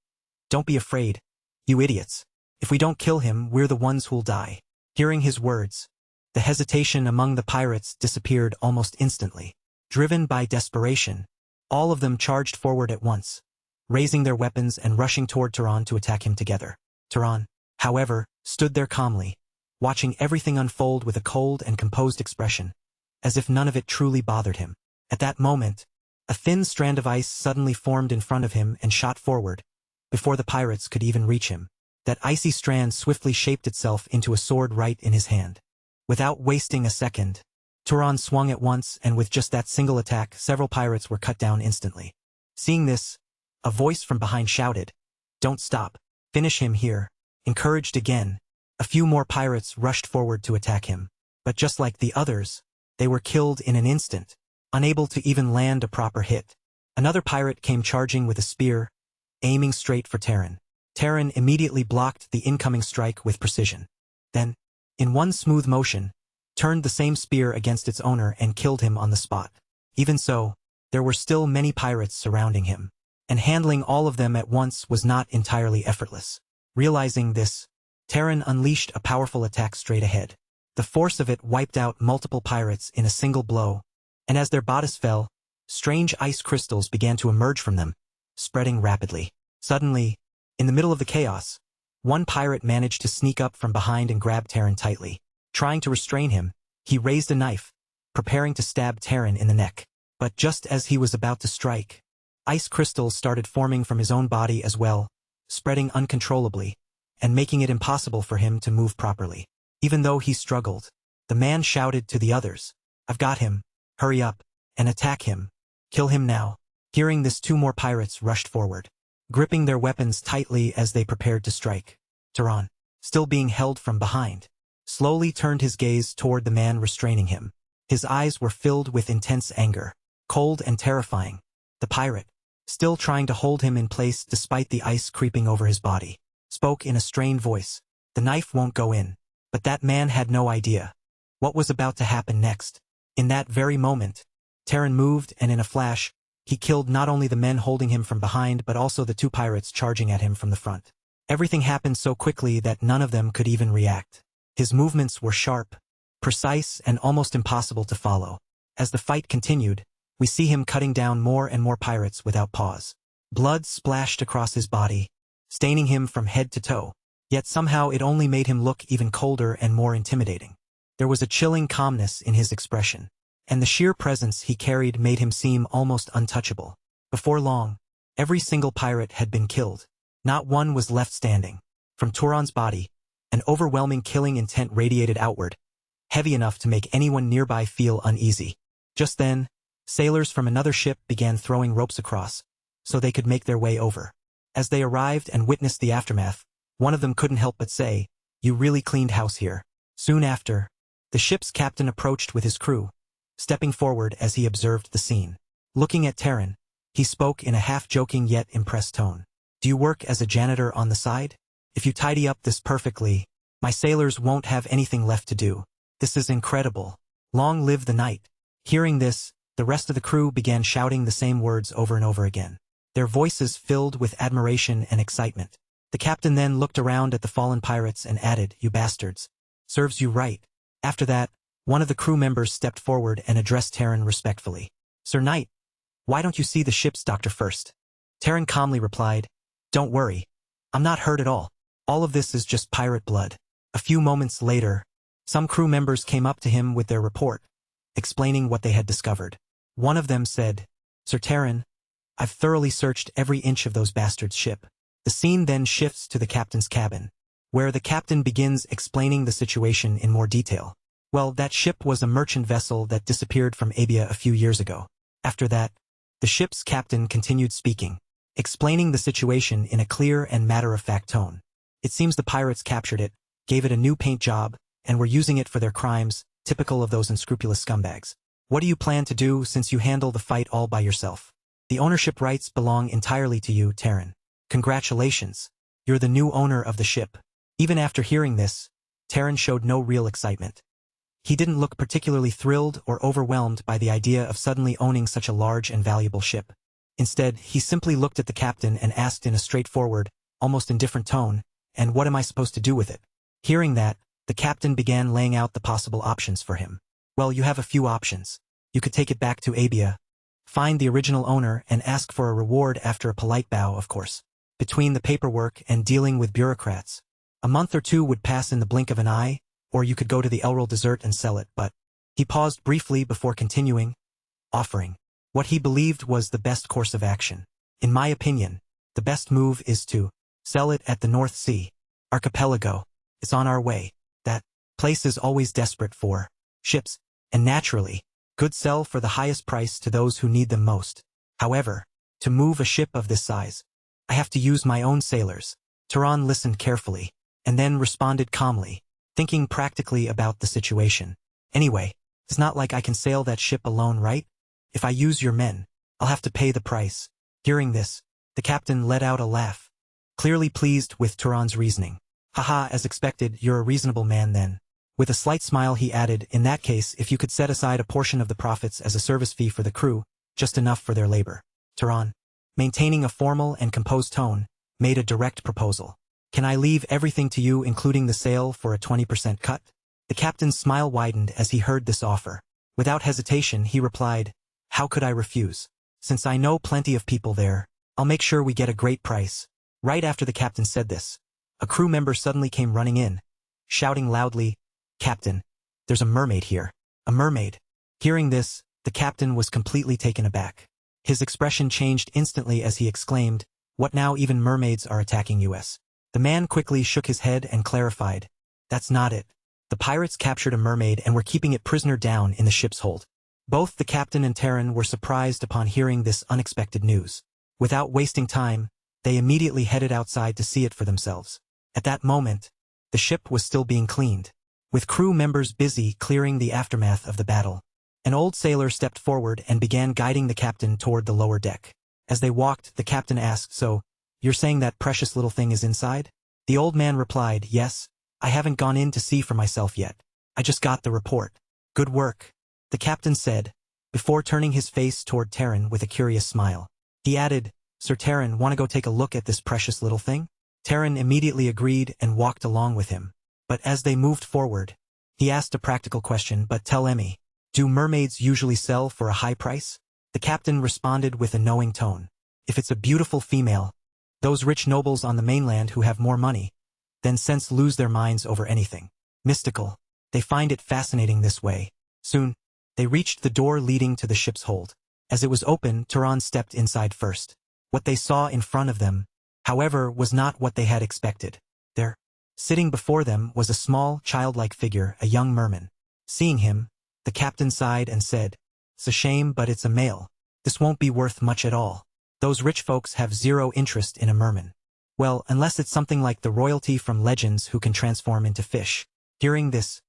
Don't be afraid, you idiots. If we don't kill him, we're the ones who'll die. Hearing his words, the hesitation among the pirates disappeared almost instantly. Driven by desperation, all of them charged forward at once, raising their weapons and rushing toward Tron to attack him together. Tron, however, stood there calmly, watching everything unfold with a cold and composed expression, as if none of it truly bothered him. At that moment, a thin strand of ice suddenly formed in front of him and shot forward, before the pirates could even reach him. That icy strand swiftly shaped itself into a sword right in his hand. Without wasting a second, Tron swung at once, and with just that single attack, several pirates were cut down instantly. Seeing this, a voice from behind shouted, "Don't stop. Finish him here." Encouraged again, a few more pirates rushed forward to attack him. But just like the others, they were killed in an instant, unable to even land a proper hit. Another pirate came charging with a spear, aiming straight for Terran. Terran immediately blocked the incoming strike with precision. Then, in one smooth motion, turned the same spear against its owner and killed him on the spot. Even so, there were still many pirates surrounding him, and handling all of them at once was not entirely effortless. Realizing this, Terran unleashed a powerful attack straight ahead. The force of it wiped out multiple pirates in a single blow, and as their bodies fell, strange ice crystals began to emerge from them, spreading rapidly. Suddenly, in the middle of the chaos, one pirate managed to sneak up from behind and grab Terran tightly. Trying to restrain him, he raised a knife, preparing to stab Terran in the neck. But just as he was about to strike, ice crystals started forming from his own body as well, spreading uncontrollably, and making it impossible for him to move properly. Even though he struggled, the man shouted to the others, "I've got him. Hurry up and attack him. Kill him now." Hearing this, two more pirates rushed forward, gripping their weapons tightly as they prepared to strike. Tron, still being held from behind, slowly turned his gaze toward the man restraining him. His eyes were filled with intense anger, cold and terrifying. The pirate, still trying to hold him in place despite the ice creeping over his body, spoke in a strained voice, "The knife won't go in." But that man had no idea what was about to happen next. In that very moment, Terran moved, and in a flash, he killed not only the men holding him from behind but also the two pirates charging at him from the front. Everything happened so quickly that none of them could even react. His movements were sharp, precise, and almost impossible to follow. As the fight continued, we see him cutting down more and more pirates without pause. Blood splashed across his body, staining him from head to toe. Yet somehow it only made him look even colder and more intimidating. There was a chilling calmness in his expression, and the sheer presence he carried made him seem almost untouchable. Before long, every single pirate had been killed. Not one was left standing. From Turon's body, an overwhelming killing intent radiated outward, heavy enough to make anyone nearby feel uneasy. Just then, sailors from another ship began throwing ropes across, so they could make their way over. As they arrived and witnessed the aftermath, one of them couldn't help but say, "You really cleaned house here." Soon after, the ship's captain approached with his crew, stepping forward as he observed the scene. Looking at Terran, he spoke in a half-joking yet impressed tone. "Do you work as a janitor on the side? If you tidy up this perfectly, my sailors won't have anything left to do. This is incredible. Long live the knight." Hearing this, the rest of the crew began shouting the same words over and over again, their voices filled with admiration and excitement. The captain then looked around at the fallen pirates and added, "You bastards. Serves you right." After that, one of the crew members stepped forward and addressed Terran respectfully. "Sir Knight, why don't you see the ship's doctor first?" Terran calmly replied, "Don't worry. I'm not hurt at all. All of this is just pirate blood." A few moments later, some crew members came up to him with their report, explaining what they had discovered. One of them said, "Sir Terran, I've thoroughly searched every inch of those bastards' ship." The scene then shifts to the captain's cabin, where the captain begins explaining the situation in more detail. Well, that ship was a merchant vessel that disappeared from Abia a few years ago. After that, the ship's captain continued speaking, explaining the situation in a clear and matter-of-fact tone. It seems the pirates captured it, gave it a new paint job, and were using it for their crimes, typical of those unscrupulous scumbags. What do you plan to do since you handle the fight all by yourself? The ownership rights belong entirely to you, Terran. Congratulations. You're the new owner of the ship. Even after hearing this, Terran showed no real excitement. He didn't look particularly thrilled or overwhelmed by the idea of suddenly owning such a large and valuable ship. Instead, he simply looked at the captain and asked in a straightforward, almost indifferent tone, and what am I supposed to do with it? Hearing that, the captain began laying out the possible options for him. Well, you have a few options. You could take it back to Abia, find the original owner and ask for a reward after a polite bow, of course. Between the paperwork and dealing with bureaucrats, a month or two would pass in the blink of an eye, or you could go to the Elril Desert and sell it, but he paused briefly before continuing, offering what he believed was the best course of action. In my opinion, the best move is to sell it at the North Sea archipelago. It's on our way. That place is always desperate for ships, and naturally, could sell for the highest price to those who need them most. However, to move a ship of this size, I have to use my own sailors. Tron listened carefully, and then responded calmly, thinking practically about the situation. Anyway, it's not like I can sail that ship alone, right? If I use your men, I'll have to pay the price. Hearing this, the captain let out a laugh, clearly pleased with Turan's reasoning. Haha, as expected, you're a reasonable man then. With a slight smile he added, in that case, if you could set aside a portion of the profits as a service fee for the crew, just enough for their labor. Turan, maintaining a formal and composed tone, made a direct proposal. Can I leave everything to you, including the sale, for a 20% cut? The captain's smile widened as he heard this offer. Without hesitation, he replied, how could I refuse? Since I know plenty of people there, I'll make sure we get a great price. Right after the captain said this, a crew member suddenly came running in, shouting loudly, Captain, there's a mermaid here. A mermaid. Hearing this, the captain was completely taken aback. His expression changed instantly as he exclaimed, what now, even mermaids are attacking us? The man quickly shook his head and clarified, that's not it. The pirates captured a mermaid and were keeping it prisoner down in the ship's hold. Both the captain and Terran were surprised upon hearing this unexpected news. Without wasting time, they immediately headed outside to see it for themselves. At that moment, the ship was still being cleaned, with crew members busy clearing the aftermath of the battle. An old sailor stepped forward and began guiding the captain toward the lower deck. As they walked, the captain asked, so, you're saying that precious little thing is inside? The old man replied, yes, I haven't gone in to see for myself yet. I just got the report. Good work, the captain said, before turning his face toward Terran with a curious smile. He added, Sir Terran, want to go take a look at this precious little thing? Terran immediately agreed and walked along with him. But as they moved forward, he asked a practical question, but tell Emmy, do mermaids usually sell for a high price? The captain responded with a knowing tone. If it's a beautiful female, those rich nobles on the mainland who have more money than sense lose their minds over anything mystical. They find it fascinating this way. Soon, they reached the door leading to the ship's hold. As it was open, Turan stepped inside first. What they saw in front of them, however, was not what they had expected. There, sitting before them, was a small, childlike figure, a young merman. Seeing him, the captain sighed and said, it's a shame, but it's a male. This won't be worth much at all. Those rich folks have zero interest in a merman. Well, unless it's something like the royalty from legends who can transform into fish. Hearing this,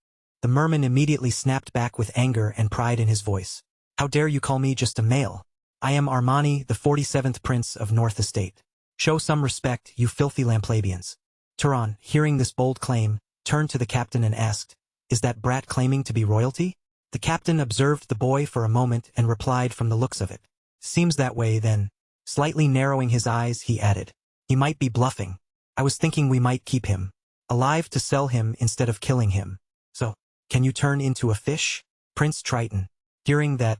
the merman immediately snapped back with anger and pride in his voice. How dare you call me just a male? I am Armani, the 47th Prince of North Estate. Show some respect, you filthy Lamplabians. Turan, hearing this bold claim, turned to the captain and asked, is that brat claiming to be royalty? The captain observed the boy for a moment and replied from the looks of it. Seems that way then. Slightly narrowing his eyes, he added, he might be bluffing. I was thinking we might keep him alive to sell him instead of killing him. So, can you turn into a fish? Prince Triton. Hearing that,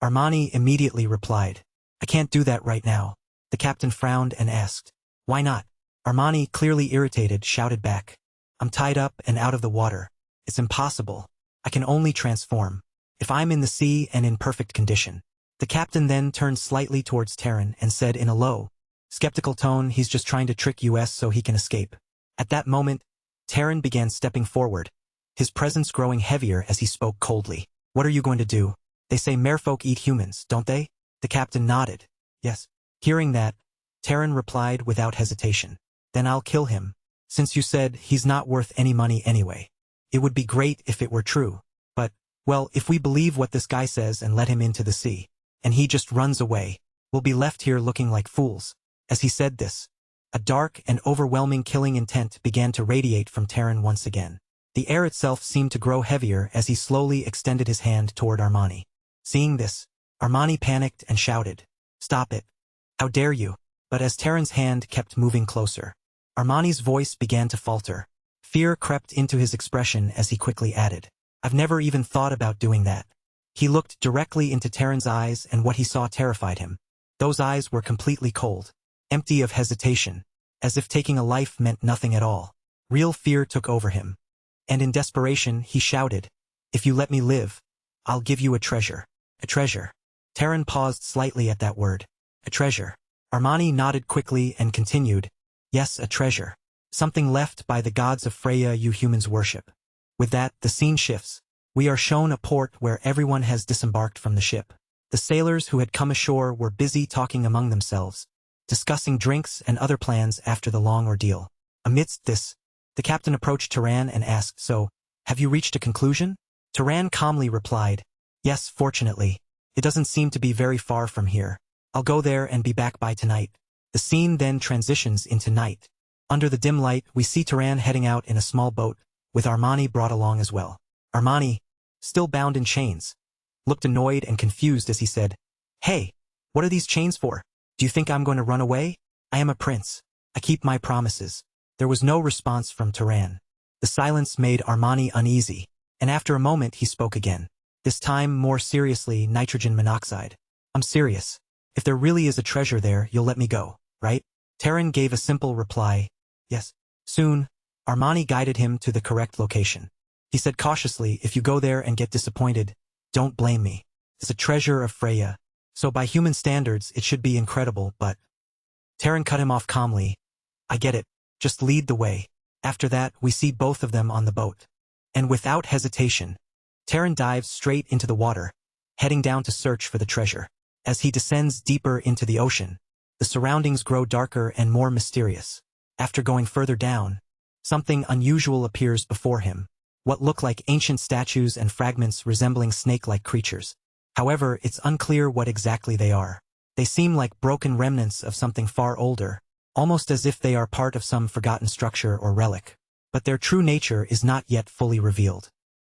Armani immediately replied, I can't do that right now. The captain frowned and asked, why not? Armani, clearly irritated, shouted back, I'm tied up and out of the water. It's impossible. I can only transform if I'm in the sea and in perfect condition. The captain then turned slightly towards Terran and said in a low, skeptical tone, he's just trying to trick us so he can escape. At that moment, Terran began stepping forward, his presence growing heavier as he spoke coldly. What are you going to do? They say merfolk eat humans, don't they? The captain nodded. Yes. Hearing that, Terran replied without hesitation. Then I'll kill him. Since you said he's not worth any money anyway. It would be great if it were true. But, well, if we believe what this guy says and let him into the sea, and he just runs away, we'll be left here looking like fools. As he said this, a dark and overwhelming killing intent began to radiate from Terran once again. The air itself seemed to grow heavier as he slowly extended his hand toward Armani. Seeing this, Armani panicked and shouted, stop it. How dare you? But as Terran's hand kept moving closer, Armani's voice began to falter. Fear crept into his expression as he quickly added, "I've never even thought about doing that." He looked directly into Terran's eyes and what he saw terrified him. Those eyes were completely cold, empty of hesitation, as if taking a life meant nothing at all. Real fear took over him. And in desperation, he shouted, "If you let me live, I'll give you a treasure." A treasure. Terran paused slightly at that word. A treasure. Armani nodded quickly and continued, "Yes, a treasure. Something left by the gods of Freya you humans worship." With that, the scene shifts. We are shown a port where everyone has disembarked from the ship. The sailors who had come ashore were busy talking among themselves, discussing drinks and other plans after the long ordeal. Amidst this, the captain approached Terran and asked, "So, have you reached a conclusion?" Terran calmly replied, "Yes, fortunately. It doesn't seem to be very far from here. I'll go there and be back by tonight." The scene then transitions into night. Under the dim light, we see Terran heading out in a small boat, with Armani brought along as well. Armani, still bound in chains, looked annoyed and confused as he said, "Hey, what are these chains for? Do you think I'm going to run away? I am a prince. I keep my promises." There was no response from Terran. The silence made Armani uneasy, and after a moment he spoke again. This time more seriously, nitrogen monoxide. "I'm serious. If there really is a treasure there, you'll let me go, right?" Terran gave a simple reply, "Yes." Soon, Armani guided him to the correct location. He said cautiously, "If you go there and get disappointed, don't blame me. It's a treasure of Freya, so by human standards it should be incredible, but—" Terran cut him off calmly. "I get it. Just lead the way." After that, we see both of them on the boat. And without hesitation, Terran dives straight into the water, heading down to search for the treasure. As he descends deeper into the ocean, the surroundings grow darker and more mysterious. After going further down, something unusual appears before him, what look like ancient statues and fragments resembling snake-like creatures. However, it's unclear what exactly they are. They seem like broken remnants of something far older, almost as if they are part of some forgotten structure or relic. But their true nature is not yet fully revealed.